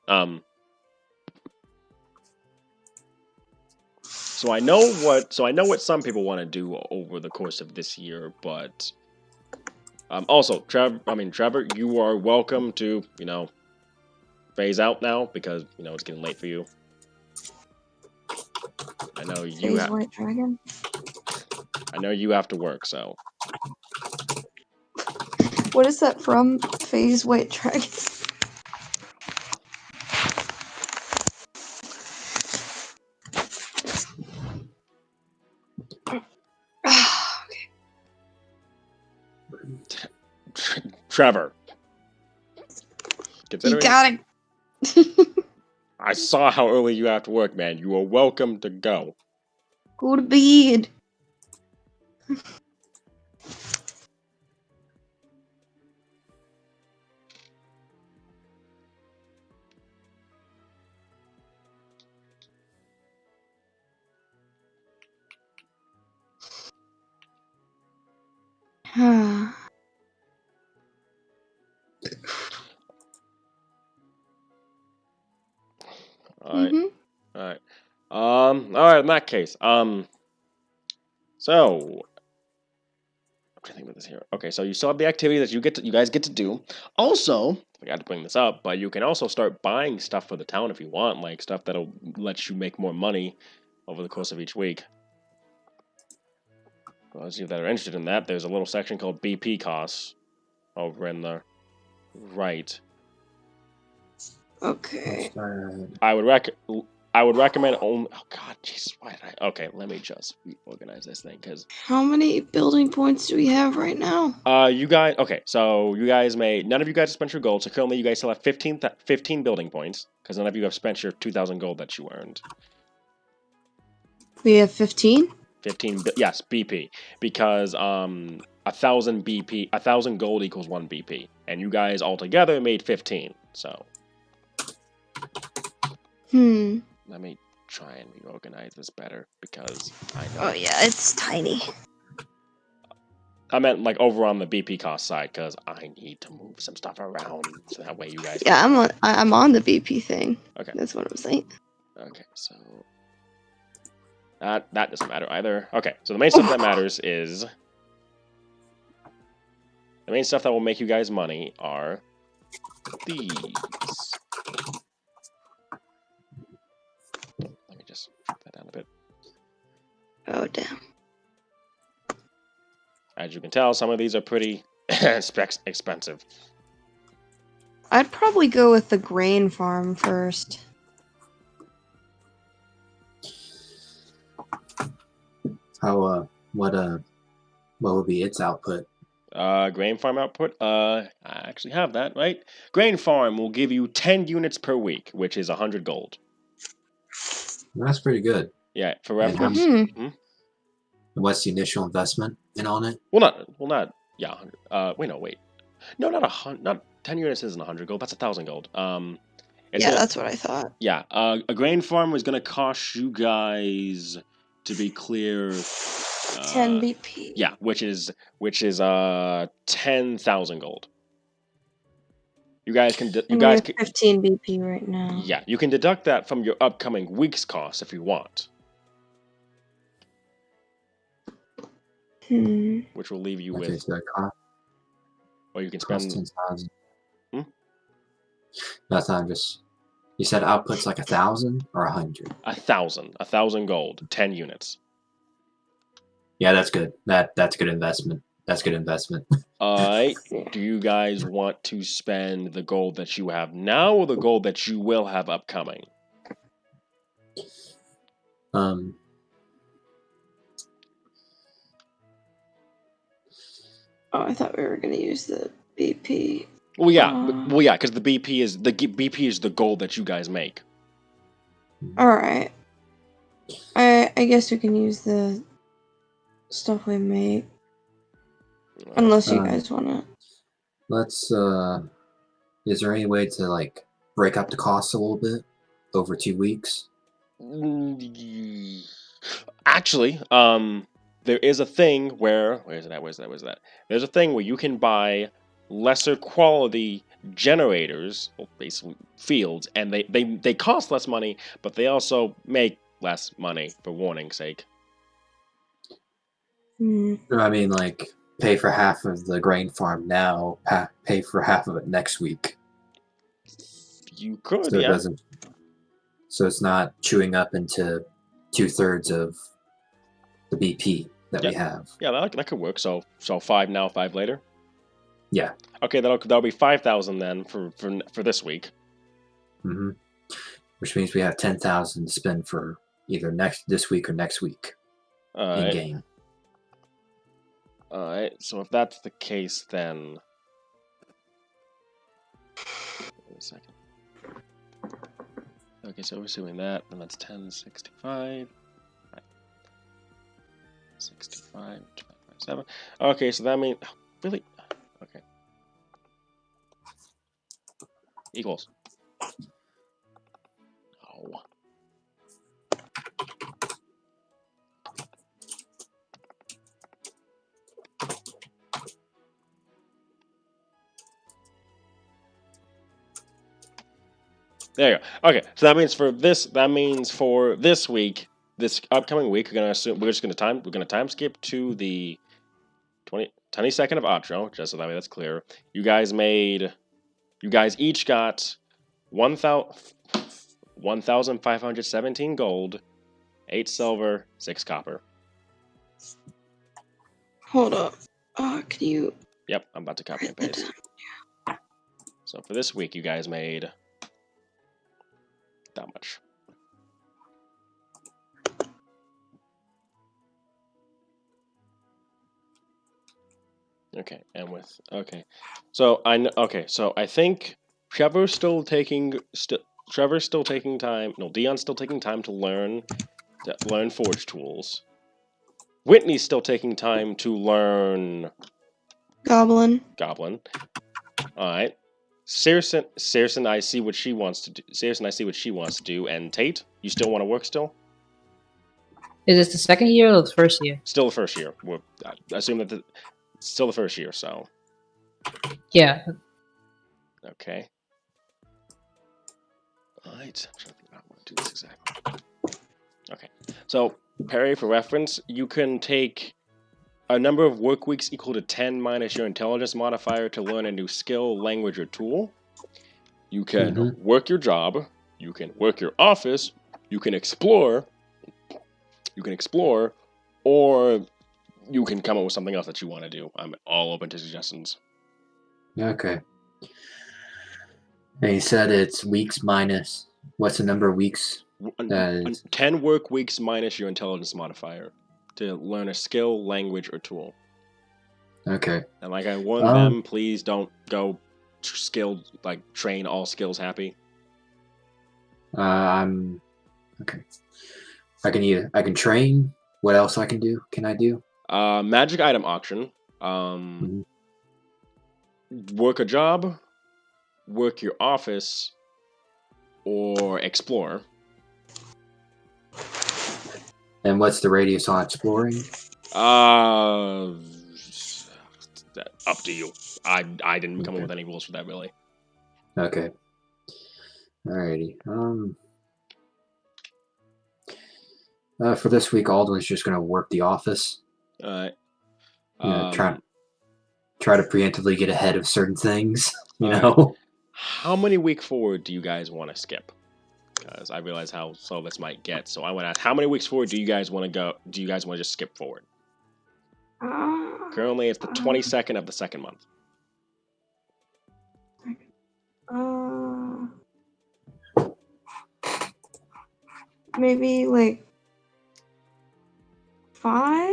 S1: So I know what some people want to do over the course of this year, but also, Trevor, you are welcome to, phase out now because, it's getting late for you. I know you
S2: Phase White Dragon?
S1: I know you have to work, so.
S2: What is that from? Phase White Dragon?
S1: Trevor.
S2: You got it.
S1: I saw how early you have to work, man. You are welcome to go.
S2: Go to bed.
S1: Alright.
S2: Mm-hmm.
S1: Alright. Alright, in that case. So I'm trying to think about this here. Okay, so you still have the activity that you guys get to do. Also, I got to bring this up, but you can also start buying stuff for the town if you want, like stuff that'll let you make more money over the course of each week. For those of you that are interested in that, there's a little section called BP costs over in the right.
S2: Okay.
S1: I would recommend only. Oh God, Jesus, why did I? Okay, let me just reorganize this thing because
S2: How many building points do we have right now?
S1: you guys. Okay, so you guys may none of you guys have spent your gold, so currently you guys still have 15 building points because none of you have spent your 2,000 gold that you earned.
S2: We have 15?
S1: 15, yes, BP, because 1,000 BP, 1,000 gold equals 1 BP, and you guys altogether made 15. So let me try and reorganize this better because I know.
S2: Oh yeah, it's tiny.
S1: I meant like over on the BP cost side because I need to move some stuff around so that way you guys.
S2: Yeah, I'm on the BP thing.
S1: Okay.
S2: That's what I'm saying.
S1: Okay, so that doesn't matter either. Okay, so the main stuff that matters is the main stuff that will make you guys money are these. Let me just shrink that down a bit.
S2: Oh damn.
S1: As you can tell, some of these are pretty expensive.
S2: I'd probably go with the grain farm first.
S7: How what would be its output?
S1: Grain farm output. I actually have that right. Grain farm will give you 10 units per week, which is 100 gold.
S7: That's pretty good.
S1: Yeah, for
S7: And
S1: reference.
S7: what's the initial investment in on it?
S1: Well, not. Yeah, 100. Wait. No, not 100. Not 10 units isn't 100 gold. That's 1,000 gold.
S2: That's what I thought.
S1: Yeah, a grain farm is gonna cost you guys, to be clear,
S2: 10 BP.
S1: yeah, which is 10,000 gold. You guys can
S2: And we have 15 BP right now.
S1: yeah, you can deduct that from your upcoming week's cost if you want, which will leave you with.
S7: So it
S1: Or you can
S7: cost
S1: spend
S7: 10,000. That's not just. You said output's like 1,000 or 100.
S1: 1,000 gold, 10 units.
S7: Yeah, that's good. That's good investment. That's good investment.
S1: Alright, do you guys want to spend the gold that you have now or the gold that you will have upcoming?
S7: Oh,
S2: I thought we were gonna use the BP.
S1: Well, yeah, because the BP is the gold that you guys make.
S2: All right. I guess we can use the stuff we make, unless you guys want to.
S7: Let's. Is there any way to like break up the costs a little bit over 2 weeks?
S1: Actually, there is a thing where's that? There's a thing where you can buy lesser quality generators, well, basically fields, and they cost less money, but they also make less money for warning's sake.
S7: I mean, like pay for half of the grain farm now, pay for half of it next week.
S1: You could,
S7: So
S1: yeah.
S7: it doesn't. So it's not chewing up into 2/3 of the BP that we have.
S1: Yeah, that could work. So 5 now, 5 later.
S7: Yeah.
S1: Okay, that'll be 5,000 then for this week.
S7: Which means we have 10,000 to spend for either this week or next week in game.
S1: All right. So if that's the case, then wait a second. Okay, so we're assuming that, and that's 1065. Right. 65 divided by 7. Okay, so that means really. Okay. Equals. Oh. There you go. Okay, so that means for this. That means for this week, this upcoming week, we're gonna time skip to the 22nd of outro, just so that way that's clear. You guys each got 1,517 gold, 8 silver, 6 copper.
S2: Hold up. Can you?
S1: Yep, I'm about to copy and paste. So for this week, you guys made that much. Okay, and with so I think Trevor's still taking time. No, Dion's still taking time to learn forge tools. Whitney's still taking time to learn
S2: Goblin.
S1: All right. Saracen, I see what she wants to do. Saracen, I see what she wants to do. And Tate, you still want to work still?
S3: Is this the second year or the first year?
S1: Still the first year. I assume that it's still the first year, so.
S3: Yeah.
S1: Okay. Alright. I'm trying to think about how to do this exactly. Okay. So, Perry, for reference, you can take a number of work weeks equal to 10 minus your intelligence modifier to learn a new skill, language, or tool. You can work your job. You can work your office. You can explore. Or you can come up with something else that you want to do. I'm all open to suggestions.
S7: Okay. And you said it's weeks minus. What's the number of weeks?
S1: 10 work weeks minus your intelligence modifier to learn a skill, language, or tool.
S7: Okay.
S1: And like I warned them, please don't go skilled, like train all skills happy.
S7: I'm okay. I can train. What else I can do? Can I do?
S1: Magic item auction. Work a job, work your office, or explore.
S7: And what's the radius on exploring?
S1: Up to you. I didn't come up with any rules for that, really.
S7: Okay. Alrighty. For this week, Aldwin's just gonna work the office.
S1: Alright.
S7: Try to preemptively get ahead of certain things. You
S1: Alright.
S7: know.
S1: How many week forward do you guys want to skip? Because I realize how slow this might get. So I want to ask, how many weeks forward do you guys want to go? Do you guys want to just skip forward? Currently, it's the 22nd of the second month.
S2: Maybe like 5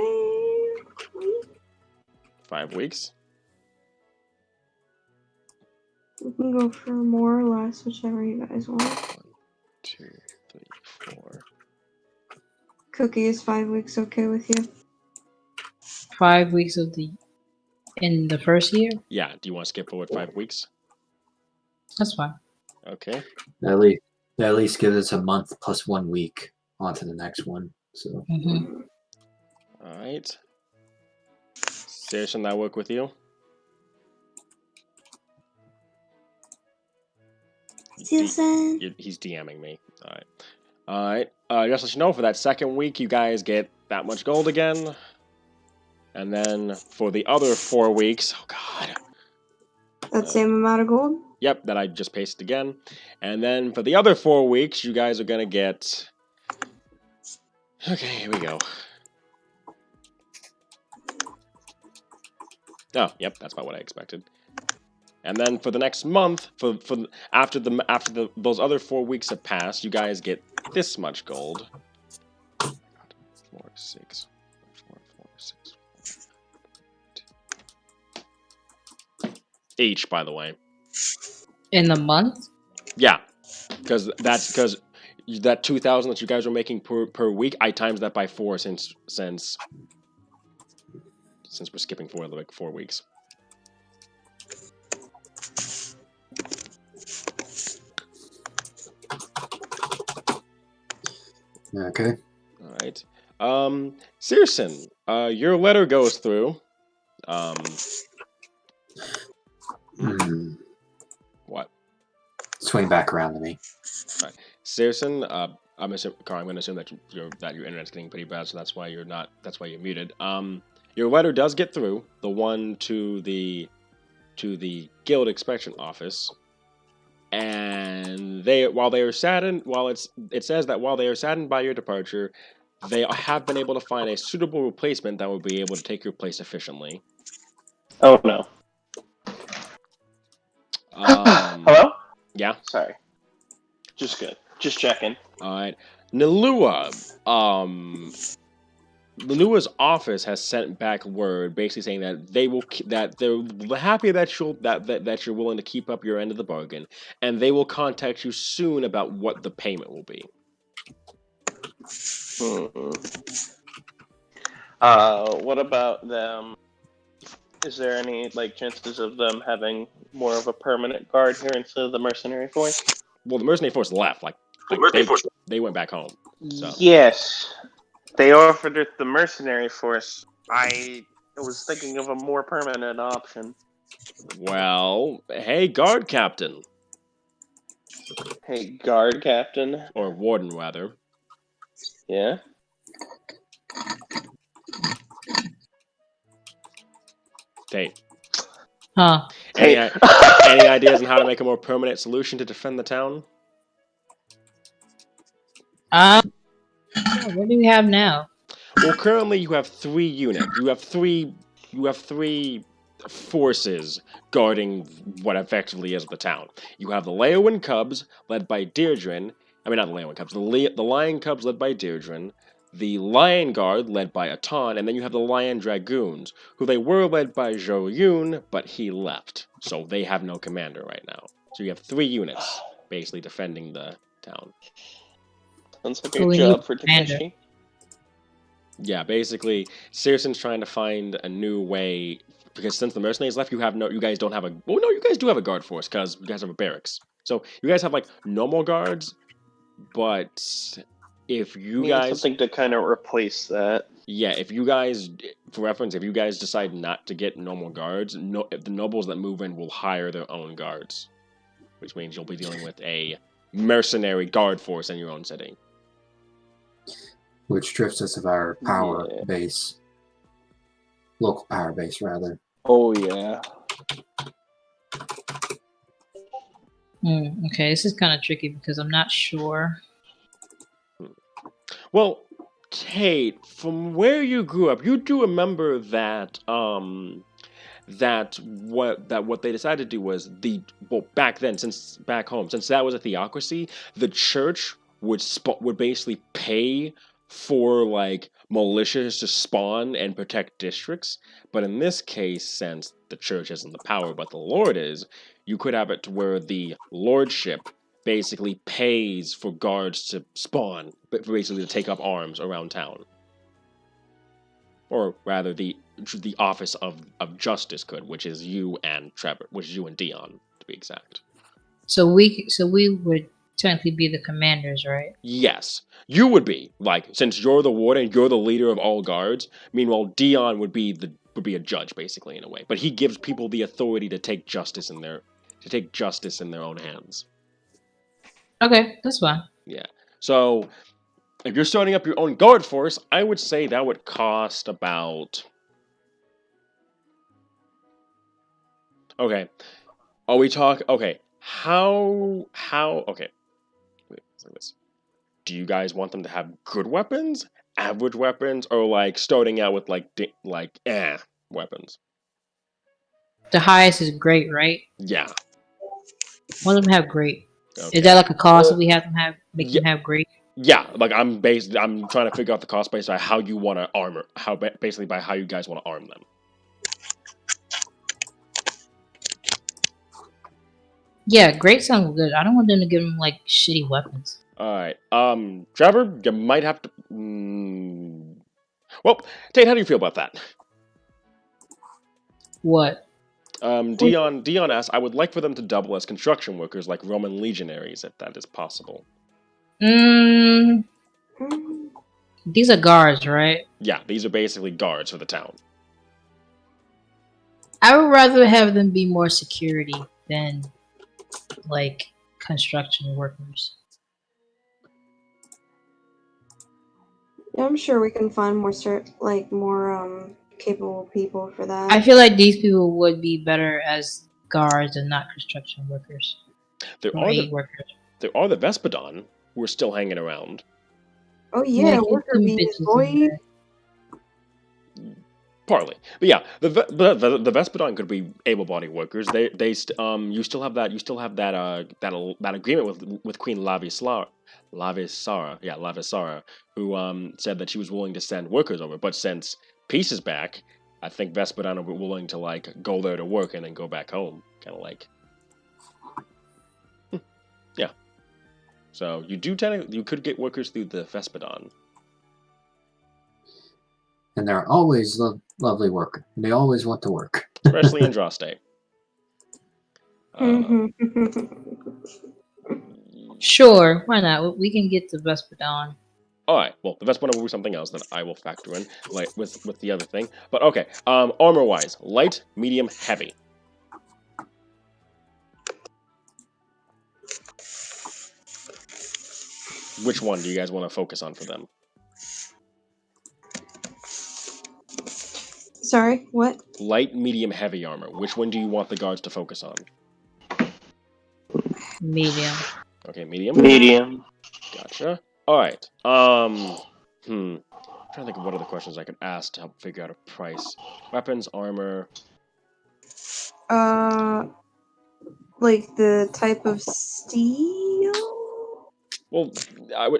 S2: weeks?
S1: 5 weeks?
S2: We can go for more or less, whichever you guys want.
S1: 1, 2, 3, 4.
S2: Cookie, is 5 weeks okay with you?
S3: 5 weeks in the first year?
S1: Yeah, do you want to skip forward 5 weeks?
S3: That's fine.
S1: Okay.
S7: At least give us a month plus 1 week onto the next one. So.
S1: Alright. Saracen, that work with you?
S2: Susan.
S1: He's DMing me. Alright. Just to let you know, for that second week, you guys get that much gold again. And then for the other 4 weeks, oh god.
S2: That same amount of gold?
S1: Yep, that I just pasted again. And then for the other 4 weeks, you guys are gonna get... Okay, here we go. Oh, yep, that's about what I expected. And then for the next month, after those other 4 weeks have passed, you guys get this much gold. 4, 6, 4, 6. Each, by the way.
S3: In a month?
S1: Yeah, because that 2,000 that you guys were making per week, I times that by 4 since since we're skipping forward like 4 weeks.
S7: Okay.
S1: All right. Searson, your letter goes through. What?
S7: Swing back around to me.
S1: All right. Searson, I'm going to assume that your internet's getting pretty bad, so that's why you're not. That's why you're muted. Your letter does get through. The one to the guild inspection office, and it says that while they are saddened by your departure, they have been able to find a suitable replacement that will be able to take your place efficiently.
S4: Oh no. Hello?
S1: Yeah.
S4: Sorry. Just good. Just checking.
S1: All right. Nalua. Nalua's office has sent back word, basically saying that they're happy that you're willing to keep up your end of the bargain, and they will contact you soon about what the payment will be.
S4: What about them? Is there any chances of them having more of a permanent guard here instead of the mercenary force?
S1: Well, the mercenary force left. They went back home. So.
S4: Yes, they offered it the mercenary force. I was thinking of a more permanent option.
S1: Well, hey, guard captain.
S4: Hey, guard captain.
S1: Or warden, rather.
S4: Yeah?
S1: Tate.
S3: Huh.
S1: Any ideas on how to make a more permanent solution to defend the town?
S3: What do we have now?
S1: Well, currently you have 3 units. You have three forces guarding what effectively is the town. You have the Leowyn Cubs, led by Deirdre. I mean, not the Leowyn Cubs. The Lion Cubs, led by Deirdre. The Lion Guard, led by Atan, and then you have the Lion Dragoons, who they were led by Zhou Yun, but he left. So they have no commander right now. So you have 3 units, basically defending the town.
S4: Sounds like a job for Takeshi.
S1: Yeah, basically, Searson's trying to find a new way, because since the mercenaries left, you guys don't have a... Well, no, you guys do have a guard force, because you guys have a barracks. So you guys have, normal guards, but... If you guys...
S4: something to kind of replace that.
S1: Yeah, if you guys... For reference, if you guys decide not to get normal guards, the nobles that move in will hire their own guards. Which means you'll be dealing with a mercenary guard force in your own city.
S7: Which strips us of our power base. Local power base, rather.
S4: Oh, yeah.
S3: Okay, this is kind of tricky because I'm not sure.
S1: Well, Tate, from where you grew up, you do remember that what they decided to do was back then, since back home, since that was a theocracy, the church would basically pay for militias to spawn and protect districts. But in this case, since the church isn't the power but the Lord is, you could have it to where the lordship basically pays for guards to spawn, but basically to take up arms around town. Or rather, the office of justice could, which is you and Trevor, which is you and Dion, to be exact.
S3: So we would technically be the commanders, right?
S1: Yes, you would be. Since you're the warden, you're the leader of all guards. Meanwhile, Dion would be a judge, basically, in a way. But he gives people the authority to take justice in their own hands.
S3: Okay, that's fine.
S1: Yeah. So, if you're starting up your own guard force, I would say that would cost about... Okay. Are we talking... Okay. How... Okay. Wait, let's look at this. Do you guys want them to have good weapons, average weapons, or starting out with weapons?
S3: The highest is great, right?
S1: Yeah.
S3: One of them have great.
S1: Okay.
S3: Is that a cost that we have them have? Make them have great?
S1: Yeah, I'm trying to figure out the cost based on how you want to armor, basically by how you guys want to arm them.
S3: Yeah, great sounds good. I don't want them to give them shitty weapons.
S1: All right, Trevor, you might have to. Well, Tate, how do you feel about that?
S3: What?
S1: Dion asks, I would like for them to double as construction workers like Roman legionaries, if that is possible.
S3: Mm,
S2: Mm,
S3: these are guards, right?
S1: Yeah, these are basically guards for the town.
S3: I would rather have them be more security than like construction workers.
S2: I'm sure we can find more more capable people for that.
S3: I feel like these people would be better as guards and not construction workers
S1: There
S3: or
S1: are
S3: aid
S1: the
S3: workers.
S1: there are the Vespidon who are still hanging around.
S2: Oh
S3: Yeah,
S2: yeah,
S3: get
S2: worker
S3: them
S2: bees,
S3: bitches in
S2: boy.
S3: there.
S1: Partly, but yeah, the Vespidon could be able-bodied workers. You still have that agreement with Queen Lavisara, who said that she was willing to send workers over. But since peace is back, I think Vespidon are willing to like go there to work and then go back home, kind of like yeah. So you could get workers through the Vespidon.
S7: And they're always lovely work. They always want to work.
S1: Especially in Draw State.
S3: Sure, why not? We can get to Vespidon.
S1: Alright, well, the Vespidon will be something else that I will factor in like with the other thing. But okay, armor-wise, light, medium, heavy. Which one do you guys want to focus on for them?
S2: Sorry, what?
S1: Light, medium, heavy armor. Which one do you want the guards to focus on?
S3: Medium.
S1: Okay, medium.
S4: Medium.
S1: Gotcha. All right. I'm trying to think of what other questions I could ask to help figure out a price. Weapons, armor.
S2: Like the type of steel?
S1: Well,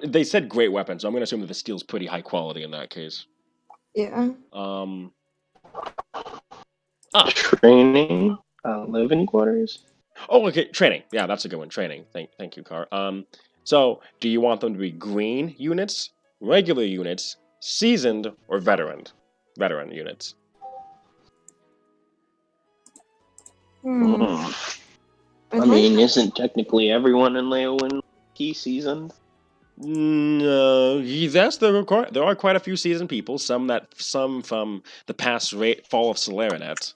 S1: they said great weapons, so I'm going to assume that the steel's pretty high quality in that case.
S2: Yeah.
S4: Training. Living quarters.
S1: Oh, okay, training. Yeah, that's a good one. Training. Thank you, Car. So do you want them to be green units, regular units, seasoned, or veteran units?
S4: I mean, isn't technically everyone in Leowyn key seasoned?
S1: No, yes, there are quite a few seasoned people. Some from the past fall of Solarinet.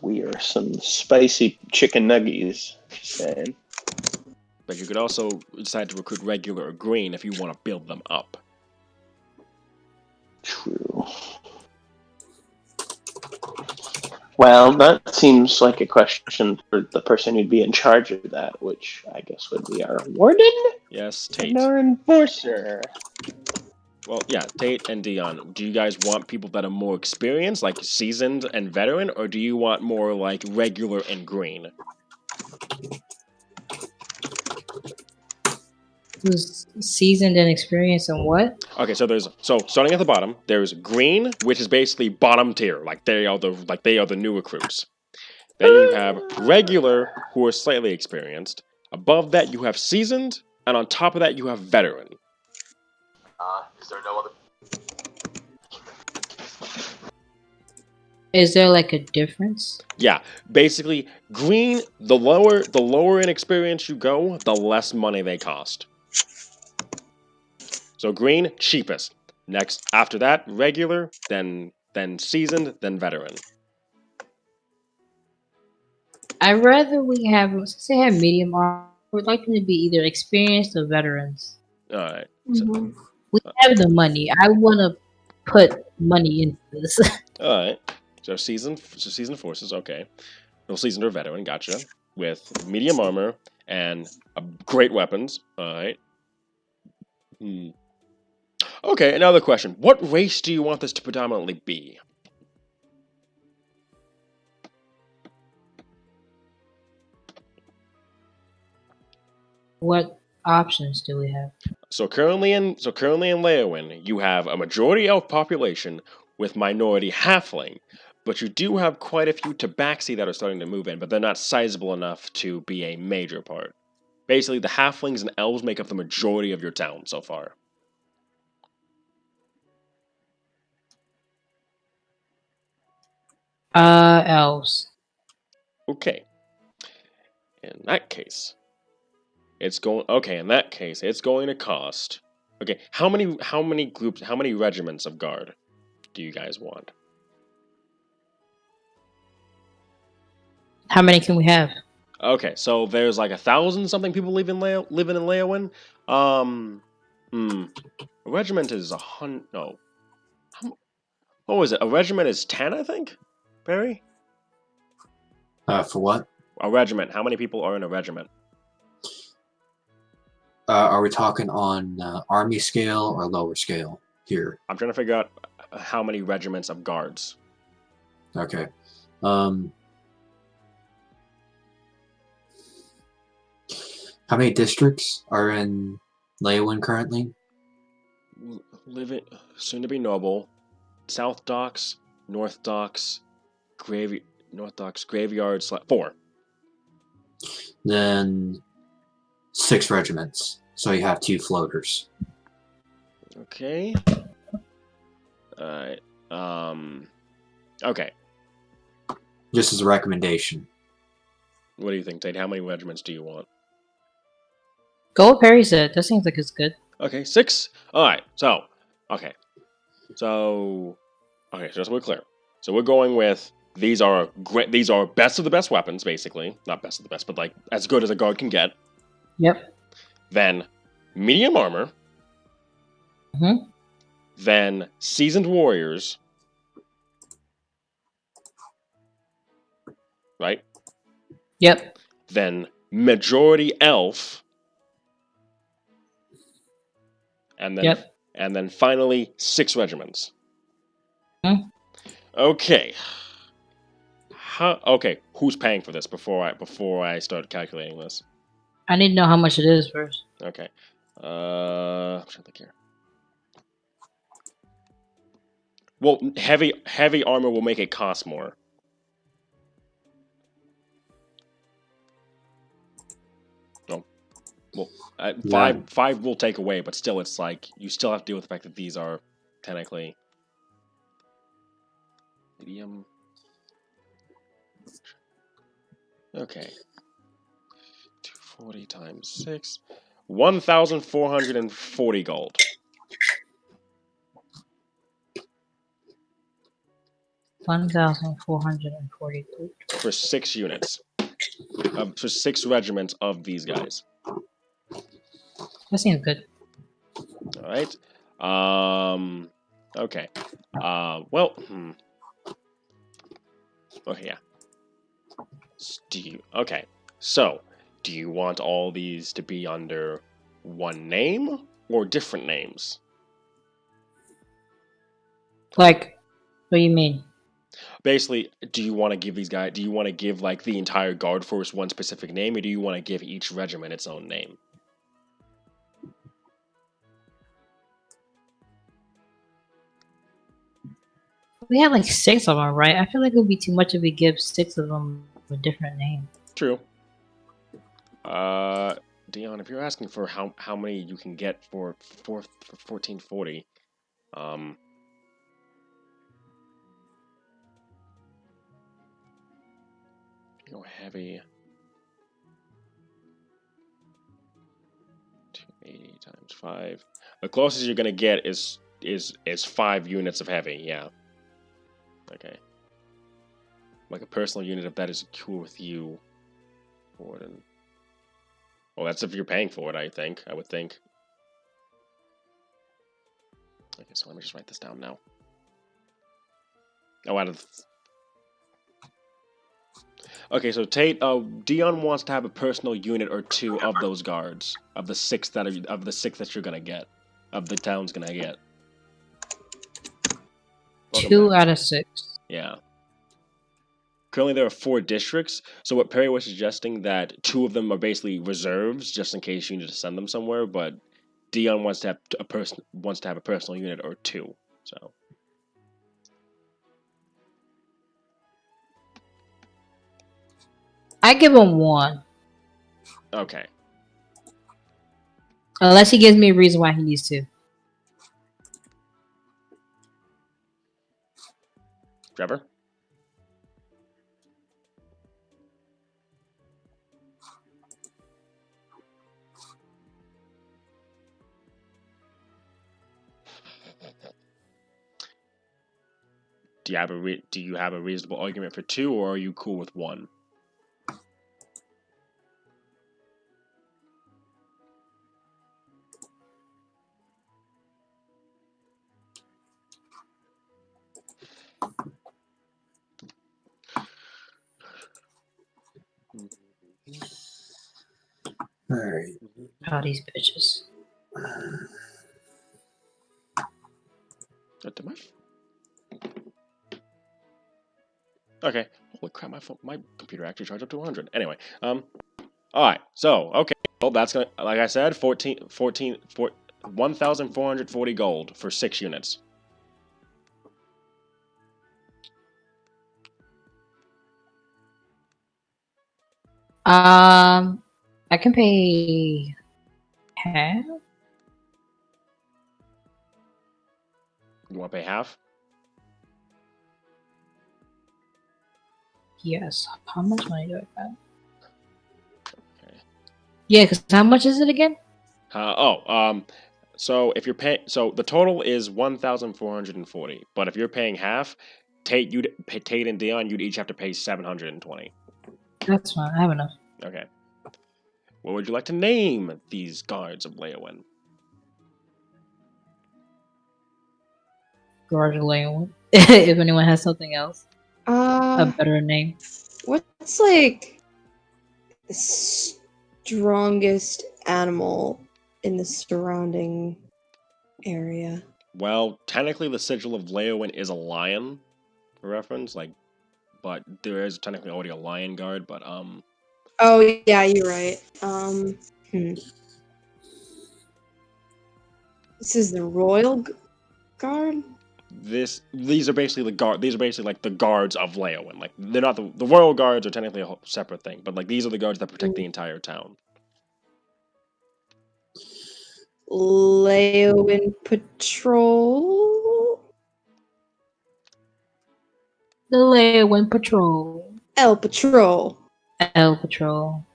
S4: We are some spicy chicken nuggies. Just saying.
S1: But you could also decide to recruit regular or green if you want to build them up.
S4: True. Well, that seems like a question for the person who'd be in charge of that, which I guess would be our warden
S1: Yes, Tate.
S4: and our enforcer.
S1: Well, yeah, Tate and Dion. Do you guys want people that are more experienced, like seasoned and veteran, or do you want more like regular and green?
S3: Who's seasoned and experienced and what?
S1: Okay, so starting at the bottom, there's green, which is basically bottom tier, like they are the new recruits. Then you have regular, who are slightly experienced. Above that, you have seasoned, and on top of that, you have veteran.
S6: Is there no other?
S3: Is there like a difference?
S1: Yeah, basically, green. The lower in experience you go, the less money they cost. So green, cheapest. Next, after that, regular, then seasoned, then veteran.
S3: I'd rather since they have medium armor, I would like them to be either experienced or veterans.
S1: All right.
S2: Mhm.
S3: We have the money. I want to put money into this.
S1: All right. So seasoned forces. Okay. No seasoned or veteran. Gotcha. With medium armor and great weapons. All right. Okay. Another question. What race do you want this to predominantly be?
S3: What options do we have?
S1: So currently in Leowyn, you have a majority elf population with minority halfling, but you do have quite a few tabaxi that are starting to move in, but they're not sizable enough to be a major part. Basically, the halflings and elves make up the majority of your town so far.
S3: Elves.
S1: Okay. In that case, it's going. Okay, in that case, it's going to cost. Okay, how many groups? How many regiments of guard do you guys want?
S3: How many can we have?
S1: Okay, so there's like 1,000 something people living in Leowyn. Um, hmm. A regiment is 100. No, what was it? A regiment is 10, I think. Barry.
S7: For what?
S1: A regiment. How many people are in a regiment?
S7: Are we talking on army scale or lower scale here?
S1: I'm trying to figure out how many regiments of guards.
S7: Okay. How many districts are in Leowyn currently?
S1: Living soon to be noble. South Docks, North Docks, North Docks, Graveyard, 4.
S7: Then 6 regiments. So you have 2 floaters.
S1: Okay. Alright. Okay.
S7: Just as a recommendation.
S1: What do you think, Tate? How many regiments do you want?
S3: Go with Perry said. That seems like it's good.
S1: Okay, 6. Alright, so okay. So just so we're clear. So we're going with these are best of the best weapons, basically. Not best of the best, but like as good as a guard can get.
S3: Yep.
S1: Then medium armor.
S3: Mhm.
S1: Then seasoned warriors. Right?
S3: Yep.
S1: Then majority elf. And then
S3: Yep.
S1: and then finally 6 regiments.
S3: Hmm.
S1: Okay. Okay, who's paying for this before I start calculating this?
S3: I need to know how much it is first.
S1: Okay. I'm trying to think here. Well, heavy armor will make it cost more. No. Well, five will take away, but still, it's like you still have to deal with the fact that these are technically medium. Okay. 240 times 6. 1,440 gold.
S3: $1,440.
S1: For 6 units. For 6 regiments of these guys.
S3: That seems good.
S1: Alright. Okay. Well, Okay, yeah. Okay. So, do you want all these to be under one name or different names?
S3: Like, what do you mean?
S1: Basically, do you want to give like the entire guard force one specific name, or do you want to give each regiment its own name?
S3: We have like 6 of them, right? I feel like it would be too much if we give 6 of them a different name.
S1: True. Dion, if you're asking for how many you can get for 1440, go heavy. 280 times 5. The closest you're gonna get is 5 units of heavy. Yeah. Okay. Like a personal unit, if that is cool with you. Well, that's if you're paying for it. I would think. Okay, so let me just write this down now. Oh, Okay, so Tate, Dion wants to have a personal unit or 2 of those guards of the 6 that you're gonna get, of the town's gonna get. Welcome
S3: 2
S1: back.
S3: out of 6.
S1: Yeah. Currently, there are 4 districts. So what Perry was suggesting that 2 of them are basically reserves, just in case you need to send them somewhere. But Dion wants to have a personal unit or 2. So.
S3: I give him 1.
S1: Okay.
S3: Unless he gives me a reason why he needs to.
S1: Trevor? Do you have a reasonable argument for 2, or are you cool with 1?
S7: All right.
S3: How these bitches.
S1: Okay. Holy crap! My computer actually charged up to 100. Anyway, all right. So okay. Well, that's gonna, like I said, 1,440 gold for 6 units.
S3: I can pay half.
S1: You want to pay half?
S3: Yes. How much money do I have?
S1: Okay.
S3: Yeah, because how much is it again?
S1: So if you're paying, so the total is 1,440. But if you're paying half, Tate and Dion, you'd each have to pay 720.
S3: That's fine. I have enough.
S1: Okay. What would you like to name these guards of Leowyn?
S3: Garage Leowyn. If anyone has something else, a better name.
S2: What's like the strongest animal in the surrounding area?
S1: Well, technically, the sigil of Leowyn is a lion, for reference. But there is technically already a lion guard. But
S2: Oh yeah, you're right. This is the royal guard.
S1: these are basically the guard. These are basically like the guards of Leowyn. Like they're not the royal guards are technically a whole separate thing. But like these are the guards that protect the entire town.
S2: Leowyn Patrol.
S3: The Leowyn Patrol.
S2: L Patrol.
S3: L Patrol.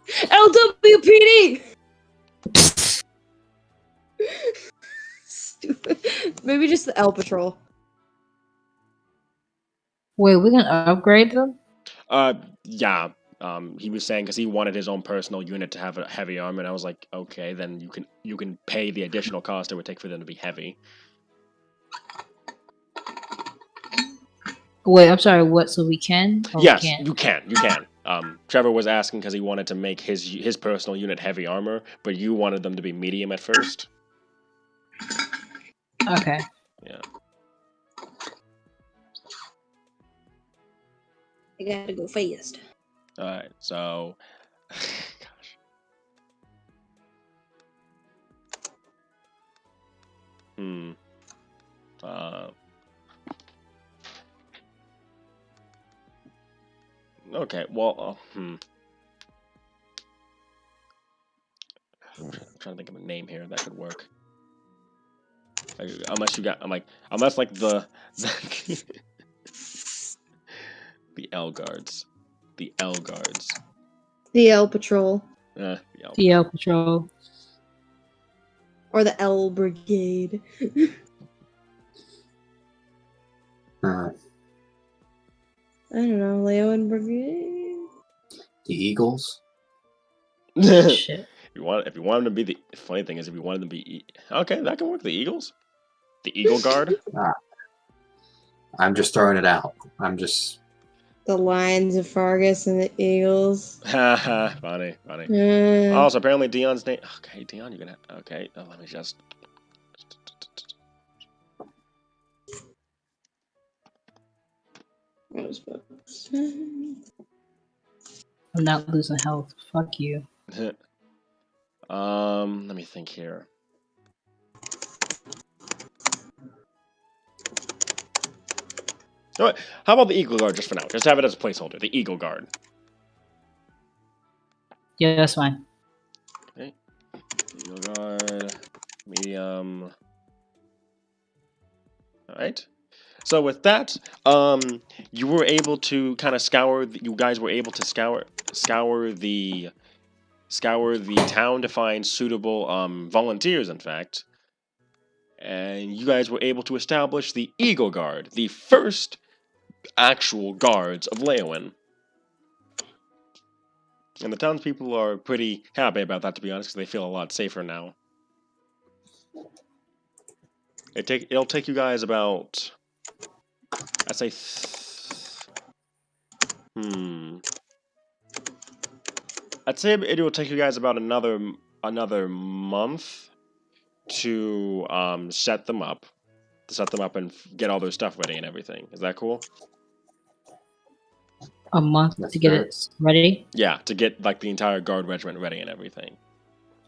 S2: LWPD. Stupid. Maybe just the L Patrol.
S3: Wait, we can upgrade them?
S1: Yeah. He was saying because he wanted his own personal unit to have a heavy armor, and I was like, okay, then you can pay the additional cost it would take for them to be heavy.
S3: Wait, I'm sorry. What? So we can? Or
S1: Yes,
S3: we can't?
S1: you can. You can. Trevor was asking because he wanted to make his personal unit heavy armor, but you wanted them to be medium at first.
S3: Okay.
S1: Yeah.
S2: I gotta go fast.
S1: All right. So, gosh. Okay. Well. I'm trying to think of a name here that could work. Unless you got, unless like the the L guards, the L guards,
S2: The L Patrol.
S1: the L.
S3: The L Patrol.
S2: Or the L Brigade.
S7: Uh,
S2: I don't know, Leowyn Brigade.
S7: the Eagles.
S3: Shit.
S1: If you want them to be the funny thing is if you wanted them to be okay, that can work. The Eagles, the Eagle Guard.
S7: I'm just throwing it out. I'm just.
S2: The Lions of Fargus and the Eagles.
S1: Haha, funny. Also, apparently Dion's name. Okay, Dion, you're gonna. Okay, let me just.
S3: I'm not losing health. Fuck you.
S1: Let me think here. Alright, how about the Eagle Guard just for now? Just have it as a placeholder. The Eagle Guard.
S3: Yeah, that's fine.
S1: Okay. Eagle Guard. Medium. Alright. So with that, you were able to kind of scour. You guys were able to scour the town to find suitable volunteers. In fact, and you guys were able to establish the Eagle Guard, the first actual guards of Leowyn. And the townspeople are pretty happy about that, to be honest, because they feel a lot safer now. It'll take you guys about, I'd say, I'd say it will take you guys about another month to set them up and get all their stuff ready and everything. Is that cool?
S3: A month to get it ready?
S1: Yeah, to get like the entire guard regiment ready and everything.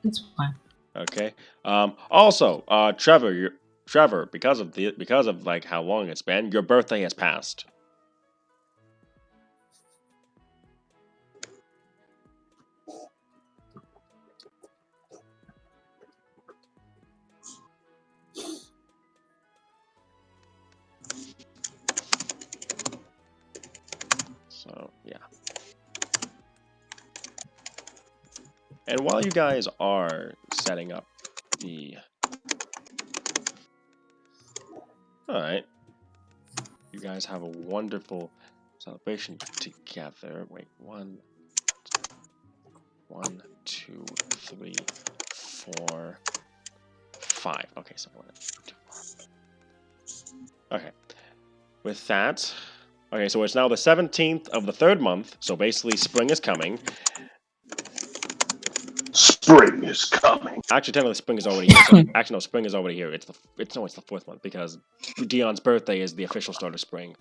S3: That's fine.
S1: Okay. Also, Trevor, because of like how long it's been, your birthday has passed. So, yeah. And while you guys are setting up the... Alright. You guys have a wonderful celebration together. Wait, 1, 2, 3, 4, 5. Okay, so 1, 2, 4. Okay. With that... Okay, so it's now the 17th of the 3rd month, so basically spring is coming.
S4: Spring is coming.
S1: Actually, technically, spring is already here. So, actually, no, spring is already here. It's the 4th month because Dion's birthday is the official start of spring.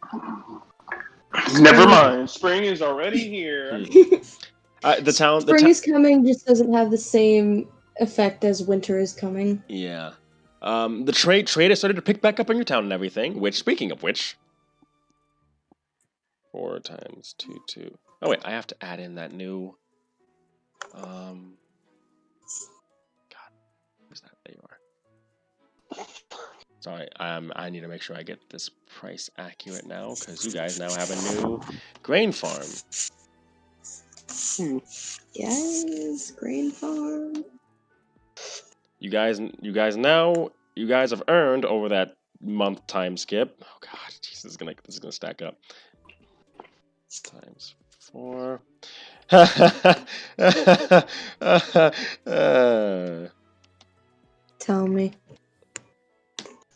S4: Never mind. Spring is already here.
S2: Spring is coming just doesn't have the same effect as winter is coming.
S1: Yeah. The trade has started to pick back up in your town and everything. Which, speaking of which, 4 times 2, 2. Oh wait, I have to add in that new. God, where's that? There you are. Sorry, I need to make sure I get this price accurate now because you guys now have a new grain farm.
S2: Yes, grain farm.
S1: You guys have earned over that month time skip. Oh god, Jesus, this is gonna stack up. Times 4.
S2: Tell me.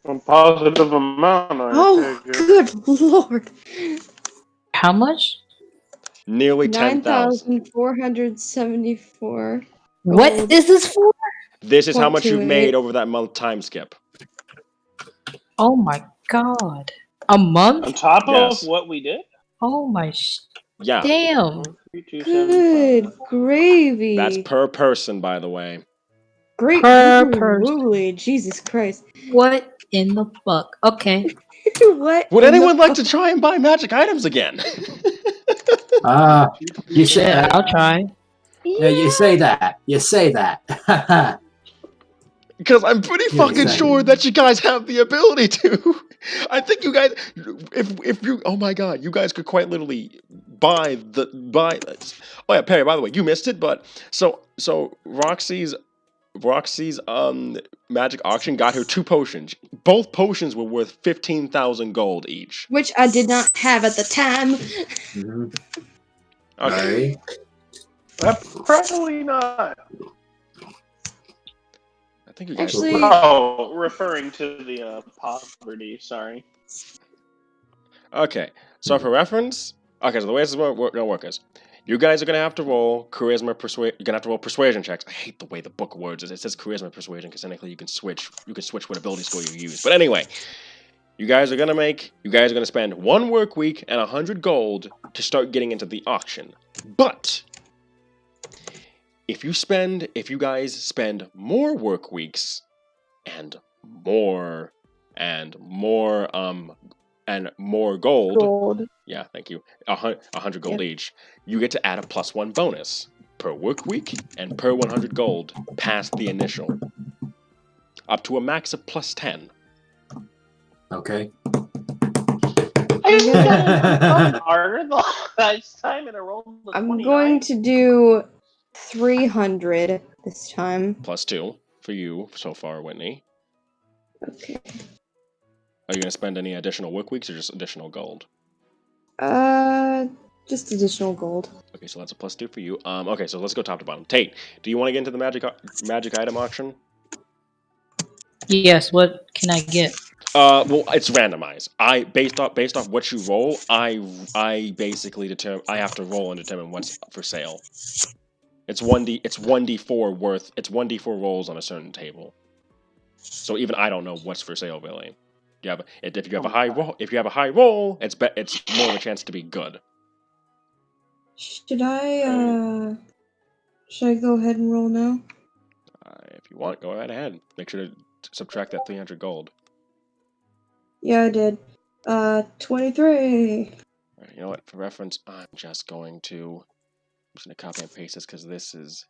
S4: A positive amount.
S2: Oh, good lord!
S3: How much?
S1: Nearly 10,000.
S2: 9,474.
S3: What is this for?
S1: This is how much you've
S2: 0.28.
S1: made over that month time skip.
S3: Oh my god. A month?
S4: On top
S1: Yes.
S4: of what we did?
S3: Oh my
S1: Yeah.
S3: damn.
S2: good gravy.
S1: That's per person, by the way.
S2: Great
S3: Per person.
S2: Holy Jesus Christ.
S3: What in the fuck? Okay.
S2: What?
S1: Would anyone like to try and buy magic items again?
S7: You should.
S3: Yeah, I'll try.
S7: Yeah, you say that. You say that.
S1: Because I'm pretty
S7: Yeah,
S1: fucking
S7: exactly.
S1: sure that you guys have the ability to. I think you guys, if you, oh my god, you guys could quite literally buy. Oh yeah, Perry. By the way, you missed it, but so Roxy's magic auction got her 2 potions. Both potions were worth 15,000 gold each.
S2: Which I did not have at the time.
S7: Mm-hmm.
S1: Okay.
S4: Probably not.
S1: I think you guys.
S2: Actually,
S4: Oh, referring to the poverty. Sorry.
S1: Okay, so for reference, okay, so the way this is gonna work is, you guys are gonna have to roll charisma persuasion. You're gonna have to roll persuasion checks. I hate the way the book words it. It says charisma persuasion because technically you can switch what ability score you use. But anyway, you guys are gonna spend 1 work week and 100 gold to start getting into the auction. But if you guys spend more work weeks and more gold. Yeah, thank you. 100 gold each. You get to add a +1 bonus per work week and per 100 gold past the initial, up to a max of +10.
S7: Okay.
S4: Harder the last time and I rolled the
S2: I'm
S4: 29.
S2: going to do 300 this time.
S1: +2 for you so far, Whitney.
S2: Okay.
S1: Are you going to spend any additional work weeks or just additional gold?
S2: Just additional gold.
S1: Okay, so that's a +2 for you. Okay, so let's go top to bottom. Tate, do you want to get into the magic item auction?
S3: Yes. What can I get?
S1: Well, it's randomized. Based off what you roll, I basically determine. I have to roll and determine what's for sale. It's 1d4 worth. It's 1d4 rolls on a certain table. So even I don't know what's for sale really. If you have a high roll, it's more of a chance to be good.
S2: Should I go ahead and roll now?
S1: If you want, go right ahead. Make sure to subtract that 300 gold.
S2: Yeah, I did. 23.
S1: Alright, you know what? For reference, I'm just going to copy and paste this because this is.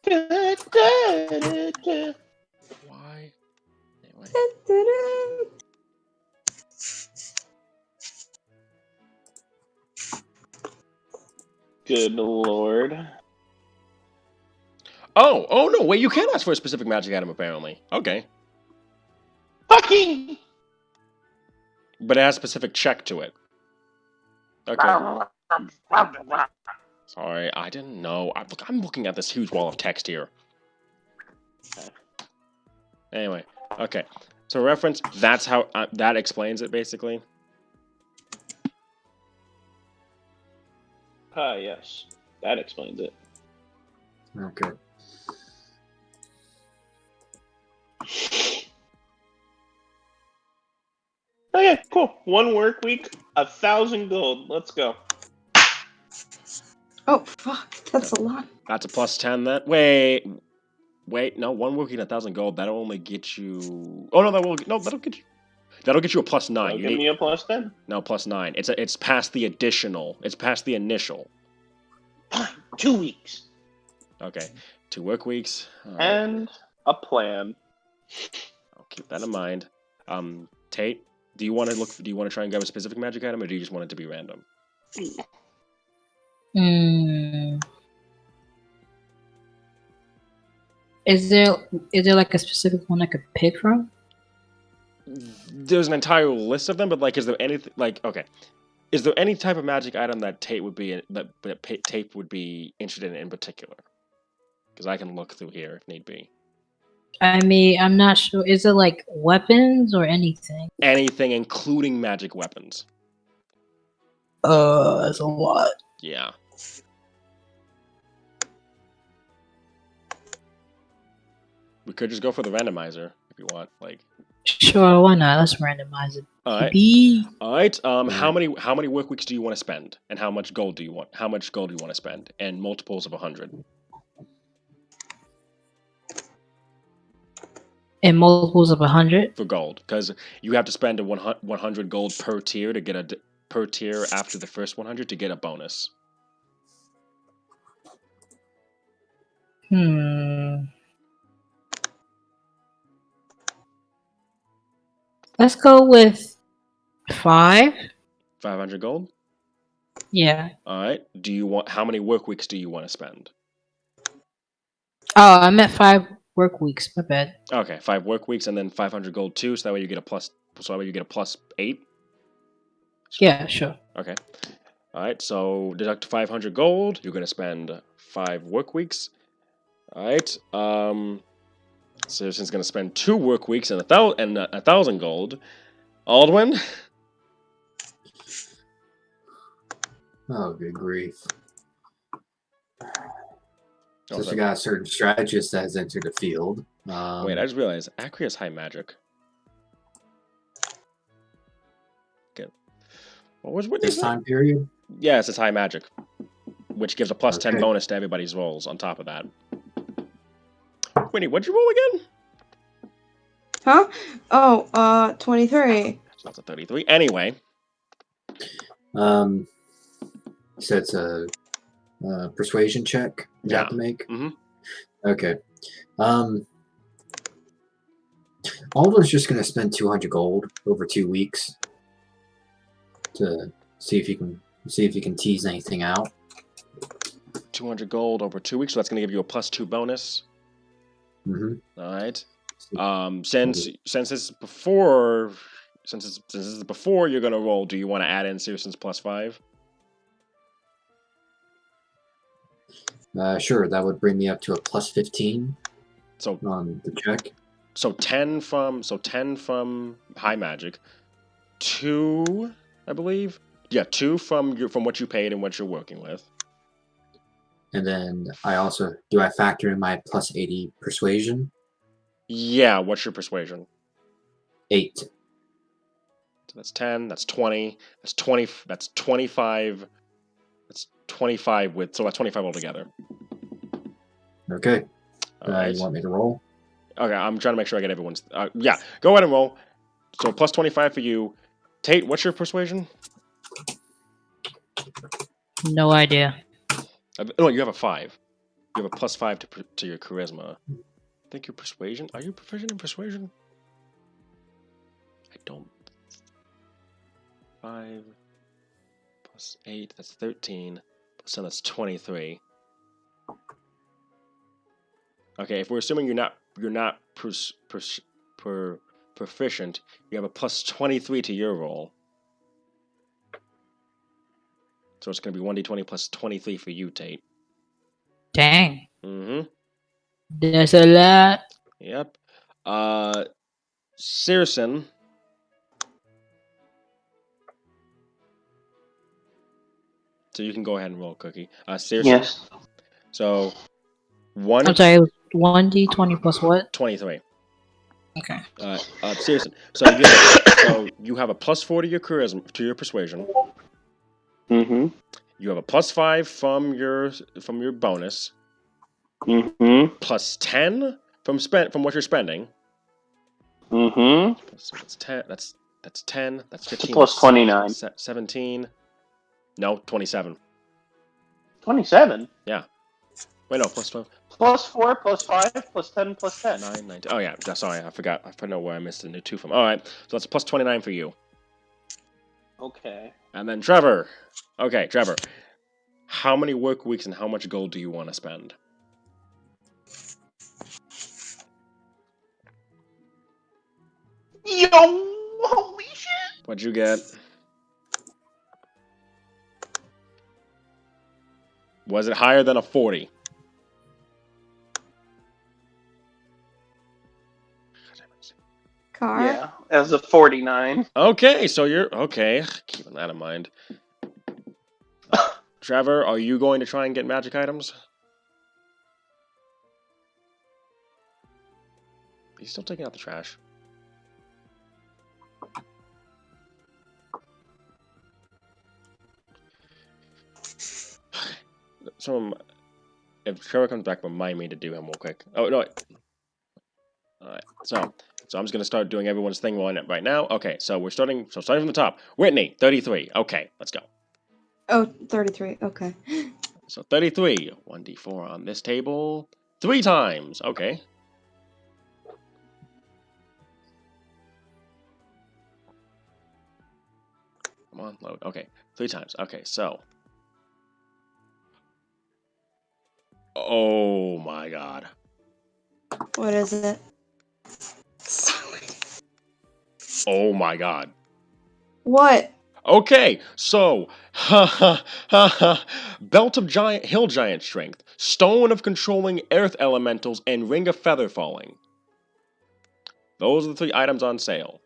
S1: Why? Anyway.
S4: Good lord.
S1: Oh no! Wait, you can ask for a specific magic item apparently. Okay,
S4: Fucking.
S1: but it has a specific check to it. Okay. Sorry, I didn't know. I'm looking at this huge wall of text here. Anyway, okay. So reference. That's how that explains it basically.
S4: Yes. That explains it.
S7: Okay.
S4: Okay, cool. 1 work week, 1,000 gold. Let's go.
S2: Oh, fuck. That's a lot.
S1: That's a +10. That wait. No, 1 working 1,000 gold. That'll only get you. Oh no, that'll get you. That'll get you a +9.
S4: That'll give me a +10.
S1: No, +9. It's past the additional. It's past the initial.
S4: 2 weeks.
S1: Okay, 2 work weeks.
S4: And a plan.
S1: I'll keep that in mind. Tate, do you want to try and grab a specific magic item, or do you just want it to be random?
S3: Is there like a specific one I could pick from?
S1: There's an entire list of them, but like, is there anything like okay? Is there any type of magic item that Tate would be interested in particular? Because I can look through here if need be.
S3: I mean, I'm not sure. Is it like weapons or anything?
S1: Anything, including magic weapons.
S3: That's a lot.
S1: Yeah. We could just go for the randomizer if you want. Like.
S3: Sure, why not? Let's randomize it.
S1: All right. All right. How many work weeks do you want to spend, and how much gold do you want? How much gold do you want to spend, and multiples of 100?
S3: And multiples of 100
S1: for gold, because you have to spend a 100 gold per tier to get per tier after the first 100 to get a bonus.
S3: Let's go with 500
S1: gold.
S3: Yeah.
S1: All right. Do you want? How many work weeks do you want to spend?
S3: Oh, I meant 5 work weeks. My bad.
S1: Okay, 5 work weeks and then 500 gold too. So that way you get a plus. So that way you get a +8.
S3: Yeah, sure.
S1: Okay. All right. So deduct 500 gold. You're gonna spend 5 work weeks. All right. Citizen's gonna spend 2 work weeks and 1,000 gold. Aldwin.
S7: Oh, good grief. Just we got a certain strategist that has entered the field.
S1: Wait, I just realized Acre is high magic. Okay. What was
S7: this time period?
S1: Yeah, it's high magic, which gives a +10 bonus to everybody's rolls on top of that. Whitney, what'd you roll again?
S2: Huh? Oh, 23.
S1: So that's a 33. Anyway.
S7: So it's a persuasion check you have to make?
S1: Mm-hmm.
S7: Okay. Alden's just going to spend 200 gold over 2 weeks to see if he can tease anything out.
S1: 200 gold over 2 weeks, so that's going to give you a +2 bonus.
S7: Mm-hmm.
S1: All right. Since it's before, since this is before you're gonna roll, do you want to add in Searson's +5?
S7: Sure, that would bring me up to a +15
S1: So
S7: on the check.
S1: So 10 from high magic, 2, I believe. Yeah, 2 from what you paid and what you're working with.
S7: And then do I factor in my +80 persuasion?
S1: Yeah, what's your persuasion?
S7: 8.
S1: So that's 10, that's 20, that's 20, that's 25. That's 25 so that's 25 altogether.
S7: Okay.
S1: All right.
S7: You want me to roll?
S1: Okay, I'm trying to make sure I get everyone's. Yeah, go ahead and roll. So +25 for you. Tate, what's your persuasion?
S3: No idea.
S1: No, you have a 5. You have a +5 to your charisma. I think your persuasion. Are you proficient in persuasion? I don't. 5 + 8. That's 13. +10, that's 23. Okay, if we're assuming you're not proficient, you have a +23 to your roll. So it's going to be 1d20 + 23 for you, Tate.
S3: Dang.
S1: Mm-hmm.
S3: That's a lot.
S1: Yep. Searson. So you can go ahead and roll, Cookie. Searson.
S4: Yes.
S1: So one.
S3: I'm sorry, 1d20 plus what?
S1: 23.
S3: Okay.
S1: Searson. So you have a +4 to your charisma, to your persuasion.
S4: Mm-hmm.
S1: You have a +5 from your bonus.
S4: Mm-hmm.
S1: +10 from what you're spending.
S4: Mm-hmm.
S1: So that's 10. That's 10. That's 15.
S4: Plus 29.
S1: 17. No, 27.
S4: 27?
S1: Yeah. Wait, no, +12.
S4: Plus 4, plus 5, plus 10, plus 10.
S1: 9, 19. Oh, yeah. Sorry, I forgot. I don't know where I missed the new 2 from. All right. So that's +29 for you.
S4: Okay.
S1: And then Trevor. Okay, Trevor. How many work weeks and how much gold do you want to spend?
S4: Yo! Holy shit!
S1: What'd you get? Was it higher than a 40?
S2: Car.
S4: Yeah, as a 49.
S1: Okay, so you're... Okay, keeping that in mind. Trevor, are you going to try and get magic items? He's still taking out the trash. So, if Trevor comes back, remind me to do him real quick. Oh, no. Alright, so I'm just going to start doing everyone's thing right now. Okay, so we're starting from the top. Whitney, 33. Okay, let's go.
S2: Oh, 33. Okay.
S1: So 33. 1d4 on this table. 3 times. Okay. Come on, load. Okay, 3 times. Okay, so. Oh my god.
S2: What is it?
S1: Oh my god.
S2: What?
S1: Okay, so, Belt of Hill Giant Strength, Stone of Controlling Earth Elementals, and Ring of Feather Falling. Those are the 3 items on sale.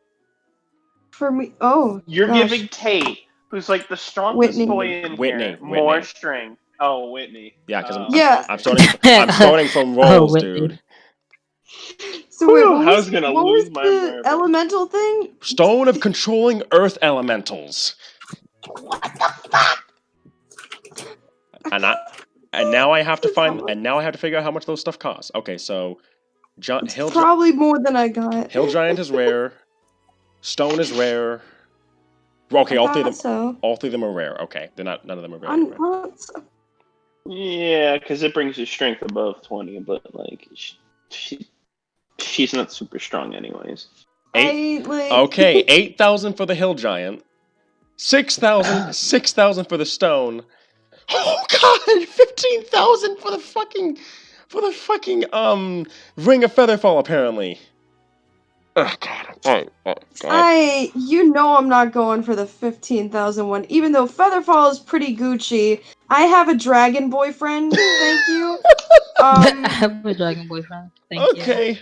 S2: For me? Oh,
S4: You're
S2: gosh.
S4: giving Tate, who's like the strongest
S2: Whitney.
S4: boy in
S1: Whitney,
S4: here, more
S1: Whitney.
S4: strength. Oh, Whitney.
S1: Yeah, because
S2: Yeah.
S1: I'm starting from rolls, dude.
S2: So wait,
S4: Whew,
S2: what
S4: I
S2: was,
S4: was gonna
S2: what
S4: lose
S2: was
S4: my
S2: the
S4: marbles.
S2: elemental thing?
S1: Stone of Controlling Earth Elementals. And now I have to figure out how much those stuff costs. Okay, so
S2: Probably more than I got.
S1: Hill Giant is rare. Stone is rare. Okay, all 3 of them are rare. Okay, none of them are very rare.
S4: Yeah, because it brings your strength above 20, but like she's not super strong anyways.
S1: 8,000 for the Hill Giant. 6,000 for the Stone. Oh god, 15,000 for the fucking Ring of Featherfall apparently. Oh God. Oh God.
S2: You know I'm not going for the 15,000 one, even though Featherfall is pretty Gucci. I have a dragon boyfriend, thank you.
S3: I have a dragon boyfriend. Thank you.
S1: Okay.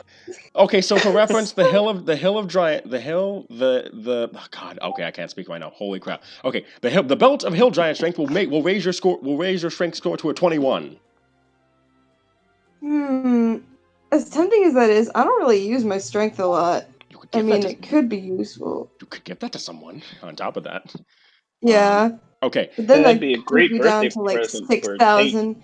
S1: Okay, so for reference, the hill of giant, the oh God. Okay, I can't speak right now. Holy crap. Okay, the belt of hill giant strength will raise your strength score to a 21.
S2: As tempting as that is, I don't really use my strength a lot.
S1: You could
S2: I
S1: give
S2: mean,
S1: that to,
S2: it could be useful.
S1: you could give that to someone. On top of that.
S2: Yeah.
S1: Okay.
S2: But then
S4: That'd
S2: that
S4: be a
S2: brings
S4: great
S2: me down
S4: birthday
S2: to like
S4: present for Tate.
S2: 6,000.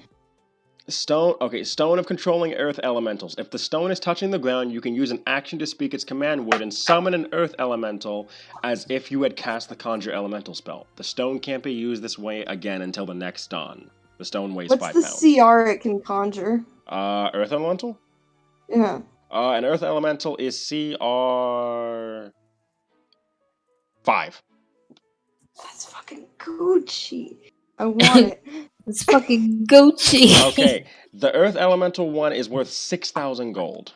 S1: Stone. Okay, stone of controlling earth elementals. If the stone is touching the ground, you can use an action to speak its command word and summon an earth elemental as if you had cast the conjure elemental spell. The stone can't be used this way again until the next dawn. The stone weighs
S2: What's
S1: 5
S2: the
S1: pounds.
S2: CR it can conjure?
S1: Earth elemental?
S2: Yeah.
S1: An earth elemental is CR 5.
S2: That's fucking Gucci. I want it.
S3: It's fucking Gucci.
S1: Okay, the earth elemental one is worth 6,000 gold.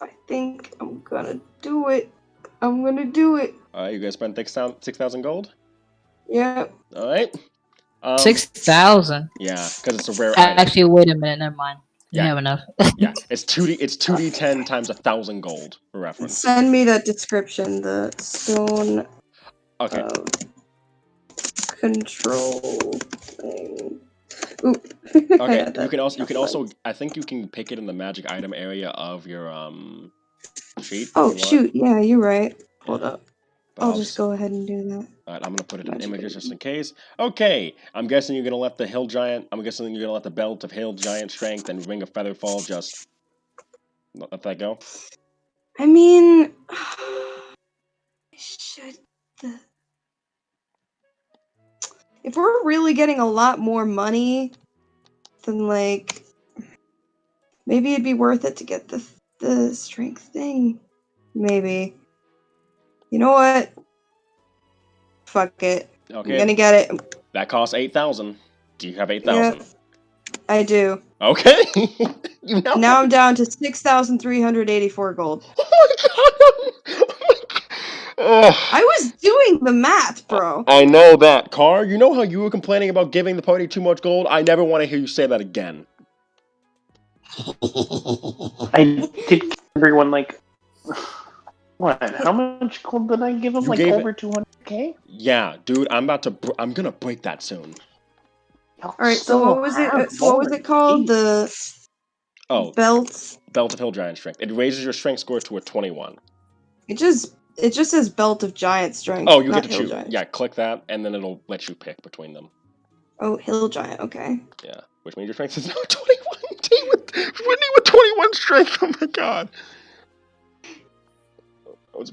S2: I think I'm gonna do it. I'm gonna do it.
S1: You guys spend 6,000 gold?
S2: Yep.
S1: Alright.
S3: 6,000.
S1: Yeah, because it's a rare item.
S3: Actually, wait a minute. Never mind. You
S1: Yeah.
S3: have enough.
S1: Yeah, it's 2d10 times 1,000 gold for reference.
S2: Send me that description. The stone
S1: Okay.
S2: of control thing. Ooh.
S1: Okay. You can also. I think you can pick it in the magic item area of your sheet.
S2: Oh
S1: if you want.
S2: shoot! Yeah, you're right. Hold
S1: Yeah.
S2: up.
S1: But
S2: I'll just go ahead and do that.
S1: Alright, I'm gonna put it in
S2: Magic
S1: images just
S2: item.
S1: in case. Okay, I'm guessing you're gonna let the hill giant. I'm guessing you're gonna let the belt of hill giant strength and ring of featherfall just let that go.
S2: I mean, I should. If we're really getting a lot more money, then like maybe it'd be worth it to get the strength thing. Maybe. You know what? Fuck it.
S1: Okay.
S2: I'm gonna get it.
S1: That costs 8,000. Do you have 8,000?
S2: Yep, I do.
S1: Okay. You now.
S2: Now I'm down to 6,384 gold.
S1: Oh my god! Oh.
S2: I was doing the math, bro.
S1: I know that, Car. You know how you were complaining about giving the party too much gold? I never want to hear you say that again.
S4: I did give everyone like what? How much gold did I give him?
S1: You
S4: Like
S1: gave
S4: over 200k?
S1: Yeah, dude, I'm gonna break that soon.
S2: All right, so what was it? What was it called? The belt.
S1: Belt of Hill Giant Strength. It raises your strength score to a 21.
S2: It just says belt of giant strength.
S1: Oh, you
S2: not
S1: get to
S2: hill
S1: choose.
S2: giant.
S1: Yeah, click that, and then it'll let you pick between them.
S2: Oh, hill giant. Okay.
S1: Yeah, which means your strength is now 21. Whitney with 21 strength. Oh my god.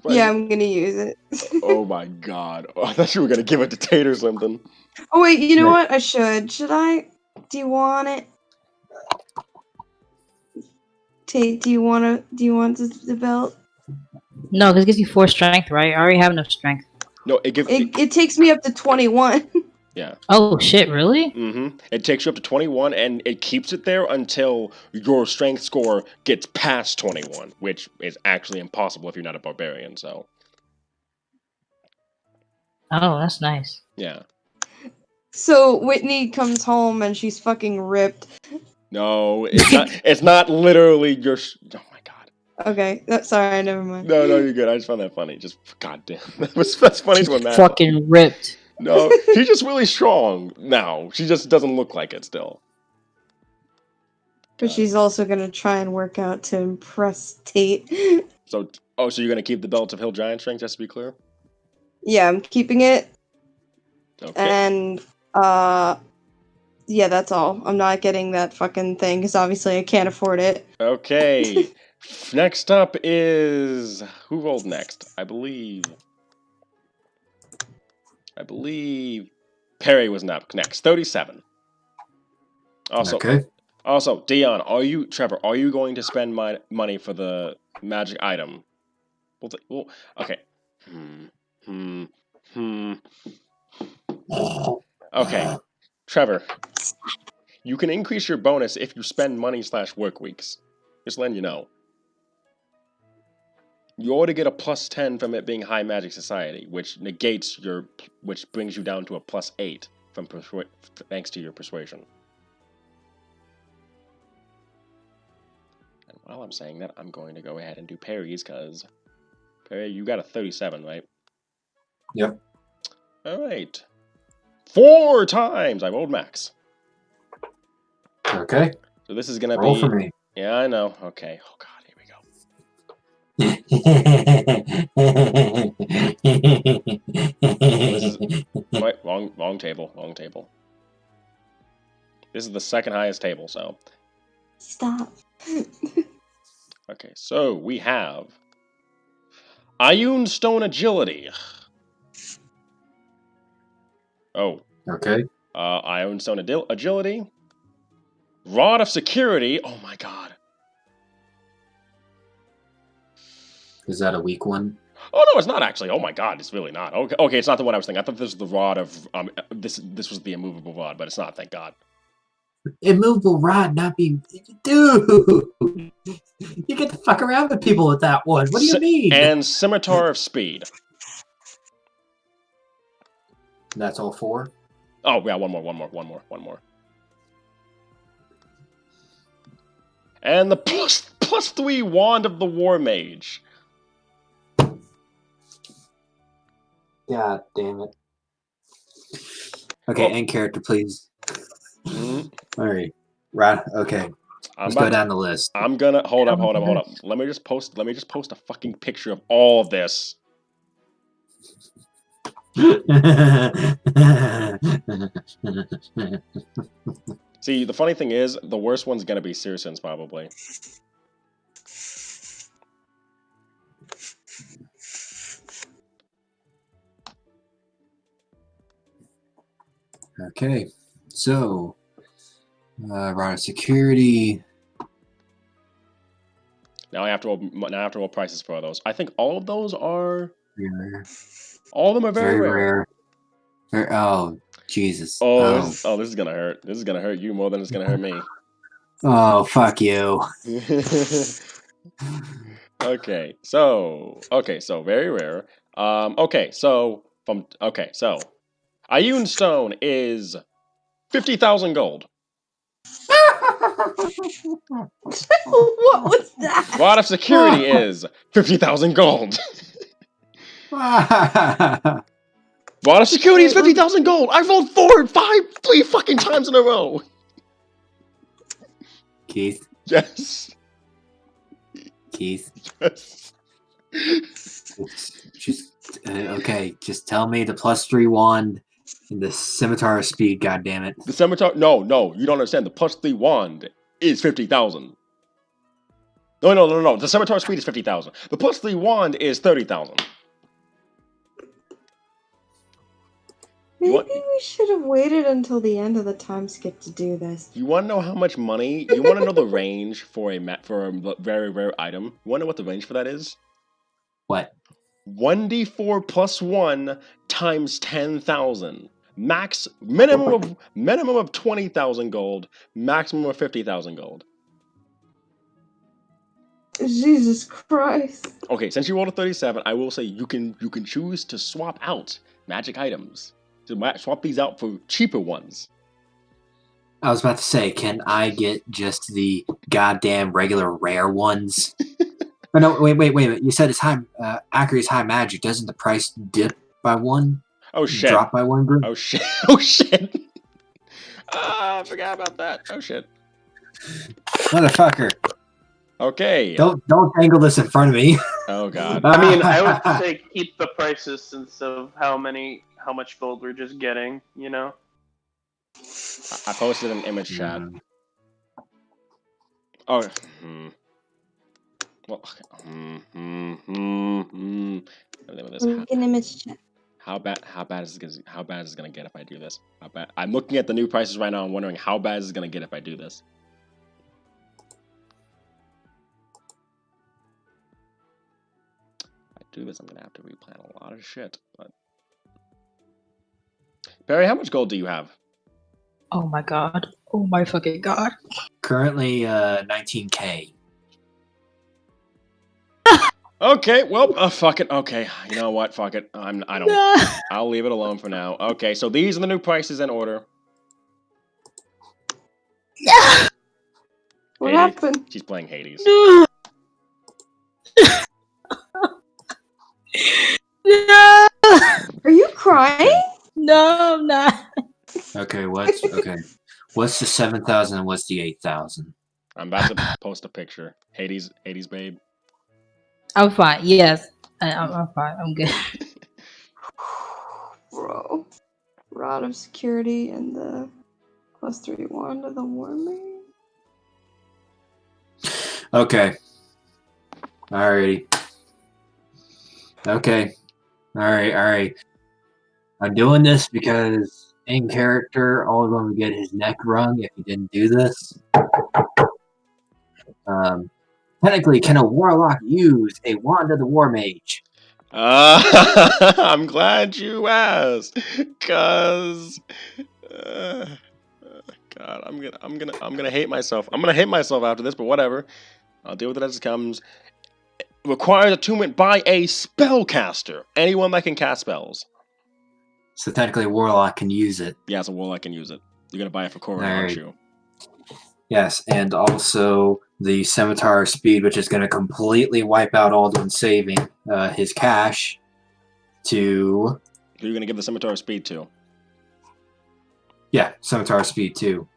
S2: Yeah, I'm gonna use it.
S1: Oh my god. Oh, I thought you were gonna give it to Tate or something.
S2: Oh wait, you know what? I should. Should I? Do you want it? Tate, do you want the belt?
S3: No, because it gives you 4 strength, right? I already have enough strength.
S1: No, it gives
S2: it takes me up to 21.
S1: Yeah.
S3: Oh shit! Really?
S1: Mm-hmm. It takes you up to 21, and it keeps it there until your strength score gets past 21, which is actually impossible if you're not a barbarian. So.
S3: Oh, that's nice.
S1: Yeah.
S2: So Whitney comes home and she's fucking ripped.
S1: No, it's not. It's not literally your. Oh my god.
S2: Okay, sorry, never mind.
S1: No, you're good. I just found that funny. Just goddamn, that's funny
S3: She's
S1: to imagine.
S3: fucking ripped.
S1: No, she's just really strong now. She just doesn't look like it still.
S2: But she's also gonna try and work out to impress Tate.
S1: So you're gonna keep the belt of Hill Giant Strength, just to be clear?
S2: Yeah, I'm keeping it.
S1: Okay.
S2: And yeah, that's all. I'm not getting that fucking thing because obviously I can't afford it.
S1: Okay. Next up is who rolled next? I believe Perry was next. 37. Also, Dion, Trevor, are you going to spend my money for the magic item? Okay. Okay. Trevor, you can increase your bonus if you spend money /work weeks. Just letting you know. You already get a +10 from it being high magic society, which negates which brings you down to a +8 from thanks to your persuasion. And while I'm saying that, I'm going to go ahead and do parries, because Perry, you got a 37, right?
S7: Yep.
S1: All right. 4 times I rolled max.
S7: Okay.
S1: So this is gonna
S7: Roll
S1: be.
S7: for me.
S1: Yeah, I know. Okay. Oh God, here we go. Wait, wrong table. Wrong table. This is the second highest table. So.
S2: Stop.
S1: Okay, so we have Ion Stone Agility. Oh.
S7: Okay.
S1: Ion Stone Agility. Rod of Security. Oh my God.
S7: Is that a weak one?
S1: Oh no, it's not actually. Oh my God, it's really not. Okay, it's not the one I was thinking. I thought this was the rod of this was the immovable rod, but it's not. Thank God.
S7: Immovable rod not being... Dude! You get to fuck around with people with that one. What do you mean?
S1: And Scimitar of Speed.
S7: That's all 4?
S1: Oh yeah, one more. And the +3 Wand of the War Mage.
S7: God damn it. Okay, end character, please. Alright. Right. Okay. Let's go down the list.
S1: I'm gonna hold up. Let me just post a fucking picture of all of this. See, the funny thing is, the worst one's gonna be Searson's probably.
S7: Okay, so Rod of Security.
S1: Now I have to roll prices for those. I think all of those are.
S7: Rare.
S1: All of them are very rare.
S7: Oh, Jesus.
S1: This is gonna hurt. This is gonna hurt you more than it's gonna hurt me.
S7: Oh, fuck you.
S1: Okay, so very rare. So Ion Stone is 50,000 gold.
S2: What was that?
S1: Rod of Security is 50,000 gold. Rod of Security is 50,000 gold. I rolled 3 fucking times in a row.
S7: Keith.
S1: Yes.
S7: Keith.
S1: Yes.
S7: Okay. Just tell me the +3 wand and the Scimitar of Speed. God damn it.
S1: The Scimitar. No, you don't understand. The +3 wand is 50,000. No. The Scimitar of Speed is 50,000. The +3 wand is 30,000.
S2: Maybe we should have waited until the end of the time skip to do this.
S1: You want to know how much money? You want to know the range for a very rare item? You want to know what the range for that is?
S7: What?
S1: 1d4 + 1 times 10,000. Max minimum of 20,000 gold. Maximum of 50,000 gold.
S2: Jesus Christ.
S1: Okay, since you rolled a 37, I will say you can choose to swap out magic items. To swap these out for cheaper ones.
S7: I was about to say, can I get just the goddamn regular rare ones? Oh, no, wait. You said it's high. Accuracy is high magic. Doesn't the price dip by 1?
S1: Oh shit!
S7: Drop by 1 group?
S1: Oh shit! Oh shit! I forgot about that. Oh shit!
S7: Motherfucker!
S1: Okay.
S7: Don't dangle this in front of me.
S1: Oh god.
S4: I mean, I would say keep the prices since of how much gold we're just getting. You know.
S1: I posted an image chat. Oh. Well.
S2: An image chat.
S1: How bad is it gonna get if I do this? How bad? I'm looking at the new prices right now and wondering how bad is it gonna get if I do this. If I do this, I'm gonna have to replan a lot of shit. But Barry, how much gold do you have?
S3: Oh my god. Oh my fucking god.
S7: Currently, 19K.
S1: Okay, well, fuck it. Okay, you know what? Fuck it. I don't.
S3: No.
S1: I'll leave it alone for now. Okay, so these are the new prices in order.
S2: What
S1: Hades.
S2: happened?
S1: She's playing Hades.
S3: No. No.
S2: Are you crying?
S3: No, I'm not.
S7: Okay, what's the 7,000 and what's the 8,000?
S1: I'm about to post a picture. Hades, babe.
S3: I'm fine. Yes, I'm fine. I'm good.
S2: Bro. Rod of Security and the +3 wand of the War Mage.
S7: Okay. Alrighty. Okay. Alright. I'm doing this because in character, all of them would get his neck wrung if he didn't do this. Technically, can a warlock use a wand of the war mage?
S1: I'm glad you asked, cause, God, I'm gonna hate myself. I'm gonna hate myself after this, but whatever. I'll deal with it as it comes. Requires attunement by a spellcaster. Anyone that can cast spells.
S7: So technically, a warlock can use it.
S1: Yeah, so warlock can use it. You're gonna buy it for Corey,
S7: Alright.
S1: aren't you?
S7: Yes, and also the Scimitar of Speed, which is going to completely wipe out Alduin saving his cash to...
S1: Who are you gonna give the Scimitar of Speed to?
S7: Yeah, Scimitar of Speed 2,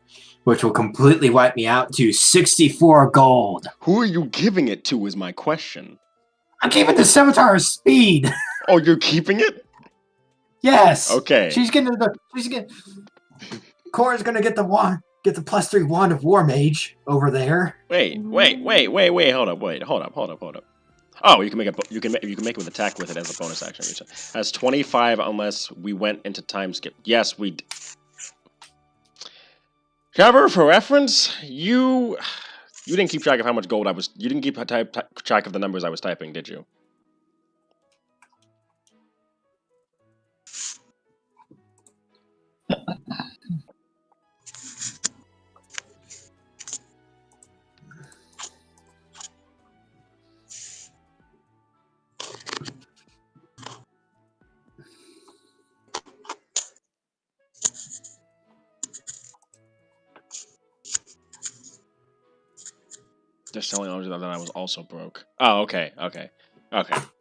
S7: which will completely wipe me out to 64 gold.
S1: Who are you giving it to is my question.
S7: I'm keeping the Scimitar of Speed.
S1: Oh, you're keeping it?
S7: Yes.
S1: Okay.
S7: Cora's going to get the wand. Get the +3 wand of War Mage over there.
S1: Wait. Hold up. Oh, you can make it with attack with it as a bonus action. Has 25 unless we went into time skip. Yes, we. Trevor, for reference, you didn't keep track of how much gold I was. You didn't keep track of the numbers I was typing, did you? Just telling others that I was also broke. Oh, okay,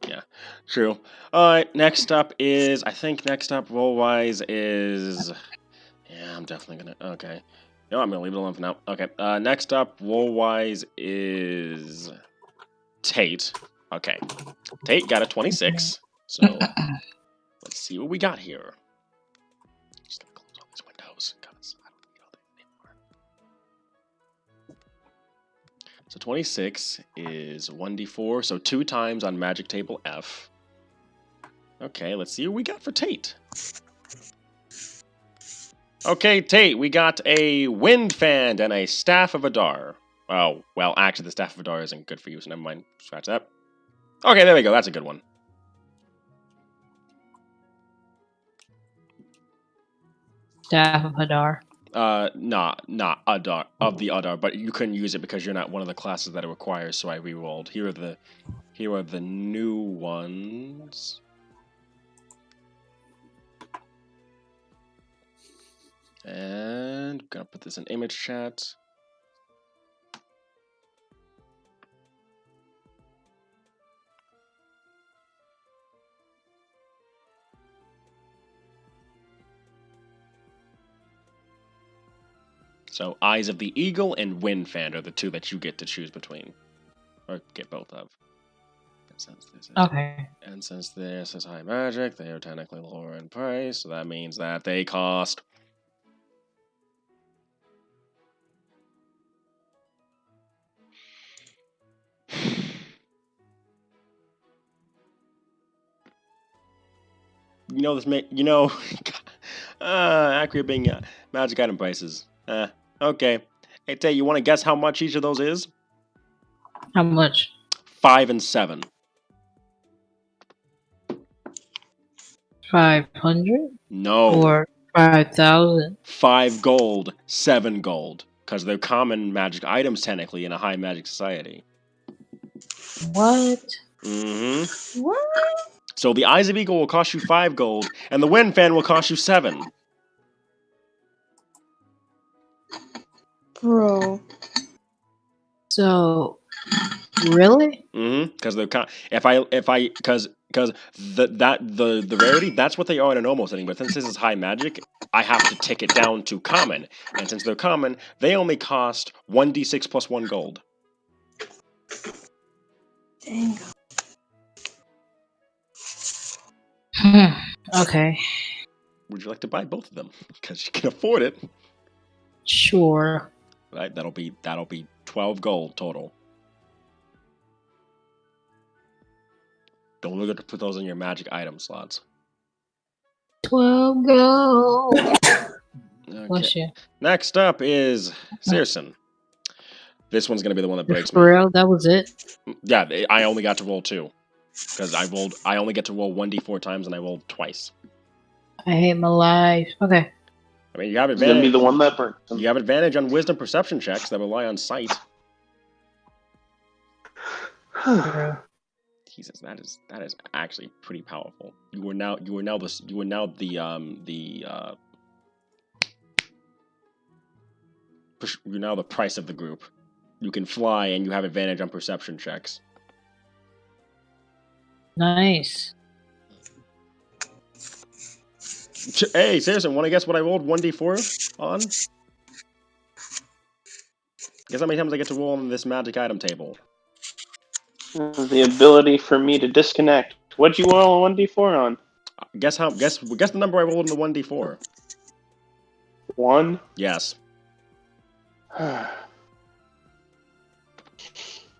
S1: yeah, true. All right, next up, roll-wise is... Yeah, I'm definitely gonna... Okay. No, I'm gonna leave it alone for now. Okay, next up, roll-wise is... Tate. Okay. Tate got a 26, so let's see what we got here. Just gonna close all these windows, because I don't need all that anymore. So 26 is 1d4, so 2 times on Magic Table F. Okay, let's see what we got for Tate. Okay, Tate, we got a Wind Fan and a Staff of Adar. Oh, well, actually, the Staff of Adar isn't good for you, so never mind. Scratch that. Okay, there we go. That's a good one.
S3: Staff of Hadar.
S1: Not Adar, of the Adar, but you couldn't use it because you're not one of the classes that it requires, so I re-rolled. Here are the new ones. And I'm gonna put this in image chat. So Eyes of the Eagle and Wind Fan are the 2 that you get to choose between. Or get both of.
S3: Okay.
S1: And since this is high magic, they are technically lower in price, so that means that they cost... accurate being magic item prices. Okay. Hey, Tay, you want to guess how much each of those is?
S3: How much?
S1: 5 and 7.
S3: 500
S1: No.
S3: or 5,000?
S1: 5 gold, 7 gold. Because they're common magic items, technically, in a high magic society.
S3: What?
S1: Mm-hmm.
S2: What?
S1: So the Eyes of Eagle will cost you 5 gold, and the Wind Fan will cost you 7.
S2: Bro.
S3: So, really?
S1: Mm-hmm. Because the rarity, that's what they are in a normal setting. But since this is high magic, I have to tick it down to common. And since they're common, they only cost 1d6 plus 1 gold.
S2: Dang.
S3: Okay.
S1: Would you like to buy both of them? Because you can afford it.
S3: Sure.
S1: Right? That'll be 12 gold total. Don't forget to put those in your magic item slots.
S3: 12 gold.
S1: Okay.
S3: Bless you.
S1: Next up is Searson. This one's gonna be the one that breaks me.
S3: For real? That was it?
S1: Yeah, I only got to roll 2. Because I only get to roll 1d4 times, and I rolled twice.
S3: I hate my life. Okay.
S1: I mean, you have
S4: It's gonna be
S1: advantage.
S4: the one that burns them.
S1: You have advantage on wisdom perception checks that rely on sight. Jesus, that is actually pretty powerful. You're now the price of the group. You can fly, and you have advantage on perception checks.
S3: Nice.
S1: Hey, Saracen, want to guess what I rolled 1d4 on? Guess how many times I get to roll on this magic item table?
S4: The ability for me to disconnect. What'd you roll a 1d4 on?
S1: Guess the number I rolled in the 1d4.
S4: 1?
S1: Yes.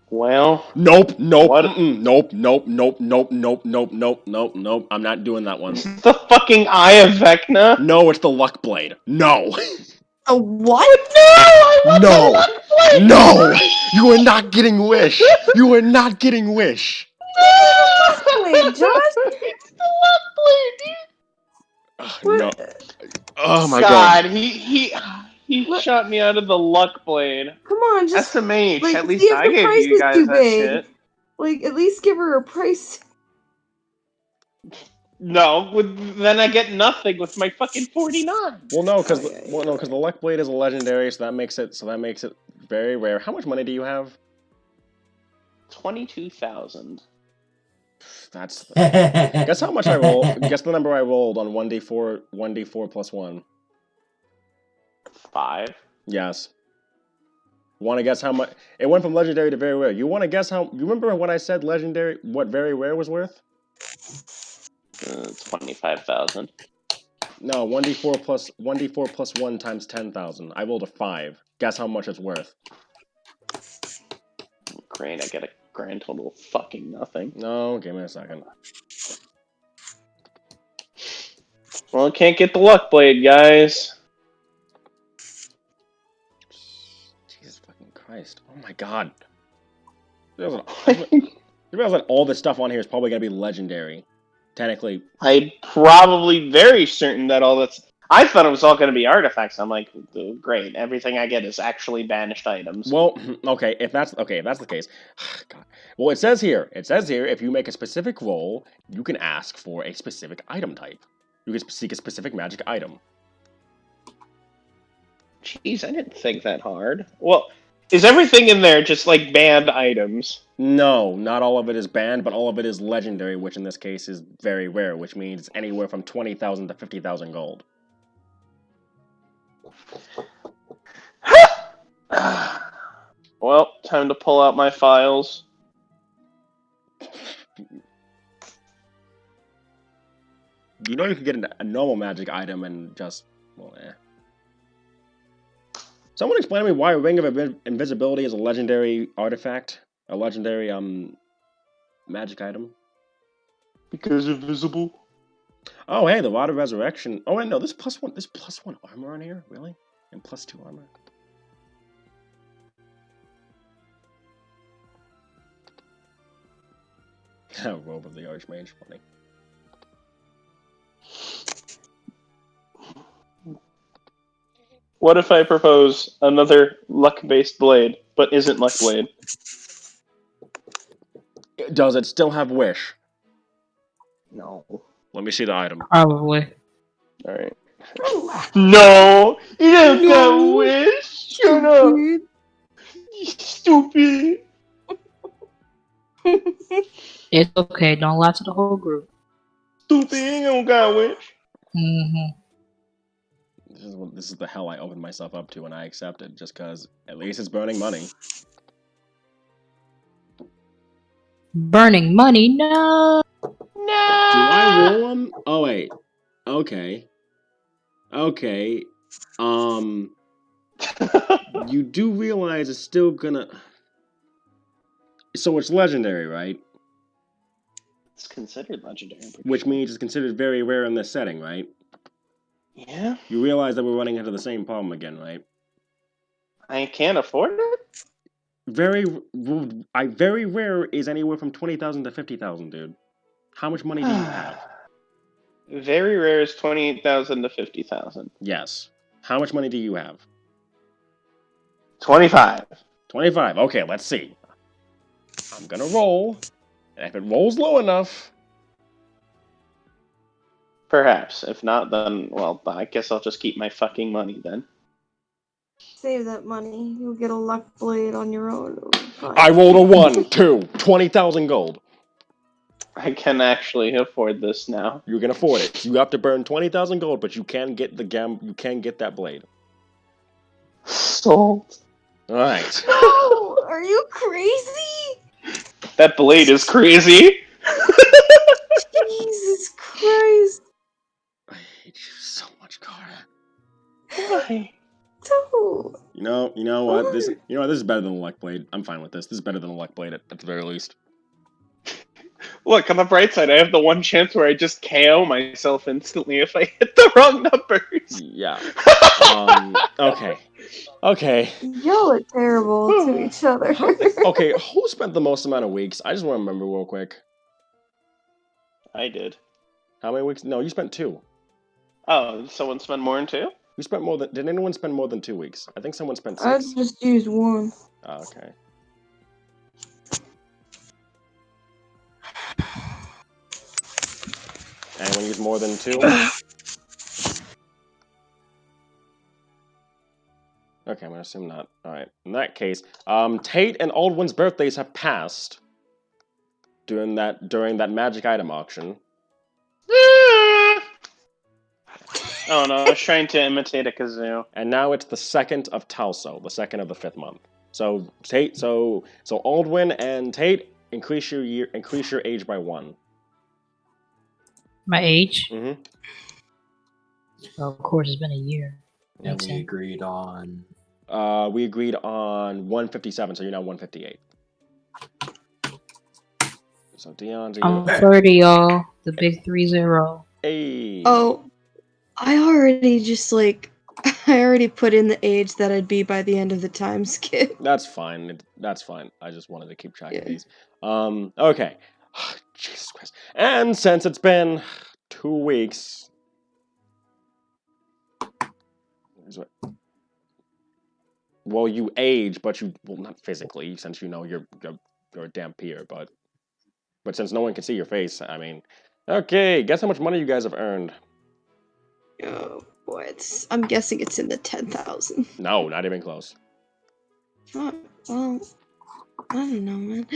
S4: Well.
S1: Nope.
S4: What?
S1: Nope. I'm not doing that one.
S4: It's the fucking Eye of Vecna.
S1: No, it's the Luck Blade. No.
S2: A what?
S1: No. No. You are not getting Wish. You are not getting Wish.
S2: Wait, Josh?
S4: It's the Luck Blade, dude.
S1: No. Oh my
S4: God,
S1: god.
S4: he
S2: What?
S4: shot me out of the Luck Blade.
S2: Come on, just
S4: SMH,
S2: like,
S4: at
S2: see
S4: least
S2: if
S4: I
S2: the
S4: gave
S2: price
S4: you
S2: is
S4: guys
S2: too
S4: that
S2: big.
S4: shit.
S2: Like, at least give her a price.
S4: No, then I get nothing with my fucking 49.
S1: Well, no, because
S2: Oh, yeah,
S1: the Luck Blade is a legendary, so that makes it very rare. How much money do you have?
S4: 22,000.
S1: That's guess how much I rolled. Guess the number I rolled on 1d4 plus 1.
S4: 5.
S1: Yes. Want to guess how much? It went from legendary to very rare. You want to guess how? You remember what I said? Legendary. What very rare was worth?
S4: 25,000.
S1: No, 1d4 plus 1 times 10,000. I rolled a 5. Guess how much it's worth?
S4: Great, I get a grand total of fucking nothing.
S1: No, give me a second.
S4: Well, can't get the Luck Blade, guys.
S1: Jesus fucking Christ! Oh my God! You realize that all this stuff on here is probably gonna be legendary. Technically,
S4: I'm probably very certain that all that's. I thought it was all going to be artifacts. I'm like, great. Everything I get is actually banished items.
S1: well, okay. If that's the case, God. Well, it says here. If you make a specific roll, you can ask for a specific item type. You can seek a specific magic item.
S4: Jeez, I didn't think that hard. Well, is everything in there just like banned items?
S1: No, not all of it is banned, but all of it is legendary, which in this case is very rare, which means anywhere from 20,000 to 50,000 gold.
S4: Well, time to pull out my files.
S1: You know you could get a normal magic item and just, well, eh. Someone explain to me why Ring of Invisibility is a legendary artifact, a legendary magic item.
S4: Because invisible.
S1: Oh, hey, the Rod of Resurrection. Oh, wait, no, there's plus one armor on here, really, and plus 2 armor. Robe of the Archmage, funny.
S4: What if I propose another luck-based blade, but isn't luck blade?
S1: Does it still have wish?
S4: No.
S1: Let me see the item.
S3: Probably.
S4: All right. No, you don't got wish. Shut up,
S2: Stupid.
S4: you stupid.
S3: It's okay. Don't lie to the whole group.
S4: Stupid, you don't got wish.
S3: Mm-hmm.
S1: This is the hell I opened myself up to, and I accepted just because at least it's burning money.
S3: Burning money? No.
S1: Do I roll them? Oh wait. Okay. Okay. You do realize it's still gonna. So it's legendary, right?
S4: It's considered legendary. I'm pretty
S1: Which
S4: sure.
S1: means it's considered very rare in this setting, right?
S4: Yeah,
S1: You realize that we're running into the same problem again, right?
S4: I can't afford it.
S1: Very rare is anywhere from 20,000 to 50,000, dude. How much money do you have?
S4: Very rare is 28,000 to 50,000.
S1: Yes. How much money do you have?
S4: 25.
S1: 25. Okay, let's see. I'm gonna roll. And if it rolls low enough.
S4: Perhaps. If not, then, well, I guess I'll just keep my fucking money then.
S2: Save that money. You'll get a luck blade on your own.
S1: I rolled a 1, 2, 20,000 gold.
S4: I can actually afford this now.
S1: You can afford it. You have to burn 20,000 gold, but you can get you can get that blade.
S4: Sold.
S1: Alright.
S2: No! Are you crazy?
S4: That blade is crazy.
S2: Jesus Christ.
S1: I hate you so much, Carter.
S4: Why?
S2: Don't.
S1: You know what? This is better than a luck blade. I'm fine with this. This is better than a luck blade at the very least.
S4: Look, on the bright side, I have the one chance where I just KO myself instantly if I hit the wrong numbers.
S1: Yeah. Okay. Okay.
S2: Y'all are terrible to each other.
S1: Okay, who spent the most amount of weeks? I just want to remember real quick.
S4: I did.
S1: How many weeks? No, you spent 2.
S4: Oh, did someone spend more than 2?
S1: You spent more than. Did anyone spend more than 2 weeks? I think someone spent 6.
S2: I just used 1.
S1: Oh, okay. Anyone use more than 2? Okay, I'm gonna assume not. Alright. In that case, Tate and Aldwin's birthdays have passed during that magic item auction.
S4: Oh no, I was trying to imitate a kazoo.
S1: And now it's the 2nd of Talso, the 2nd of the 5th month. So Tate so Aldwin and Tate increase your age by 1.
S3: My age?
S1: Mm-hmm.
S3: Well, of course, it's been a year.
S7: And
S3: Makes
S7: we
S3: sense.
S7: agreed on.
S1: We agreed on 157, so you're now 158. So Dion's
S3: I'm 30, y'all. The big 30.
S1: Hey.
S2: Oh, I already I already put in the age that I'd be by the end of the time skip.
S1: That's fine. That's fine. I just wanted to keep track of
S2: Yeah.
S1: these. Okay. Jesus Christ. And since it's been 2 weeks. Well, you age, but not physically, since you know you're a damn peer, but since no one can see your face, I mean, okay. Guess how much money you guys have earned?
S2: Oh boy, I'm guessing it's in the 10,000.
S1: No, not even close.
S2: Oh, well, I don't know, man.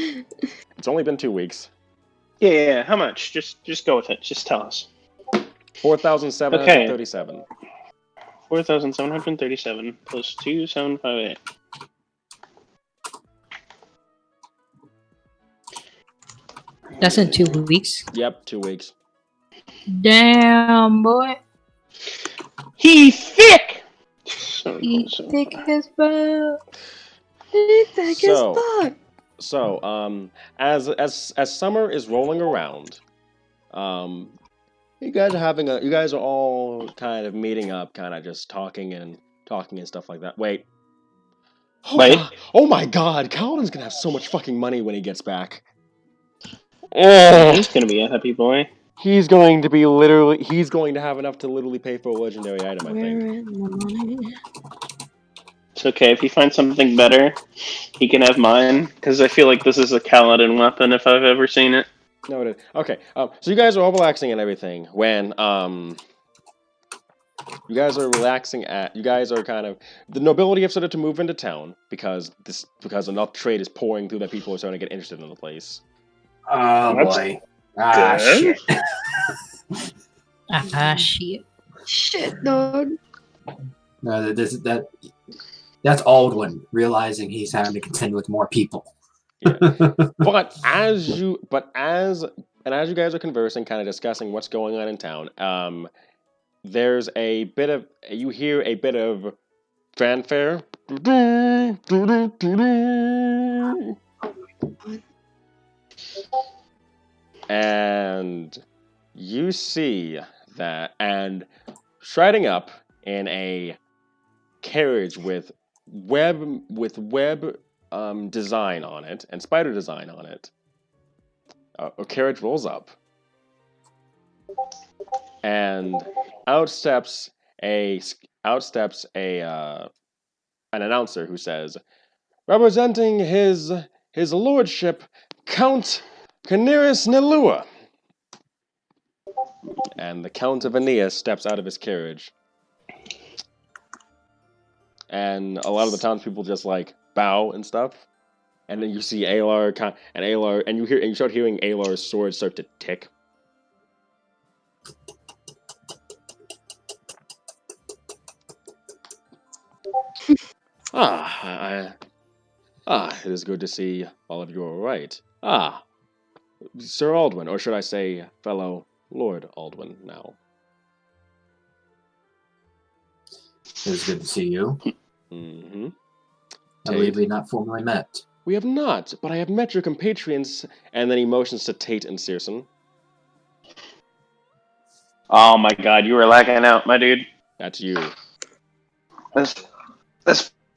S1: It's only been 2 weeks.
S4: Yeah, how much? Just go with it. Just tell us.
S1: 4,737.
S4: 4,737 plus 2,758.
S3: That's in 2 weeks.
S1: Yep, 2 weeks.
S3: Damn, boy.
S4: He's thick!
S3: He's thick as fuck.
S2: Thick as fuck.
S1: So, as summer is rolling around, you guys are all kind of meeting up, kind of just talking and stuff like that. Wait. Oh my God, Kaladin's gonna have so much fucking money when he gets back.
S4: He's gonna be a happy boy.
S1: He's going to have enough to literally pay for a legendary item, I think.
S2: Where is the money?
S4: It's okay. If he finds something better, he can have mine. Because I feel like this is a Kaladin weapon if I've ever seen it.
S1: Noted. Okay. So you guys are all relaxing and everything when you guys are relaxing at. You guys are kind of the nobility have started to move into town because enough trade is pouring through that people are starting to get interested in the place.
S7: Oh
S4: That's
S7: boy.
S4: good.
S7: Shit.
S3: Shit.
S2: Shit, dog.
S7: No, that's Aldwin realizing he's having to contend with more people.
S1: Yeah. As you guys are conversing, kind of discussing what's going on in town, there's a bit of you hear a bit of fanfare. And you see that, and striding up in a carriage with web design on it and spider design on it. A carriage rolls up, and out steps an announcer who says, "Representing his lordship, Count Caneris Nelua." And the Count of Aeneas steps out of his carriage, and a lot of the townspeople just like bow and stuff. And then you see Alar, and you start hearing Alar's sword start to tick. It is good to see all of you all right. Sir Aldwin, or should I say, fellow Lord Aldwin now.
S7: It was good to see you.
S1: Mm-hmm.
S7: I believe we've not formally met.
S1: We have not, but I have met your compatriots. And then he motions to Tate and Searson.
S4: Oh my god, you were lagging out, my dude.
S1: That's you.
S4: That's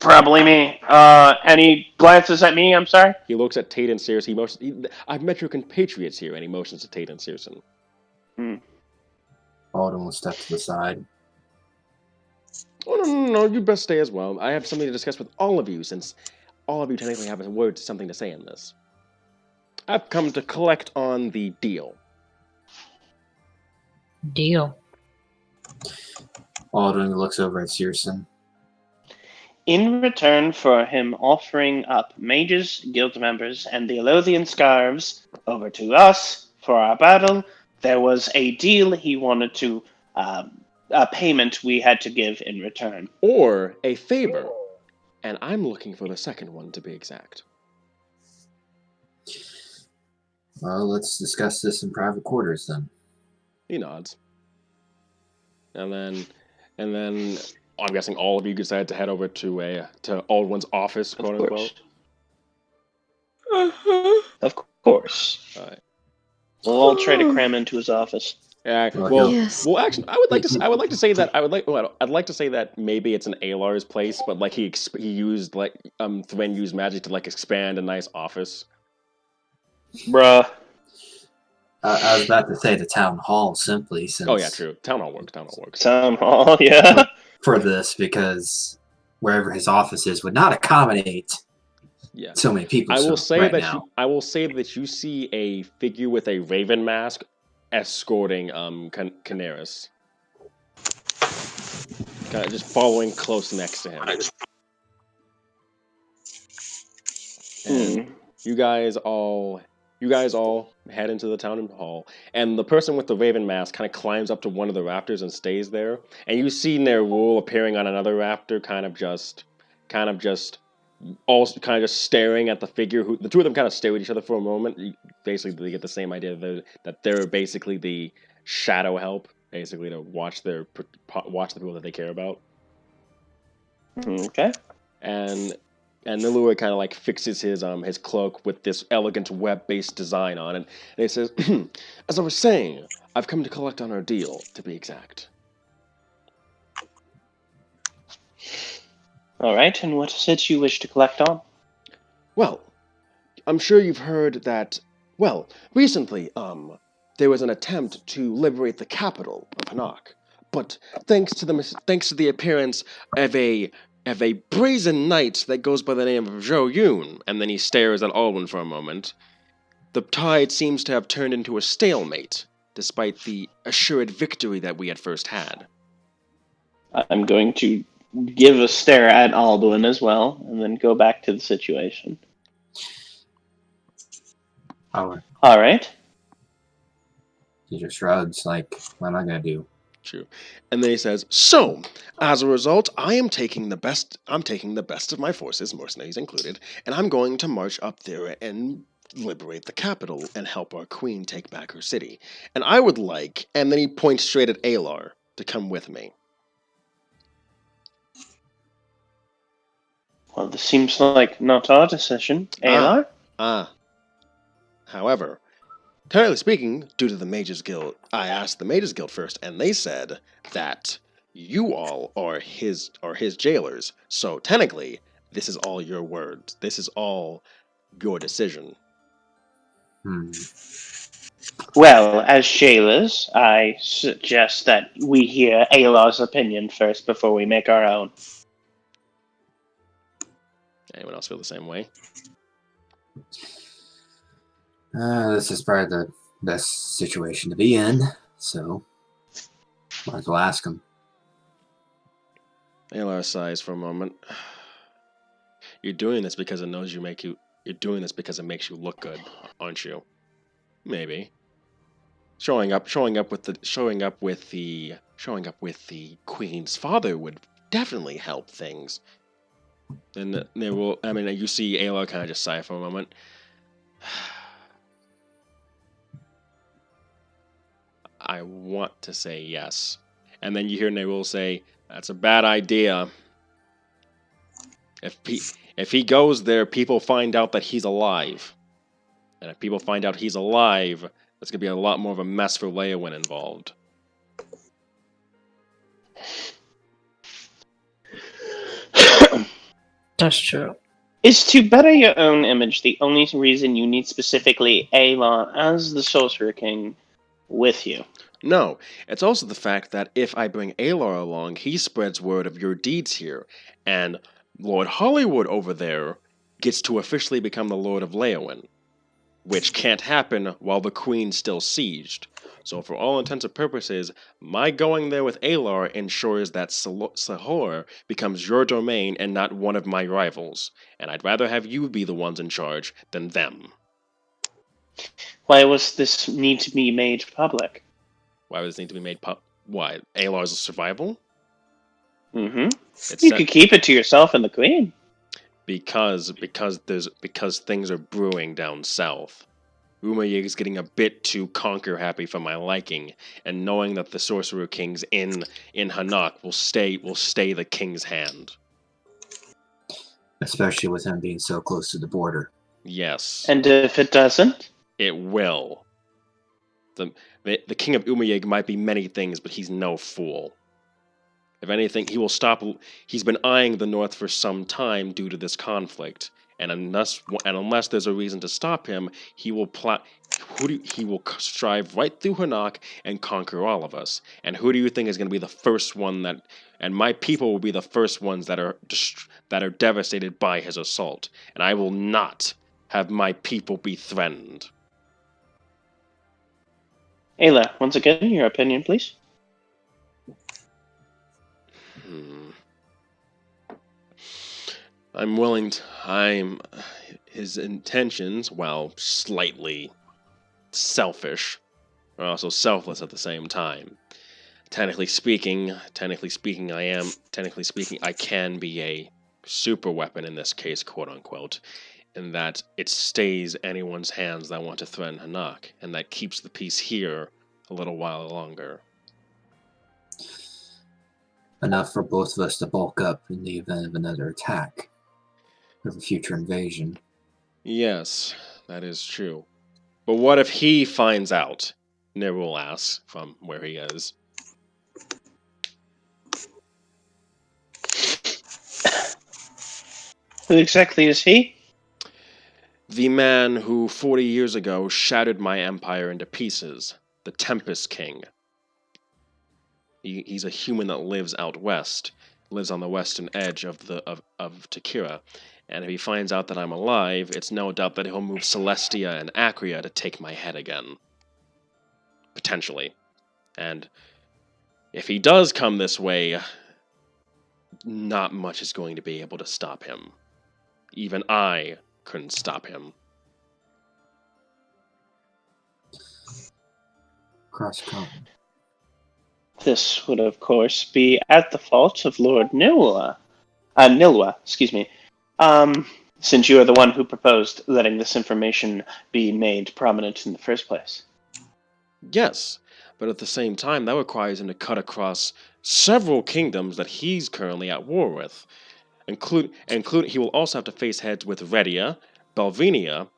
S4: probably me. Any glances at me? I'm sorry.
S1: He looks at Tate and Searson. I've met your compatriots here, and he motions to Tate and Searson.
S7: Aldwin will step to the side.
S1: Oh, no, you best stay as well. I have something to discuss with all of you, since all of you technically have something to say in this. I've come to collect on the deal.
S3: Deal.
S7: Aldwin looks over at Searson.
S4: In return for him offering up mages, guild members, and the Elothian scarves over to us for our battle, there was a deal he wanted to, a payment we had to give in return.
S1: Or a favor. And I'm looking for the second one, to be exact.
S7: Well, let's discuss this in private quarters then.
S1: He nods. And then I'm guessing all of you decided to head over to Aldwin's office, quote unquote.
S4: Of course.
S1: All right.
S4: We'll all try to cram into his office.
S1: Yeah.
S2: Yes.
S1: Well, actually, I'd like to say that maybe it's an Alar's place, but like he used Thwen used magic to like expand a nice office.
S4: Bruh.
S7: I was about to say the town hall simply since.
S1: Oh yeah, true. Town hall works.
S4: Town hall, yeah.
S7: For this, because wherever his office is would not accommodate so many people.
S1: I will say that you see a figure with a raven mask escorting Caneris. Kind of just following close next to him. And you guys all head into the town hall, and the person with the raven mask kind of climbs up to one of the rafters and stays there. And you see Nerul appearing on another rafter, kind of just staring at the figure. The two of them kind of stare at each other for a moment. Basically, they get the same idea that they're basically the shadow help, basically to watch the people that they care about.
S4: Okay.
S1: And Nelua kind of like fixes his cloak with this elegant web-based design on it, and he says, "As I was saying, I've come to collect on our deal, to be exact."
S4: All right, and what is it you wish to collect on?
S1: Well, I'm sure you've heard that. Well, recently, there was an attempt to liberate the capital of Hanak, but thanks to the appearance of a of a brazen knight that goes by the name of Zhou Yun, and then he stares at Alwyn for a moment. The tide seems to have turned into a stalemate, despite the assured victory that we had first had.
S4: I'm going to give a stare at Alduin as well, and then go back to the situation.
S7: Howard.
S4: All right.
S7: He just shrugs, like, what am I gonna do?
S1: True. And then he says, "So, as a result, I'm taking the best of my forces, mercenaries included, and I'm going to march up there and liberate the capital and help our queen take back her city. And I would like," and then he points straight at Alar, "to come with me."
S4: Well, this seems like not our decision. Alar?
S1: However, technically speaking, due to the Mages Guild, I asked the Mages Guild first, and they said that you all are his jailers. So technically, this is all your words. This is all your decision.
S4: Well, as jailers, I suggest that we hear Alar's opinion first before we make our own.
S1: Anyone else feel the same way?
S7: This is probably the best situation to be in, so might as well ask him.
S1: Alar sighs for a moment. You're doing this because it knows You're doing this because it makes you look good, aren't you? Maybe. Showing up with the queen's father would definitely help things. And you see Alar kind of just sigh for a moment. I want to say yes. And then you hear Nerul say, "That's a bad idea. If he goes there, people find out that he's alive. And if people find out he's alive, there's going to be a lot more of a mess for Leowyn involved."
S3: That's true.
S4: Is to better your own image the only reason you need specifically Alar as the Sorcerer King with you?
S1: No, it's also the fact that if I bring Alar along, he spreads word of your deeds here, and Lord Hollywood over there gets to officially become the Lord of Leowyn, which can't happen while the Queen's still sieged. So for all intents and purposes, my going there with Alar ensures that Sahor becomes your domain and not one of my rivals, and I'd rather have you be the ones in charge than them.
S4: Why was this need to be made public?
S1: Why does this need to be made Why? Alar's survival?
S4: You could keep it to yourself and the Queen.
S1: Because things are brewing down south. Umayig is getting a bit too conquer happy for my liking, and knowing that the Sorcerer King's in Hanak will stay the king's hand.
S7: Especially with him being so close to the border.
S1: Yes.
S4: And if it doesn't?
S1: It will. The king of Umayig might be many things, but he's no fool. If anything, he will stop. He's been eyeing the north for some time due to this conflict, and unless there's a reason to stop him, he will strive right through Hanak and conquer all of us. And who do you think is going to be the first one that? And my people will be the first ones that are devastated by his assault, and I will not have my people be threatened.
S4: Ayla, once again, your opinion, please.
S1: His intentions, while slightly selfish, are also selfless at the same time. Technically speaking, I can be a super weapon in this case, quote unquote, in that it stays anyone's hands that want to threaten Hanak, and that keeps the peace here a little while longer.
S7: Enough for both of us to bulk up in the event of another attack, of a future invasion.
S1: Yes, that is true. But what if he finds out? Nerul asks from where he is.
S4: Who exactly is he?
S1: The man who 40 years ago shattered my empire into pieces, the Tempest King. He's a human that lives out west, lives on the western edge of Takira. And if he finds out that I'm alive, it's no doubt that he'll move Celestia and Acria to take my head again. Potentially. And if he does come this way, not much is going to be able to stop him. Even I couldn't stop him.
S7: Cross continent.
S4: This would, of course, be at the fault of Lord Nilwa, excuse me. Since you are the one who proposed letting this information be made prominent in the first place.
S1: Yes, but at the same time, that requires him to cut across several kingdoms that he's currently at war with. He will also have to face heads with Redia, Balvinia,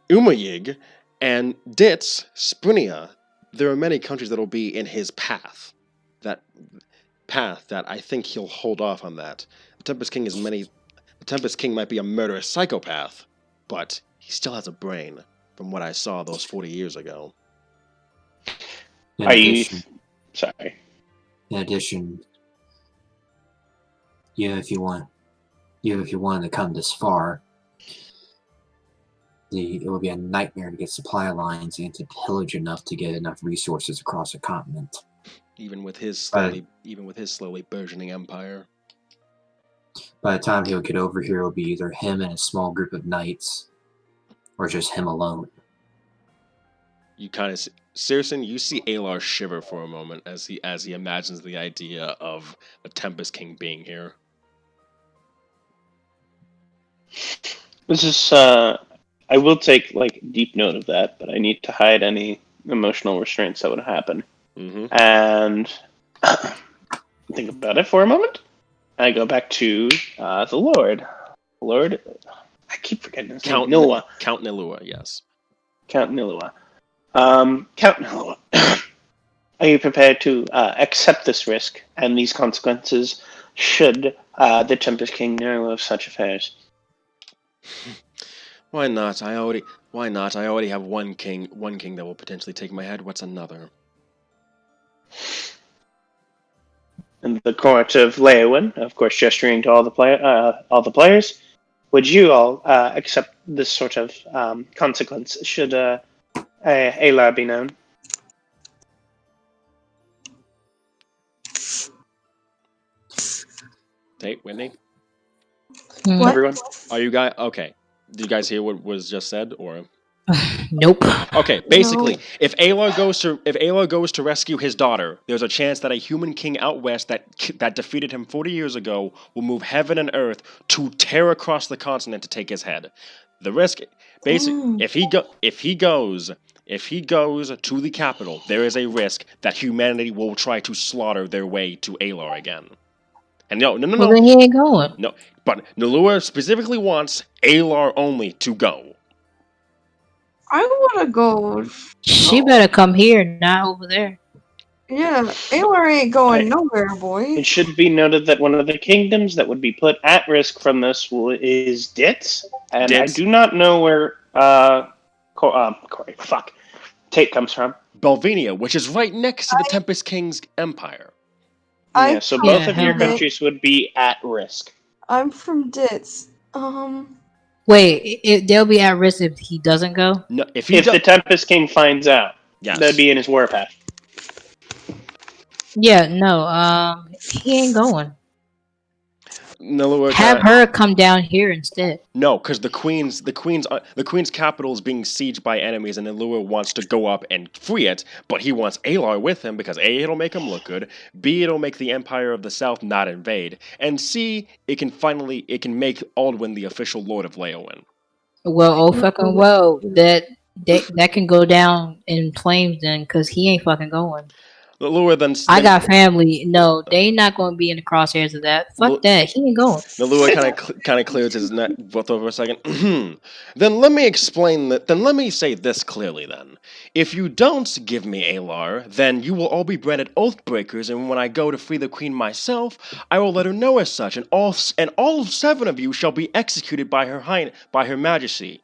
S1: Umayig, and Ditz, Sprinia. There are many countries that will be in his path. That I think he'll hold off on that. The Tempest King might be a murderous psychopath, but he still has a brain, from what I saw those 40 years ago.
S7: In
S4: Are you...
S7: addition,
S4: Sorry.
S7: in addition, if you want to come this far, it would be a nightmare to get supply lines and to pillage enough to get enough resources across a continent.
S1: Even with his slowly burgeoning empire.
S7: By the time he would get over here, it would be either him and a small group of knights, or just him alone.
S1: You kind of, Searson, you see Alar shiver for a moment as he imagines the idea of the Tempest King being here.
S4: This is, I will take, deep note of that, but I need to hide any emotional restraints that would happen.
S1: Mm-hmm.
S4: And think about it for a moment. I go back to the Lord. Lord, I keep forgetting his name. Nilwa.
S1: Count Nilua, yes.
S4: Count Nilwa. Count Nilwa. Are you prepared to accept this risk and these consequences should the Tempest King know of such affairs?
S1: Why not? I already have one king that will potentially take my head. What's another?
S4: In the court of Leowyn, of course, gesturing to all the players, would you all accept this sort of consequence should Alar be known?
S1: Hey, Whitney?
S2: What?
S4: Everyone?
S1: Are you guys... Okay. Did you guys hear what was just said, or...
S3: Nope.
S1: Okay, basically,
S2: No.
S1: if Alar goes to rescue his daughter, there's a chance that a human king out west that defeated him 40 years ago will move heaven and earth to tear across the continent to take his head. The risk, basically, if he goes to the capital, there is a risk that humanity will try to slaughter their way to Alar again. And no.
S3: Well, then he ain't going.
S1: No, but Nilua specifically wants Alar only to go.
S2: I want to go.
S3: She better come here, not over there.
S2: Yeah, Alar ain't going nowhere, boy.
S4: It should be noted that one of the kingdoms that would be put at risk from this is Ditz, and
S1: Ditz.
S4: I do not know where Tate comes from.
S1: Balvinia, which is right next to the Tempest King's empire.
S4: Yeah, so both of your
S3: Yeah.
S4: countries would be at risk.
S2: I'm from Ditz.
S3: Wait, they'll be at risk if he doesn't go?
S1: No, if
S4: the Tempest King finds out,
S1: yes.
S4: that'd be in his warpath.
S3: Yeah, no, he ain't going.
S1: Nilua
S3: Have her come down here instead.
S1: No, because the queen's capital is being sieged by enemies, and Nilua wants to go up and free it, but he wants Alar with him because A, it'll make him look good, B, it'll make the Empire of the South not invade, and C, it can make Aldwin the official Lord of Leowyn.
S3: Well, fucking well, that can go down in flames then, because he ain't fucking going.
S1: Nilua then
S3: I got family. No, they not going to be in the crosshairs of that. Fuck that. He ain't going.
S1: Nilua kind of clears his neck for a second. Then let me explain that. Then let me say this clearly. Then, if you don't give me Alar, then you will all be branded Oathbreakers, and when I go to free the queen myself, I will let her know as such, and all 7 of you shall be executed by her Majesty.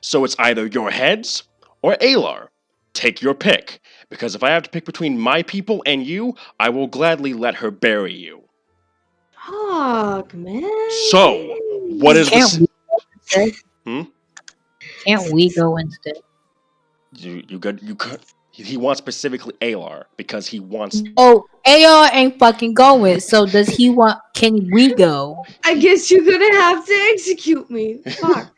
S1: So it's either your heads or Alar. Take your pick. Because if I have to pick between my people and you, I will gladly let her bury you.
S2: Fuck, man.
S1: So, what is
S3: Can't
S1: this?
S3: we go instead?
S1: Hmm?
S3: Can't we go instead?
S1: You could. He wants specifically Alar because he wants.
S3: Oh, AR ain't fucking going. So does he want? Can we go?
S2: I guess you're gonna have to execute me. Fuck.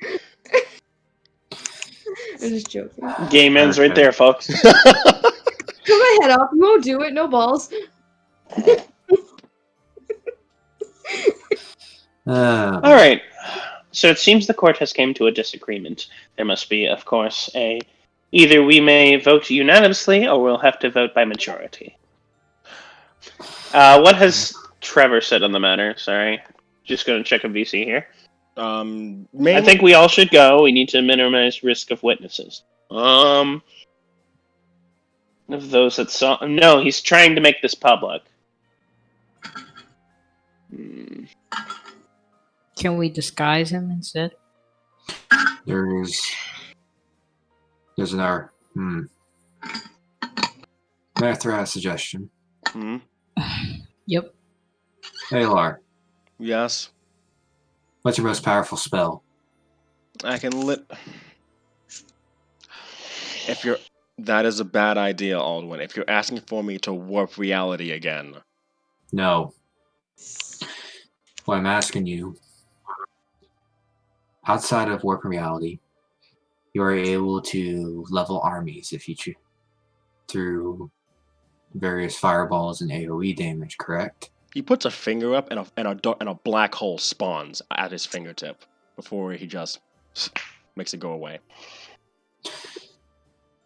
S2: I'm just joking.
S4: Game ends right
S7: Okay.
S4: there, folks.
S2: Cut my head off. You won't do it. No balls.
S4: All right. So it seems the court has came to a disagreement. There must be, of course, either we may vote unanimously or we'll have to vote by majority. What has Trevor said on the matter? Sorry. Just going to check a VC here. I think we all should go. We need to minimize risk of witnesses. Of those that saw... No, he's trying to make this public.
S3: Can we disguise him instead?
S7: There's an hour. May I throw out a suggestion?
S1: Hmm?
S3: Yep.
S7: Alar,
S1: Yes.
S7: what's your most powerful spell?
S1: I can lit. If you're. That is a bad idea, Aldwin. If you're asking for me to warp reality again.
S7: No. What I'm asking you, outside of warp reality, you are able to level armies if you choose through various fireballs and AoE damage, correct?
S1: He puts a finger up and a black hole spawns at his fingertip before he just makes it go away.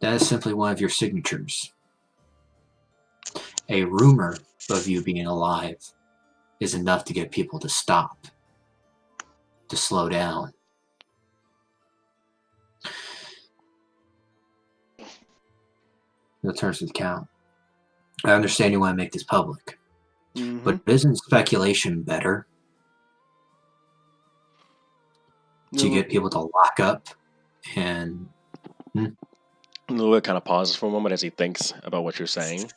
S7: That is simply one of your signatures. A rumor of you being alive is enough to get people to stop, to slow down. No turns to the count. I understand you want to make this public, but isn't speculation better to get people to lock up and...
S1: Lewitt kind of pauses for a moment as he thinks about what you're saying.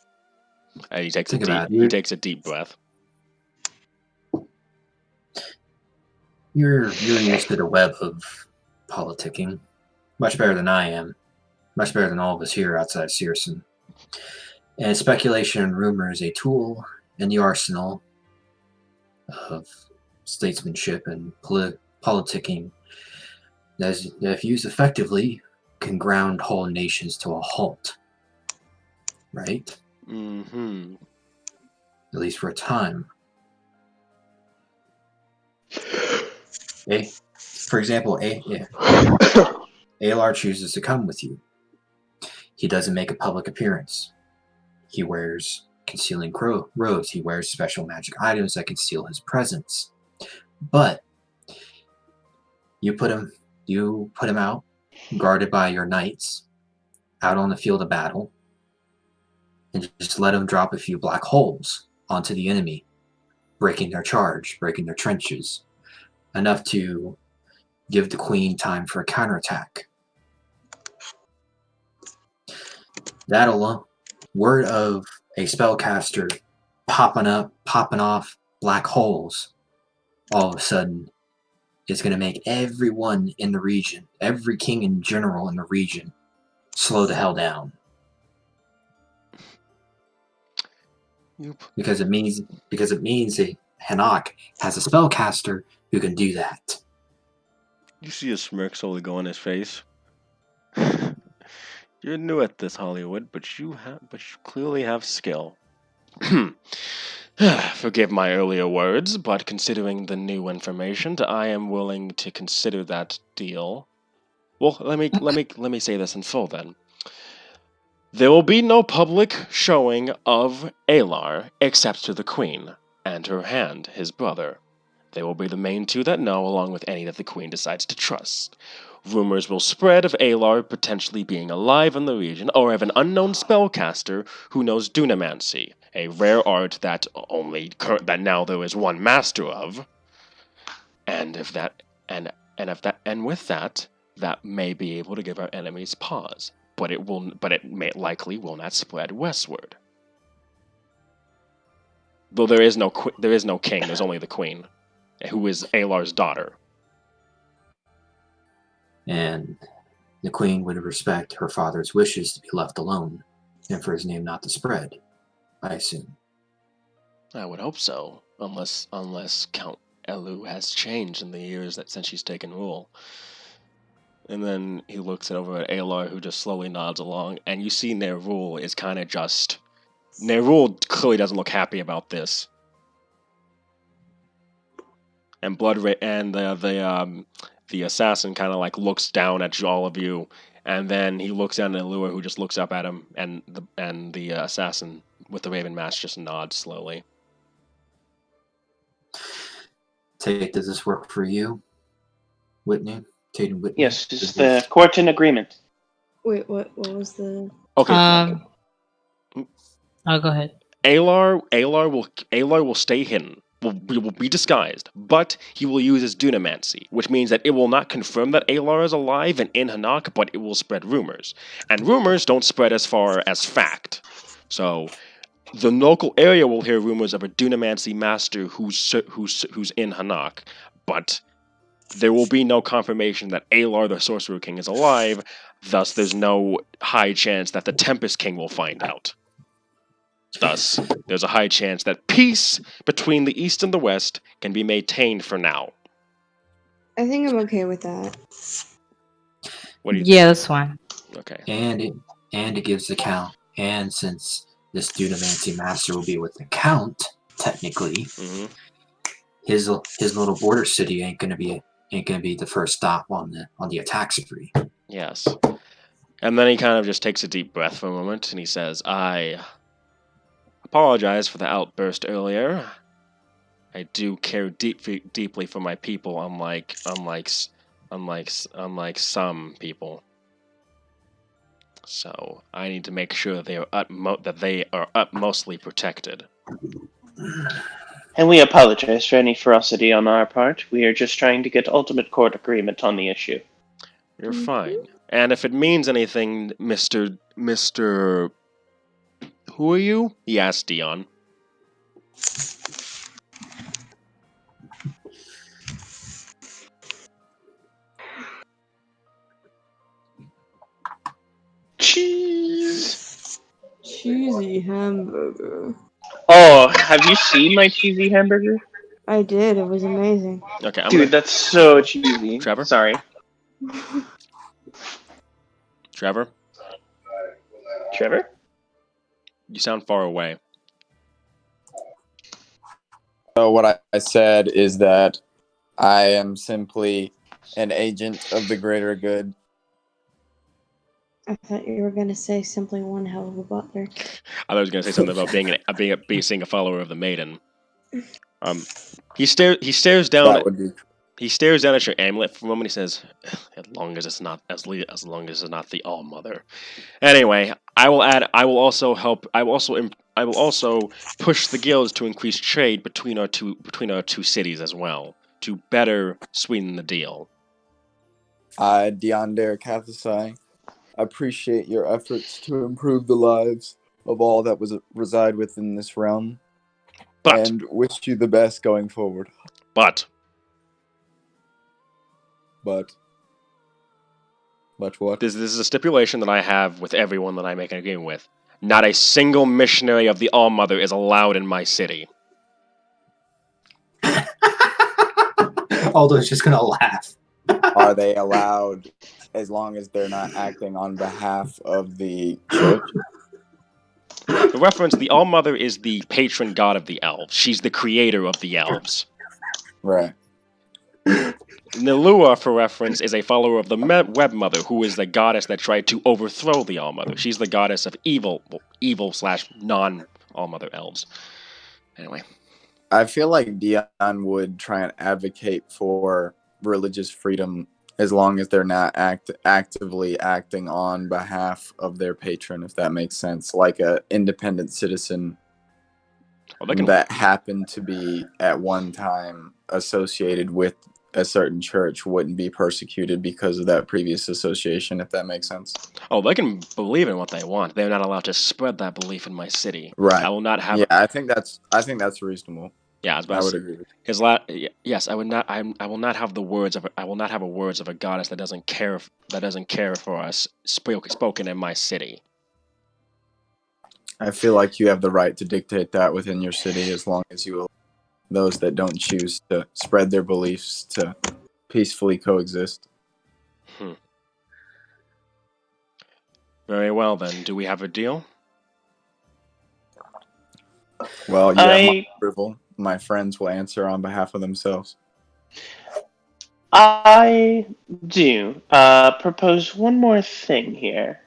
S1: He takes
S7: Think
S1: a
S7: about
S1: deep.
S7: it.
S1: He takes a deep breath.
S7: You're used to the web of politicking, much better than I am, much better than all of us here outside Searson. And speculation and rumor is a tool in the arsenal of statesmanship and politicking that, if used effectively, can ground whole nations to a halt. Right?
S1: Mm-hmm.
S7: At least for a time. For example, Alar chooses to come with you. He doesn't make a public appearance. He wears concealing robes. He wears special magic items that conceal his presence. But you put him out, guarded by your knights, out on the field of battle, and just let him drop a few black holes onto the enemy, breaking their charge, breaking their trenches, enough to give the queen time for a counterattack. That alone, word of a spellcaster popping off black holes, all of a sudden, is going to make everyone in the region, every king and general in the region, slow the hell down. Because it means that Hanak has a spellcaster who can do that.
S1: You see a smirk slowly go on his face. You're new at this, Hollywood, but you clearly have skill. Forgive my earlier words, but considering the new information, I am willing to consider that deal. Well, let me say this in full then. There will be no public showing of Alar except to the Queen and her hand, his brother. They will be the main two that know, along with any that the Queen decides to trust. Rumors will spread of Alar potentially being alive in the region, or of an unknown spellcaster who knows Dunamancy, a rare art that now there is one master of. And with that, that may be able to give our enemies pause, but it likely will not spread westward. Though there is no king. There's only the queen, who is Alar's daughter.
S7: And the queen would respect her father's wishes to be left alone, and for his name not to spread, I assume.
S1: I would hope so, unless Count Elu has changed in the years since she's taken rule. And then he looks over at Alar, who just slowly nods along, and you see Nerul is kind of just... Nerul clearly doesn't look happy about this. And the assassin kind of like looks down at all of you, and then he looks down at Lua, who just looks up at him, and the assassin with the raven mask just nods slowly.
S7: Tate, does this work for you, Whitney? Tate and Whitney?
S4: Yes, it's the court in agreement.
S2: Wait, what was the...
S1: Okay.
S3: Oh, go ahead.
S1: Alar will stay hidden. Will be disguised, but he will use his dunamancy, which means that it will not confirm that Alar is alive and in Hanak, but it will spread rumors. And rumors don't spread as far as fact. So the local area will hear rumors of a dunamancy master who's in Hanak, but there will be no confirmation that Alar the Sorcerer King is alive, thus there's no high chance that the Tempest King will find out. Thus, there's a high chance that peace between the East and the West can be maintained for now.
S2: I think I'm okay with that.
S1: What do you
S3: Yeah, that's fine.
S1: Okay.
S7: And it gives the count. And since this Dunamancy master will be with the count, technically, his little border city ain't gonna be the first stop on the attack spree.
S1: Yes. And then he kind of just takes a deep breath for a moment, and he says, "I apologize for the outburst earlier. I do care deeply for my people, unlike some people. So I need to make sure they are utmostly protected."
S4: And we apologize for any ferocity on our part. We are just trying to get ultimate court agreement on the issue.
S1: You're fine. And if it means anything, Mr. Who are you? He asked Dion.
S4: Cheese!
S2: Cheesy hamburger.
S4: Oh, have you seen my cheesy hamburger?
S2: I did. It was amazing.
S1: Okay,
S4: Dude, that's so cheesy.
S1: Trevor?
S4: Sorry.
S1: Trevor?
S4: Trevor?
S1: You sound far away.
S5: So what I said is that I am simply an agent of the greater good.
S2: I thought you were gonna say simply one hell of a butler.
S1: I was going to say something about being a follower of the maiden. He stares down.
S5: That would be.
S1: He stares down at your amulet for a moment. He says, "As long as it's not the All Mother." Anyway, I will also push the guilds to increase trade between our two cities as well, to better sweeten the deal.
S5: Dion Derekathasai, appreciate your efforts to improve the lives of all that reside within this realm, and wish you the best going forward. But what?
S1: This is a stipulation that I have with everyone that I make an agreement with. Not a single missionary of the All Mother is allowed in my city.
S7: Aldo's just gonna laugh.
S5: Are they allowed as long as they're not acting on behalf of the church?
S1: For reference, the All Mother is the patron god of the elves. She's the creator of the elves.
S5: Right.
S1: Nilua, for reference, is a follower of the Web Mother, who is the goddess that tried to overthrow the All Mother. She's the goddess of evil/non-All Mother elves. Anyway.
S5: I feel like Dion would try and advocate for religious freedom as long as they're not actively acting on behalf of their patron, if that makes sense. Like an independent citizen that happened to be at one time associated with a certain church wouldn't be persecuted because of that previous association, if that makes sense.
S1: Oh, they can believe in what they want. They're not allowed to spread that belief in my city.
S5: Right.
S1: I will not have.
S5: Yeah, I think that's reasonable.
S1: Yeah, I was about
S5: I
S1: to
S5: would
S1: say,
S5: agree with
S1: yes, I would not. I will not have the words of. I will not have a words of a goddess that doesn't care. That doesn't care for us spoken in my city.
S5: I feel like you have the right to dictate that within your city as long as you allow those that don't choose to spread their beliefs to peacefully coexist.
S1: Very well then. Do we have a deal?
S5: Well, you have my
S4: I
S5: approval. My friends will answer on behalf of themselves.
S4: I do propose one more thing here.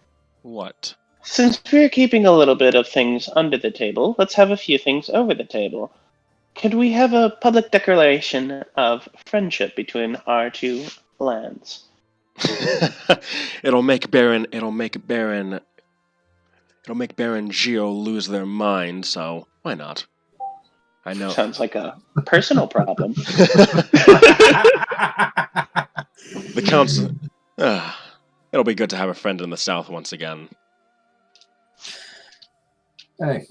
S1: What?
S4: Since we're keeping a little bit of things under the table, let's have a few things over the table. Could we have a public declaration of friendship between our two lands?
S1: It'll make Baron Geo lose their mind. So why not? I know.
S4: Sounds like a personal problem.
S1: The council. It'll be good to have a friend in the south once again.
S7: Hey.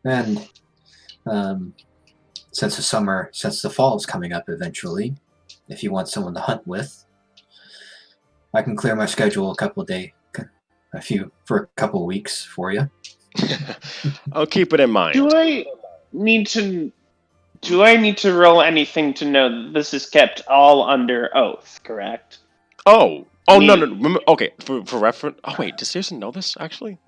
S7: And since the fall is coming up eventually, if you want someone to hunt with, I can clear my schedule for a couple weeks for you.
S1: I'll keep it in mind.
S4: Do I need to roll anything to know that this is kept all under oath, correct?
S1: Oh, no. Okay, for reference. Oh wait, does Searson know this actually?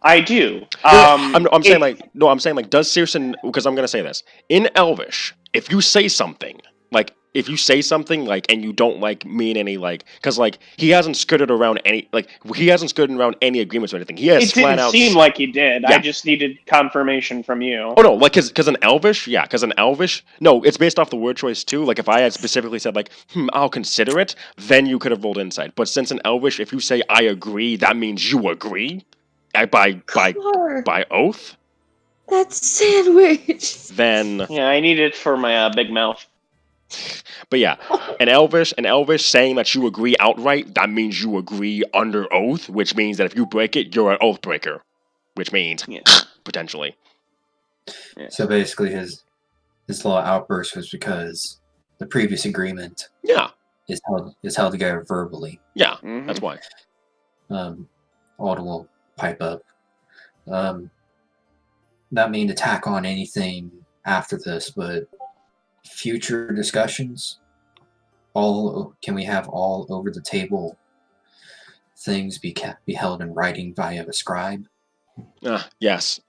S4: I do.
S1: I'm saying like, does Searson? Because I'm gonna say this in Elvish. If you say something and you don't mean any because he hasn't skirted around any agreements or anything. He has
S4: It didn't seem like he did.
S1: Yeah.
S4: I just needed confirmation from you.
S1: Oh no, because in Elvish, no, it's based off the word choice too. Like if I had specifically said I'll consider it, then you could have rolled insight. But since in Elvish, if you say I agree, that means you agree, by oath.
S2: That's sandwich.
S1: Then
S4: Yeah, I need it for my big mouth.
S1: But yeah, in Elvish saying that you agree outright, that means you agree under oath, which means that if you break it, you're an oath breaker, which means potentially.
S4: Yeah.
S7: So basically, his little outburst was because the previous agreement is held together verbally.
S1: Yeah,
S4: Mhm.
S1: That's why.
S7: Alden will pipe up. Not mean to tack on anything after this, but future discussions, can we have all over the table things be held in writing via a scribe?
S1: Yes.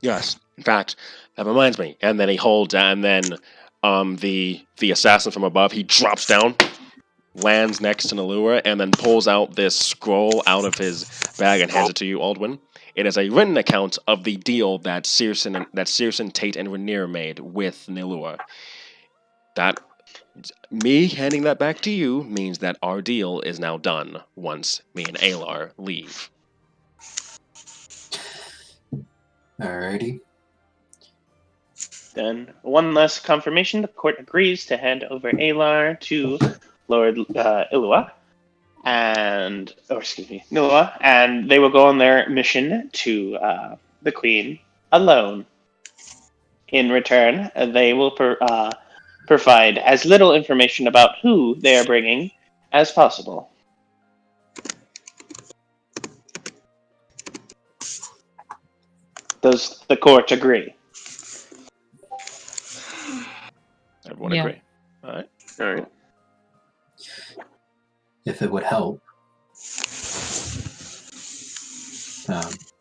S1: Yes. In fact, that reminds me. And then he holds, and then the assassin from above, he drops down, lands next to Nalua, and then pulls out this scroll out of his bag and hands it to you, Aldwin. It is a written account of the deal that Searson, Tate, and Rainier made with Nalua. That me handing that back to you means that our deal is now done once me and Alar leave.
S7: Alrighty.
S4: Then, one last confirmation, the court agrees to hand over Alar to Lord Nilua, and they will go on their mission to the Queen alone. In return, they will provide as little information about who they are bringing as possible. Does the court agree?
S1: Everyone
S3: Yeah.
S1: agree? All right.
S4: All right.
S7: If it would help,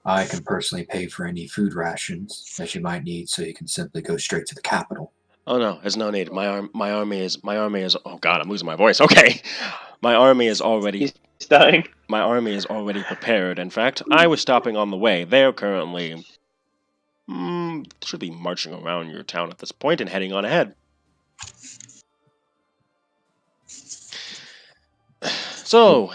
S7: I can personally pay for any food rations that you might need, so you can simply go straight to the capital.
S1: Oh no, there's no need. My army is. Oh God, I'm losing my voice. Okay, my army is already.
S4: He's dying.
S1: My army is already prepared. In fact, I was stopping on the way. They're currently should be marching around your town at this point and heading on ahead. So,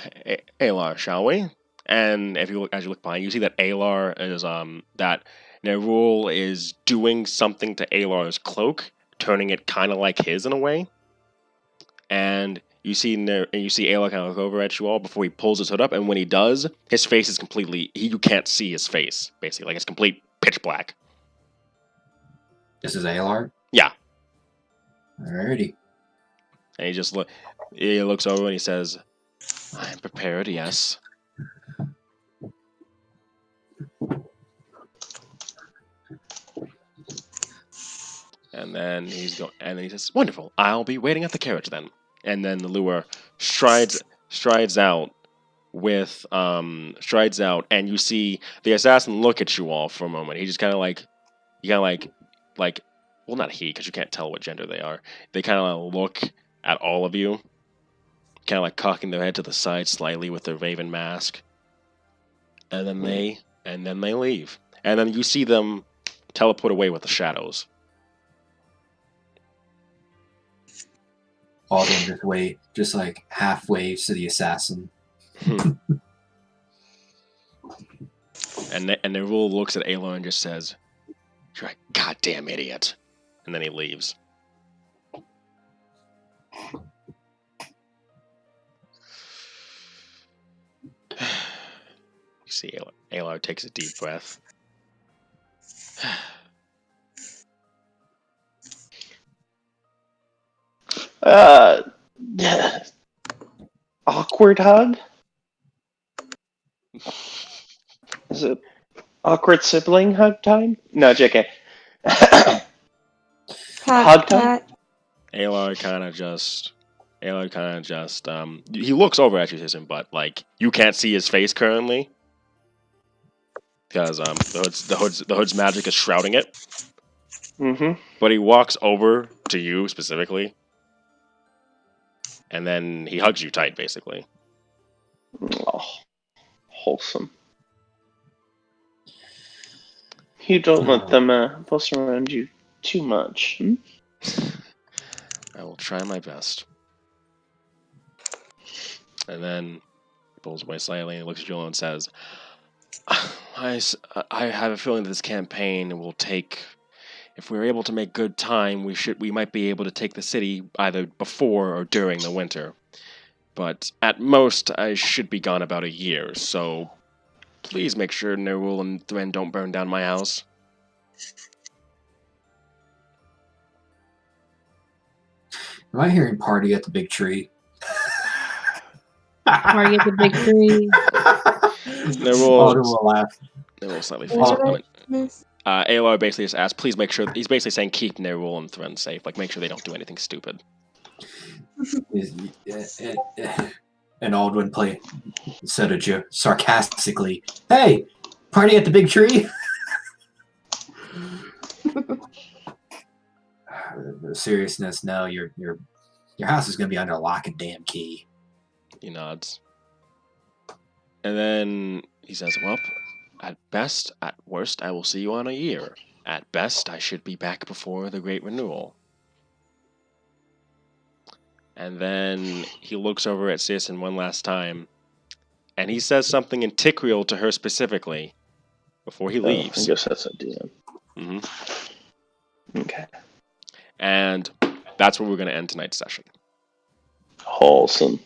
S1: Alar, shall we? And as you look behind, you see that Alar is that Nerul is doing something to Alar's cloak turning it kind of like his in a way. And you see Ayla kind of look over at you all before he pulls his hood up, and when he does, his face is completely you can't see his face, basically. Like it's complete pitch black.
S7: This is ALR?
S1: Yeah.
S7: Alrighty.
S1: And he looks over and he says, "I am prepared, yes." And then he says, "Wonderful. I'll be waiting at the carriage then." And then the lure strides out and you see the assassin look at you all for a moment. He just kind of well, not he, because you can't tell what gender they are. They kind of look at all of you, kind of like cocking their head to the side slightly with their raven mask, and then they leave. And then you see them teleport away with the shadows.
S7: Alden just like half waves to the assassin.
S1: And Nerul looks at Aloy and just says, "You're a goddamn idiot." And then he leaves. You see Aloy takes a deep breath.
S4: Awkward hug? Is it awkward sibling hug time? No, JK. Hug time?
S1: Aloy kind of just, he looks over at you, Jason, but like you can't see his face currently because the hood's magic is shrouding it.
S4: Mm-hmm.
S1: But he walks over to you specifically, and then he hugs you tight, basically.
S4: Oh, wholesome. You don't let them boss around you too much. Hmm?
S1: I will try my best. And then he pulls away slightly and looks at you and says, I have a feeling that this campaign will take, if we're able to make good time, we might be able to take the city either before or during the winter. But at most, I should be gone about a year, so please make sure Nerul and Thren don't burn down my house.
S7: Am I hearing party at the big tree?
S3: Party at the big tree.
S7: Alden will laugh.
S1: Nerul slightly
S2: What
S1: faces. Aloy basically just asks, please make sure, he's basically saying keep Nerul and Thren safe, like make sure they don't do anything stupid.
S7: And Aldwin said it sarcastically, "Hey, party at the big tree." The seriousness, no, your house is gonna be under lock and damn key.
S1: He nods. And then he says, "Well, at best, at worst, I will see you in a year. At best, I should be back before the Great Renewal." And then he looks over at Citizen one last time, and he says something in Tikriel to her specifically before he leaves.
S4: I guess that's a DM.
S1: Mm-hmm.
S4: Okay.
S1: And that's where we're going to end tonight's session.
S4: Wholesome.